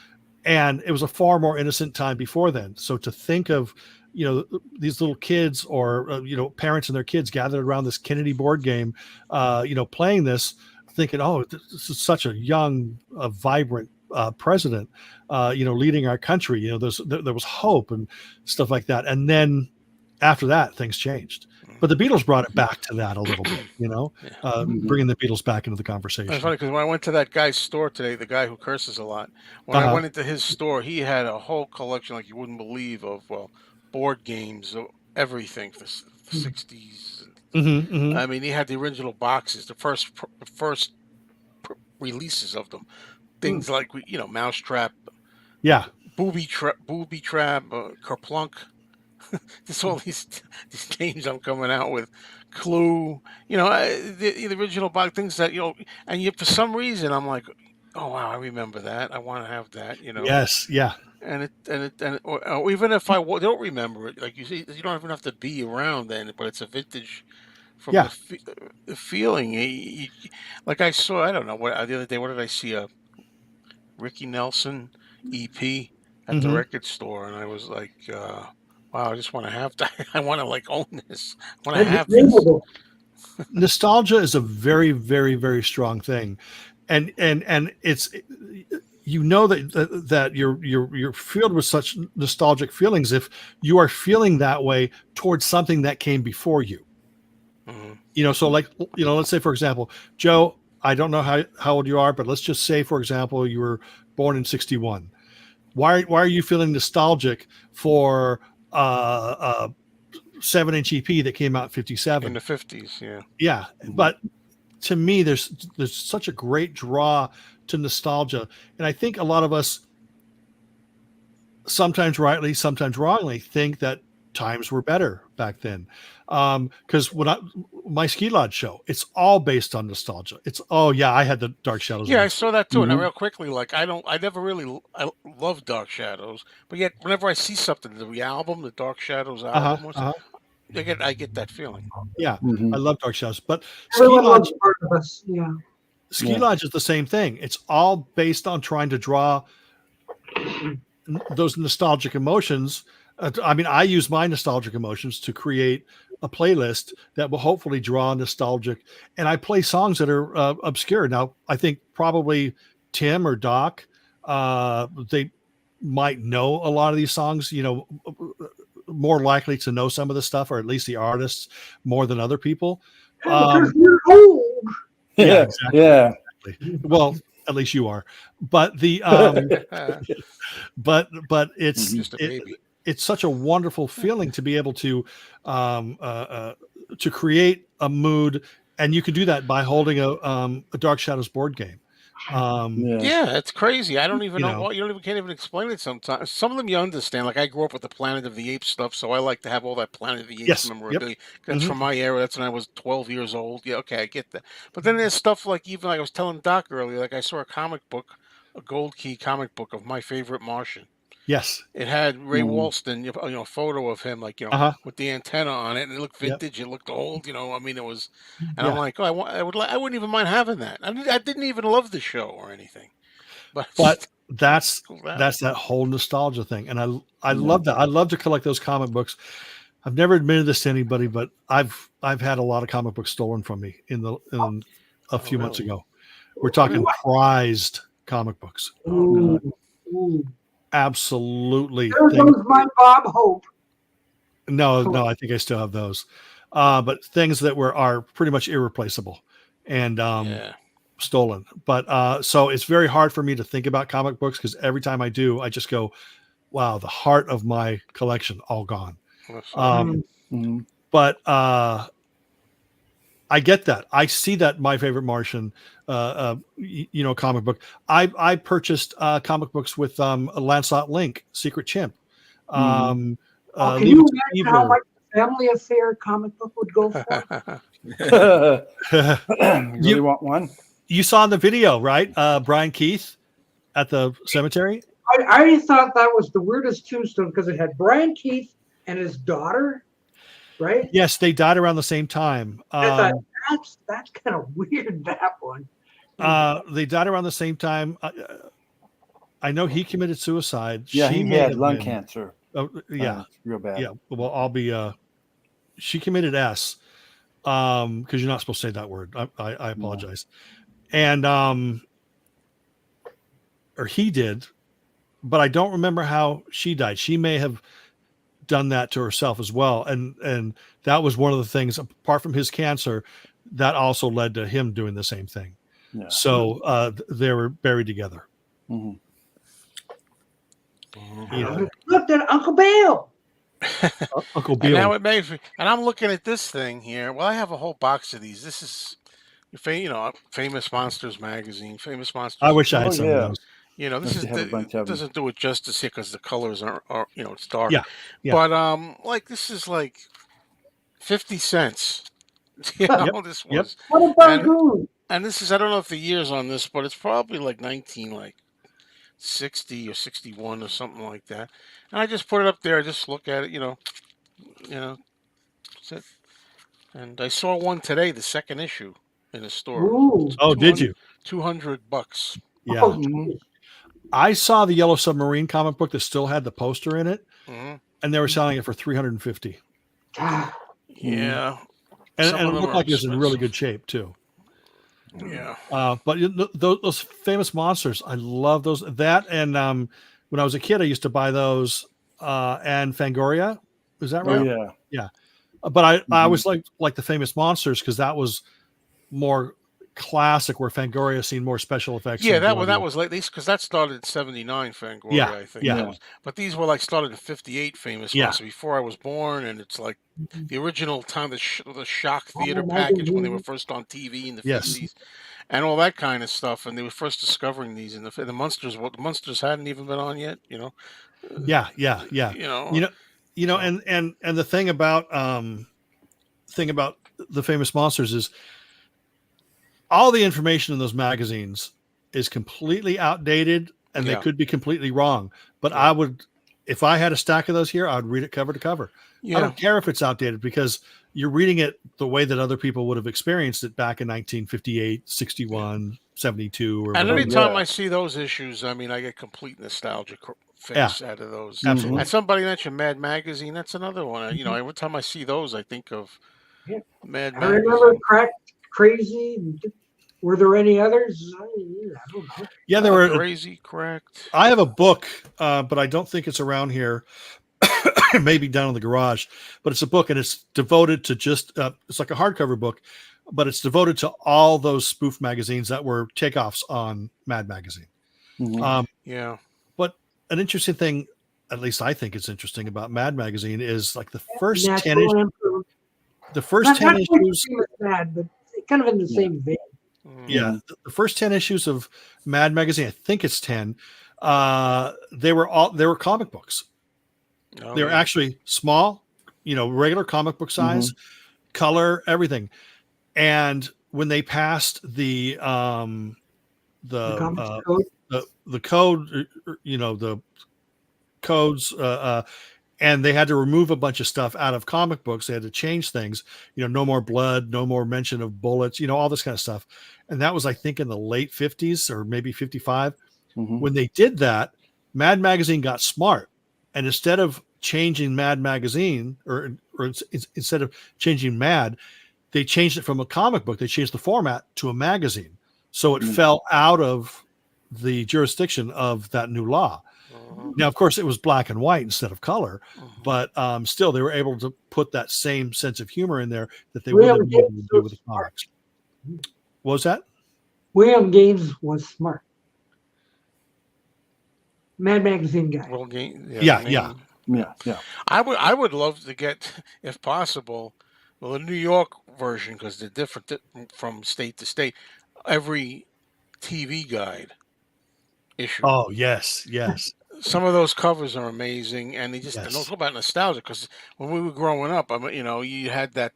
Speaker 7: And it was a far more innocent time before then. So to think of, these little kids or, parents and their kids gathered around this Kennedy board game, playing this, thinking, oh, this is such a young, vibrant president, leading our country. There was hope and stuff like that. And then after that, things changed. But the Beatles brought it back to that a little bit, bringing the Beatles back into the conversation.
Speaker 4: It's funny because when I went to that guy's store today, the guy who curses a lot, when I went into his store, he had a whole collection like you wouldn't believe of board games, everything for the 60s. I mean, he had the original boxes, the first releases of them. Things like, Mousetrap, Booby Trap, Kerplunk. There's all these names I'm coming out with. Clue, the original box things that and for some reason I'm like, oh wow, I remember that. I want to have that.
Speaker 7: Yes, yeah.
Speaker 4: Or even if I don't remember it, like you see, you don't even have to be around then, but it's a vintage from
Speaker 7: Yeah.
Speaker 4: the feeling. Like I saw, I don't know what the other day. What did I see? A Ricky Nelson EP at the record store, and I was like, wow, I just want to have that. I want to like own this. I want to have this.
Speaker 7: Nostalgia is a very, very, very strong thing, and it's that you're filled with such nostalgic feelings if you are feeling that way towards something that came before you. So like let's say for example, Joe, I don't know how old you are, but let's just say for example you were born in 1961. Why are you feeling nostalgic for 7-inch EP that came out in 1957
Speaker 4: in the 1950s?
Speaker 7: Yeah, but to me there's such a great draw to nostalgia, and I think a lot of us, sometimes rightly, sometimes wrongly, think that times were better back then, because my Ski Lodge show, it's all based on nostalgia. It's I had the Dark Shadows.
Speaker 4: I saw that too. And real quickly, like I never really love Dark Shadows, but yet whenever I see something, the album, the Dark Shadows album, I get that feeling.
Speaker 7: Yeah, I love Dark Shadows, but
Speaker 1: everyone loves part of us. Yeah,
Speaker 7: Ski Lodge is the same thing. It's all based on trying to draw those nostalgic emotions. I use my nostalgic emotions to create a playlist that will hopefully draw nostalgic, and I play songs that are obscure. Now, I think probably Tim or Doc, they might know a lot of these songs, more likely to know some of the stuff, or at least the artists more than other people.
Speaker 1: Because you're old.
Speaker 7: Yeah, exactly. Yeah. Exactly. Well, at least you are. But the but it's
Speaker 4: just a baby.
Speaker 7: It's such a wonderful feeling to be able to create a mood, and you can do that by holding a Dark Shadows board game.
Speaker 4: It's crazy. I don't even know. You can't even explain it sometimes. Some of them you understand. Like I grew up with the Planet of the Apes stuff, so I like to have all that Planet of the Apes memorabilia. Yep. That's from my era. That's when I was 12 years old. Yeah, okay, I get that. But then there's stuff like, even like I was telling Doc earlier, like I saw a comic book, a Gold Key comic book of My Favorite Martian.
Speaker 7: Yes.
Speaker 4: It had Ray Walston, a photo of him, like, with the antenna on it, and it looked vintage. It looked old, it was, and I'm like, I wouldn't even mind having that. I didn't even love the show or anything, but
Speaker 7: that's that whole nostalgia thing, and I love that. I love to collect those comic books. I've never admitted this to anybody, but I've had a lot of comic books stolen from me in a few months ago. We're talking prized comic books.
Speaker 1: Ooh.
Speaker 7: Absolutely.
Speaker 1: There goes my Bob Hope.
Speaker 7: No, I think I still have those. But things that are pretty much irreplaceable and stolen. But so it's very hard for me to think about comic books, because every time I do, I just go, wow, the heart of my collection all gone. But I get that. I see that My Favorite Martian, comic book. I purchased comic books with Lancelot Link, Secret Chimp.
Speaker 1: Can you imagine how much Family Affair comic book would go for?
Speaker 3: You want one?
Speaker 7: You saw in the video, right? Brian Keith at the cemetery.
Speaker 1: I thought that was the weirdest tombstone, because it had Brian Keith and his daughter. Right?
Speaker 7: Yes, they died around the same time.
Speaker 1: I thought that's kind of weird, that one.
Speaker 7: They died around the same time. I know he committed suicide.
Speaker 3: Yeah, he had lung cancer.
Speaker 7: Oh, yeah,
Speaker 3: real bad.
Speaker 7: Yeah, well, I'll be. She committed S, because you're not supposed to say that word. I apologize. And or he did, but I don't remember how she died. She may have done that to herself as well, and that was one of the things, apart from his cancer, that also led to him doing the same thing. So they were buried together.
Speaker 1: Look at Uncle Bill.
Speaker 7: Uncle Bill.
Speaker 4: And now it makes me, and I'm looking at this thing here. Well, I have a whole box of these. This is Famous Monsters magazine. Famous Monsters.
Speaker 7: I wish I had some of those.
Speaker 3: Unless you have a bunch of them.
Speaker 4: doesn't do it justice here because the colors are it's dark.
Speaker 7: Yeah, yeah.
Speaker 4: But like this is like 50 cents.
Speaker 7: Yep.
Speaker 4: This
Speaker 7: Yep.
Speaker 4: was.
Speaker 1: What about Goon?
Speaker 4: And this is, I don't know if the year's on this, but it's probably like 60 or 61 or something like that. And I just put it up there. I just look at it, that's it. And I saw one today, the second issue in the store.
Speaker 1: Ooh.
Speaker 7: Oh, did you?
Speaker 4: $200.
Speaker 7: Yeah.
Speaker 1: Oh,
Speaker 7: I saw the Yellow Submarine comic book that still had the poster in it, and they were selling it for $350.
Speaker 4: Yeah.
Speaker 7: And it looked like it was in really good shape too.
Speaker 4: Yeah.
Speaker 7: But those famous monsters, I love those. That and when I was a kid, I used to buy those and Fangoria. Is that right?
Speaker 3: Oh, yeah.
Speaker 7: Yeah. But I always like the famous monsters because that was more classic, where Fangoria seen more special effects.
Speaker 4: Yeah, that was like these, because that started in '79. Fangoria, I think.
Speaker 7: Yeah.
Speaker 4: But these were like started in '58. Famous monsters before I was born, and it's like the original time, the Shock Theater package when they were first on TV in the '50s, and all that kind of stuff. And they were first discovering these, and the monsters. Well, the monsters hadn't even been on yet.
Speaker 7: Yeah. And the thing about the famous monsters is all the information in those magazines is completely outdated, and they could be completely wrong. But I would, if I had a stack of those here, I would read it cover to cover. I don't care if it's outdated, because you're reading it the way that other people would have experienced it back in 1958, 61, 72. Or
Speaker 4: and
Speaker 7: whatever.
Speaker 4: anytime I see those issues, I mean, I get complete nostalgia face out of those.
Speaker 7: Absolutely.
Speaker 4: And somebody mentioned Mad Magazine. That's another one. You know, every time I see those, I think of Mad Magazine.
Speaker 1: I remember Crazy. Were there any others? I don't know.
Speaker 7: Yeah, there were.
Speaker 4: Crazy, Cracked.
Speaker 7: I have a book, but I don't think it's around here. Maybe down in the garage, but it's a book, and it's devoted to just it's like a hardcover book, but it's devoted to all those spoof magazines that were takeoffs on Mad Magazine. But an interesting thing, at least I think it's interesting, about Mad Magazine is like the first 10 issues. The first 10 issues,
Speaker 1: Mad, but kind of in the same vein.
Speaker 7: Yeah, the first 10 issues of Mad Magazine, I think it's 10. They were comic books. They were actually small, regular comic book size, color, everything. And when they passed the code, the codes, and they had to remove a bunch of stuff out of comic books. They had to change things, no more blood, no more mention of bullets, all this kind of stuff. And that was, I think, in the late 50s or maybe 55. When they did that, Mad Magazine got smart. And instead of changing Mad Magazine, or instead of changing Mad, they changed it from a comic book. They changed the format to a magazine. So it fell out of the jurisdiction of that new law. Now, of course, it was black and white instead of color, but still, they were able to put that same sense of humor in there that they wouldn't have been able to do with the comics. What was that?
Speaker 1: William Gaines was smart. Mad Magazine guy.
Speaker 4: Well,
Speaker 7: yeah.
Speaker 4: I would love to get, if possible, the New York version, because they're different from state to state. Every TV guide issue.
Speaker 7: Oh, yes.
Speaker 4: Some of those covers are amazing, and they just don't talk about nostalgia, because when we were growing up, you had that,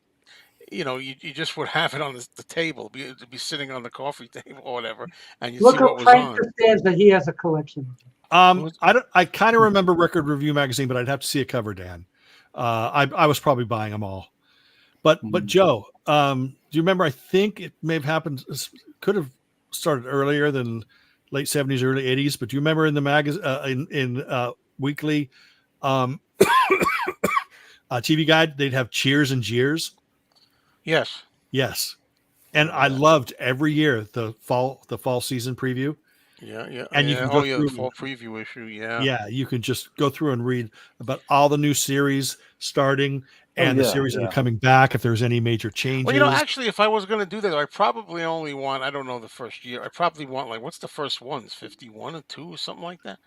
Speaker 4: you just would have it on the table, be sitting on the coffee table or whatever, and you see what was
Speaker 1: Frank
Speaker 4: on.
Speaker 1: understands that he has a collection.
Speaker 7: I kind of remember Record Review Magazine, but I'd have to see a cover, Dan. I was probably buying them all. But Joe, do you remember? I think it may have happened. Could have started earlier than late 70s, early 80s. But do you remember in the magazine, in weekly TV guide, they'd have cheers and jeers? Yes. And I loved every year the fall season preview.
Speaker 4: Yeah.
Speaker 7: And you can go through
Speaker 4: the fall preview issue.
Speaker 7: Yeah, you can just go through and read about all the new series starting and the series that are coming back, if there's any major changes.
Speaker 4: Well, actually, if I was going to do that, I probably only want, I don't know, the first year. I probably want, like, what's the first ones? 51 and 2 or something like that?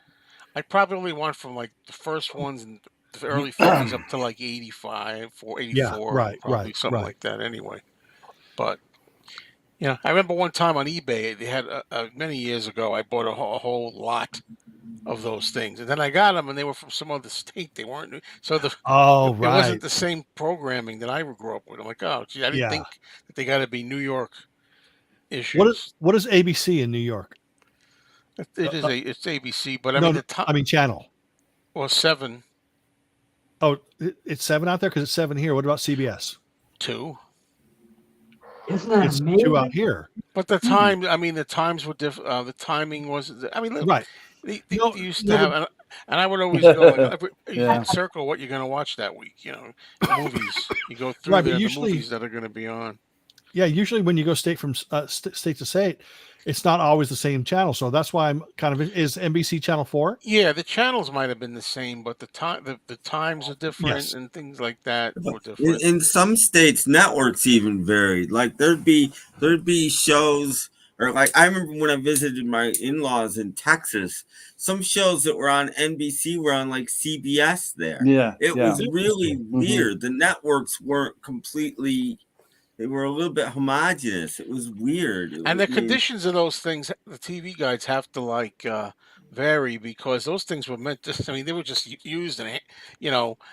Speaker 4: I'd probably only want from, like, the first ones in the early 50s up to, like, 85 or 84.
Speaker 7: Right,
Speaker 4: probably
Speaker 7: right,
Speaker 4: something
Speaker 7: right.
Speaker 4: like that anyway. But Yeah, I remember one time on eBay, they had many years ago. I bought a whole lot of those things, and then I got them, and they were from some other state. They weren't so
Speaker 7: Oh,
Speaker 4: it wasn't
Speaker 7: right.
Speaker 4: the same programming that I grew up with. I'm like, oh, gee, I didn't
Speaker 7: Yeah.
Speaker 4: think that they got to be New York
Speaker 7: What is
Speaker 4: issues.
Speaker 7: what is ABC in New York?
Speaker 4: It's ABC, but I
Speaker 7: No,
Speaker 4: mean
Speaker 7: no,
Speaker 4: the top.
Speaker 7: I mean channel.
Speaker 4: Well, 7,
Speaker 7: Oh, it's 7 out there because it's 7 here. What about CBS?
Speaker 4: 2.
Speaker 1: Isn't that
Speaker 7: It's 2
Speaker 1: amazing?
Speaker 7: out here.
Speaker 4: But the time, I mean, the times were different. The timing was. I mean, look,
Speaker 7: Right.
Speaker 4: they
Speaker 7: No,
Speaker 4: used to
Speaker 7: no,
Speaker 4: have,
Speaker 7: but
Speaker 4: and I would always go like, you
Speaker 3: Yeah.
Speaker 4: can circle what you're going to watch that week. You know, movies. You go through
Speaker 7: right, but
Speaker 4: there the
Speaker 7: usually,
Speaker 4: movies that are going to be on.
Speaker 7: yeah, usually when you go state from state to state, it's not always the same channel. So that's why I'm kind of is NBC Channel 4?
Speaker 4: Yeah, the channels might have been the same, but the times are different
Speaker 7: Yes.
Speaker 4: and things like that were
Speaker 2: In,
Speaker 4: different.
Speaker 2: in some states, networks even varied. Like there'd be shows, or like I remember when I visited my in-laws in Texas, some shows that were on NBC were on like CBS there.
Speaker 3: Yeah.
Speaker 2: It
Speaker 3: Yeah.
Speaker 2: was really
Speaker 3: Mm-hmm.
Speaker 2: weird. The networks weren't completely. They were a little bit homogenous. It was weird.
Speaker 4: And the conditions of those things, the TV guides have to like vary because those things were meant to. I mean, they were just used and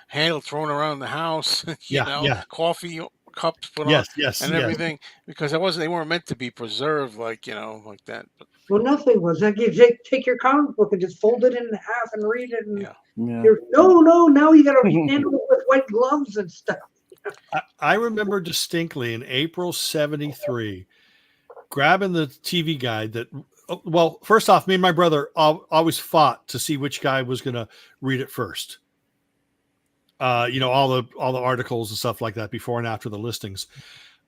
Speaker 4: handled, thrown around the house.
Speaker 7: Yeah, yeah.
Speaker 4: Coffee cups put on
Speaker 7: Yes, yes,
Speaker 4: and
Speaker 7: yes.
Speaker 4: everything because they weren't meant to be preserved like like that. But,
Speaker 1: Well, nothing was. Like you take your comic book and just fold it in half and read it. And
Speaker 4: yeah.
Speaker 1: no. Now you got to handle it with white gloves and stuff.
Speaker 7: I remember distinctly in April '73 grabbing the TV guide that. Well, first off, me and my brother always fought to see which guy was going to read it first. All the articles and stuff like that before and after the listings.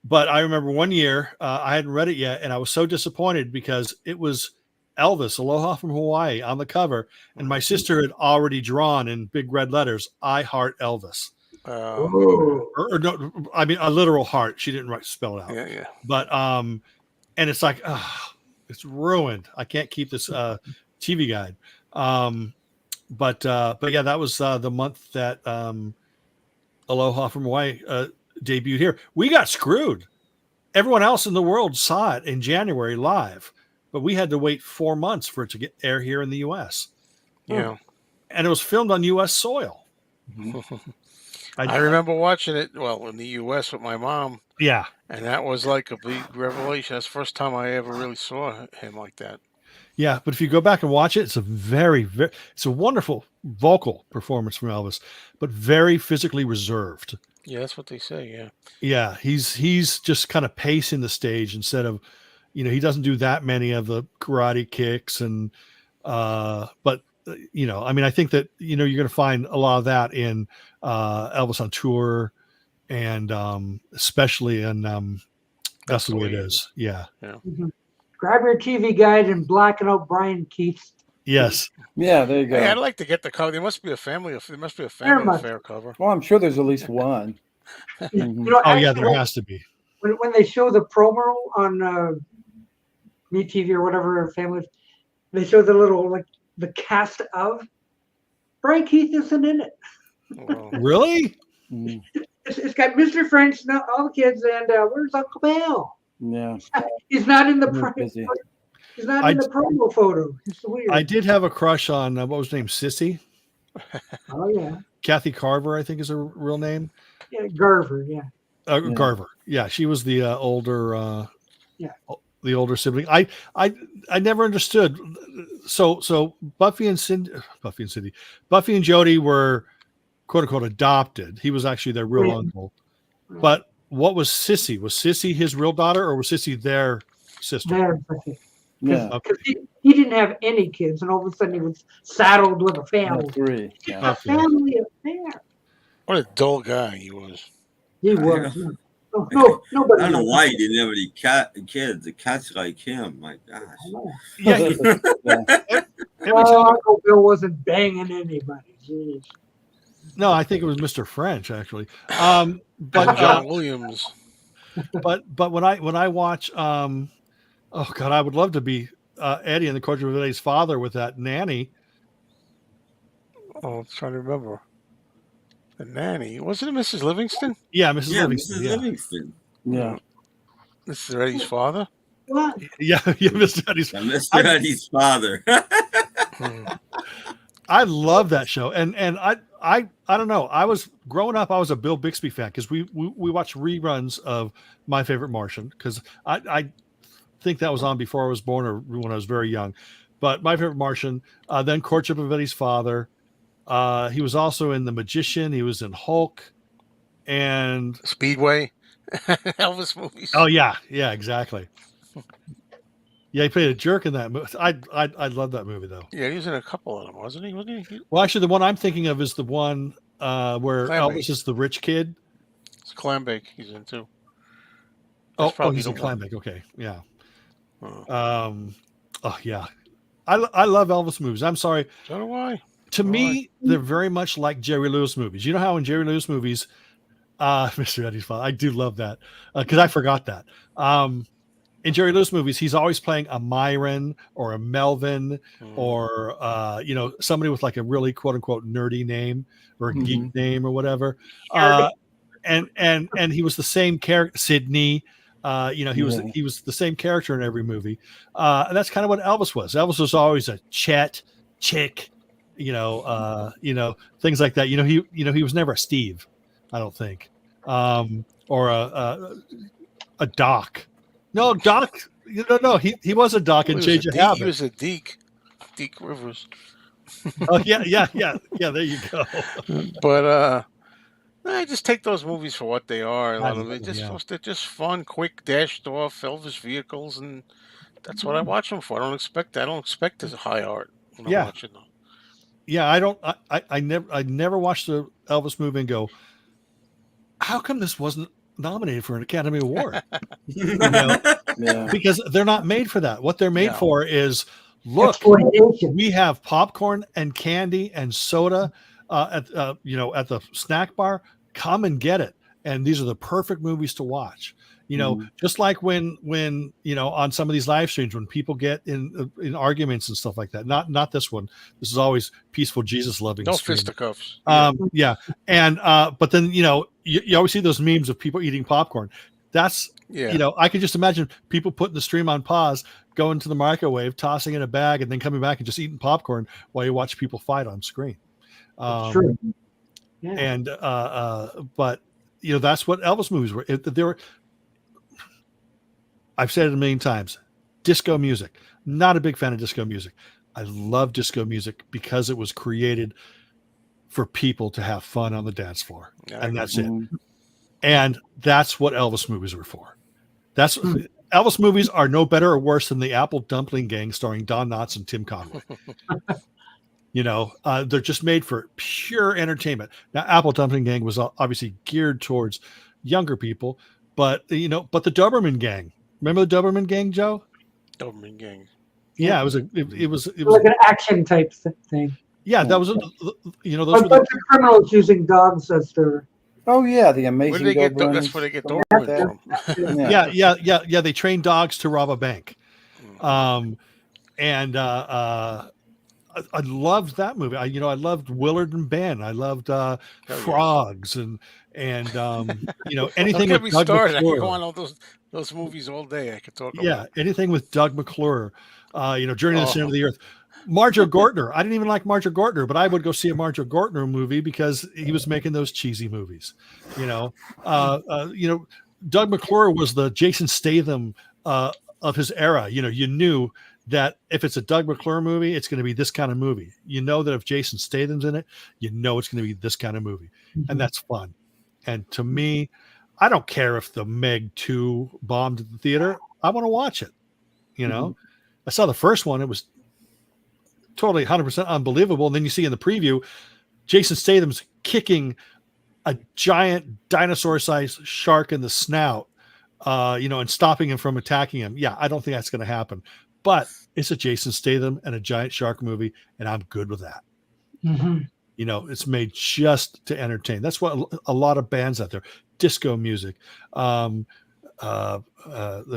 Speaker 7: But I remember one year I hadn't read it yet, and I was so disappointed because it was Elvis, Aloha from Hawaii, on the cover, and my sister had already drawn in big red letters, "I heart Elvis." Or no, I mean a literal heart. She didn't spell it out.
Speaker 4: Yeah, yeah.
Speaker 7: But and it's like, it's ruined. I can't keep this TV guide. But yeah, that was the month that Aloha from Hawaii debuted here. We got screwed. Everyone else in the world saw it in January live, but we had to wait 4 months for it to air here in the U.S.
Speaker 4: Yeah,
Speaker 7: and it was filmed on U.S. soil.
Speaker 4: I remember watching it. Well, in the U.S. with my mom.
Speaker 7: Yeah,
Speaker 4: and that was like a big revelation. That's the first time I ever really saw him like that.
Speaker 7: Yeah, but if you go back and watch it, it's it's a wonderful vocal performance from Elvis, but very physically reserved.
Speaker 4: Yeah, that's what they say. Yeah.
Speaker 7: Yeah, he's just kind of pacing the stage instead of, he doesn't do that many of the karate kicks and, but I mean, I think that you're going to find a lot of that in Elvis on Tour, and especially in That's the Way It Is. Yeah.
Speaker 1: Mm-hmm. Grab your TV guide and blacken out Brian Keith's.
Speaker 7: Yes.
Speaker 3: Yeah, there you go.
Speaker 4: Hey, I'd like to get the cover. There must be a family affair cover.
Speaker 3: Well, I'm sure there's at least one.
Speaker 1: Mm-hmm.
Speaker 7: Yeah, there has to be.
Speaker 1: When they show the promo on MeTV or whatever family, they show the little the cast of. Brian Keith isn't in it.
Speaker 4: Well,
Speaker 7: really?
Speaker 1: It's got Mr. French, all the kids, and where's Uncle Bill?
Speaker 3: Yeah,
Speaker 1: he's not in the promo. He's not in the promo photo. It's weird.
Speaker 7: I did have a crush on what was her name, Sissy.
Speaker 1: Oh yeah,
Speaker 7: Kathy Carver, I think is her real name.
Speaker 1: Yeah, Garver. Yeah.
Speaker 7: Garver. Yeah, she was the older. The older sibling. I never understood. So Buffy and Jody were quote unquote adopted. He was actually their real uncle. Right. But what was Sissy? Was Sissy his real daughter, or was Sissy their sister?
Speaker 1: Yeah. Because he didn't have any kids, and all of a sudden he was saddled with a family.
Speaker 3: Three.
Speaker 1: Yeah. A family affair.
Speaker 4: What a dull guy he was.
Speaker 1: He was. No, nobody.
Speaker 2: I don't know why he didn't have any kids. The cats like him. My gosh.
Speaker 7: Yeah.
Speaker 1: Uncle Bill wasn't banging anybody. Jeez.
Speaker 7: No, I think it was Mr. French actually. But
Speaker 4: John Williams.
Speaker 7: But when I watch, oh God, I would love to be Eddie and the Coach of Eddie's father with that nanny.
Speaker 4: Oh, I'm trying to remember. The nanny. Wasn't it Mrs. Livingston?
Speaker 7: Yeah, Mrs. Livingston.
Speaker 2: Mrs. Livingston.
Speaker 3: Yeah.
Speaker 4: Mr. Eddie's father.
Speaker 1: What?
Speaker 7: Yeah, Mr. Eddie's.
Speaker 2: Mr. Eddie's father.
Speaker 7: I love that show, and I don't know. I was growing up. I was a Bill Bixby fan because we watched reruns of My Favorite Martian because I think that was on before I was born or when I was very young. But My Favorite Martian, then Courtship of Eddie's Father. He was also in The Magician. He was in Hulk, and
Speaker 4: Speedway, Elvis movies.
Speaker 7: Oh yeah, exactly. Yeah, he played a jerk in that movie. I love that movie though.
Speaker 4: Yeah, he was in a couple of them, wasn't he?
Speaker 7: Well, actually, the one I'm thinking of is the one where
Speaker 4: Clambake.
Speaker 7: Elvis is the rich kid.
Speaker 4: It's Clambake he's in too.
Speaker 7: Oh,
Speaker 4: probably
Speaker 7: he's
Speaker 4: the
Speaker 7: in
Speaker 4: one.
Speaker 7: Clambake. Okay, yeah.
Speaker 4: Oh.
Speaker 7: Oh yeah, I love Elvis movies. I'm sorry.
Speaker 4: So do I.
Speaker 7: To me, they're very much like Jerry Lewis movies. You know how in Jerry Lewis movies, Mr. Eddie's father, I do love that because I forgot that. In Jerry Lewis movies, he's always playing a Myron or a Melvin or somebody with like a really quote unquote nerdy name or a geek name or whatever. And he was the same character, Sydney. He was the same character in every movie. And that's kind of what Elvis was. Elvis was always a Chet, Chick, things like that. He was never a Steve, I don't think, or a Doc. No, Doc. No, he was a Doc and Change of Habit.
Speaker 4: He was a Deke Rivers.
Speaker 7: Oh yeah. There you go.
Speaker 4: But I just take those movies for what they are. They're just fun, quick, dashed off Elvis vehicles, and that's what I watch them for. I don't expect as a high art when I'm watching them.
Speaker 7: Yeah, I never watched the Elvis movie and go, how come this wasn't nominated for an Academy Award? Because they're not made for that. What they're made for is, look, we have popcorn and candy and soda at the snack bar. Come and get it. And these are the perfect movies to watch. Just like when on some of these live streams, when people get in arguments and stuff like that. Not this one. This is always peaceful, Jesus loving.
Speaker 4: No fisticuffs.
Speaker 7: Yeah. And but then you always see those memes of people eating popcorn. That's I could just imagine people putting the stream on pause, going to the microwave, tossing in a bag, and then coming back and just eating popcorn while you watch people fight on screen.
Speaker 1: True. Yeah.
Speaker 7: And but that's what Elvis movies were. They were. I've said it a million times. Disco music. Not a big fan of disco music. I love disco music because it was created for people to have fun on the dance floor. And that's it. And that's what Elvis movies were for. Elvis movies are no better or worse than the Apple Dumpling Gang starring Don Knotts and Tim Conway. They're just made for pure entertainment. Now, Apple Dumpling Gang was obviously geared towards younger people, but the Doberman Gang. Remember the Doberman Gang, Joe?
Speaker 4: Doberman Gang.
Speaker 7: Yeah, it was
Speaker 1: like an action type thing.
Speaker 7: Yeah, that was those
Speaker 1: were the criminals using dogs as their.
Speaker 3: Oh yeah, the amazing.
Speaker 4: That's where they get Doberman from.
Speaker 7: Yeah. They train dogs to rob a bank, and I loved that movie. I loved Willard and Ben. I loved Frogs and anything with Doug McClure.
Speaker 4: I can go on all those movies all day. I could talk about.
Speaker 7: Yeah, anything with Doug McClure. Journey to the Center of the Earth. Marjoe Gortner. I didn't even like Marjoe Gortner, but I would go see a Marjoe Gortner movie because he was making those cheesy movies. Doug McClure was the Jason Statham of his era. You knew that if it's a Doug McClure movie, it's going to be this kind of movie. You know that if Jason Statham's in it, you know it's going to be this kind of movie. And that's fun. And to me, I don't care if the Meg 2 bombed at the theater. I want to watch it. I saw the first one. It was totally 100% unbelievable. And then you see in the preview, Jason Statham's kicking a giant dinosaur-sized shark in the snout, and stopping him from attacking him. Yeah, I don't think that's going to happen. But it's a Jason Statham and a giant shark movie, and I'm good with that. It's made just to entertain. That's what a lot of bands out there, disco music. There's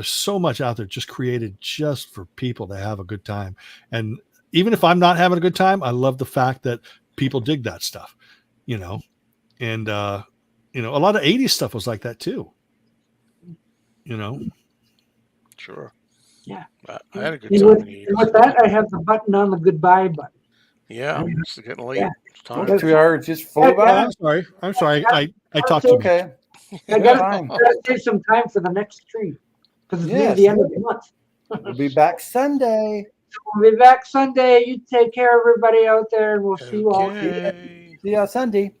Speaker 7: so much out there just created just for people to have a good time. And even if I'm not having a good time, I love the fact that people dig that stuff, and a lot of 80s stuff was like that too.
Speaker 4: Sure.
Speaker 1: Yeah.
Speaker 4: I had a good
Speaker 1: And
Speaker 4: time
Speaker 1: with,
Speaker 4: in the
Speaker 1: and
Speaker 4: 80s.
Speaker 1: with that, I have the button on the goodbye button.
Speaker 4: Yeah, it's getting late.
Speaker 1: Yeah.
Speaker 4: It's time.
Speaker 3: Well, 2 hours just flew by.
Speaker 7: I'm sorry. I talked
Speaker 1: It's
Speaker 7: too much.
Speaker 3: Okay.
Speaker 1: I
Speaker 3: That's
Speaker 1: gotta,
Speaker 3: fine.
Speaker 1: gotta save some time for the next stream because it's near
Speaker 3: Yes.
Speaker 1: the end of the month.
Speaker 3: We'll be back Sunday.
Speaker 1: We'll be back Sunday. You take care, everybody out there, and we'll see you all.
Speaker 4: Okay.
Speaker 3: See you on Sunday.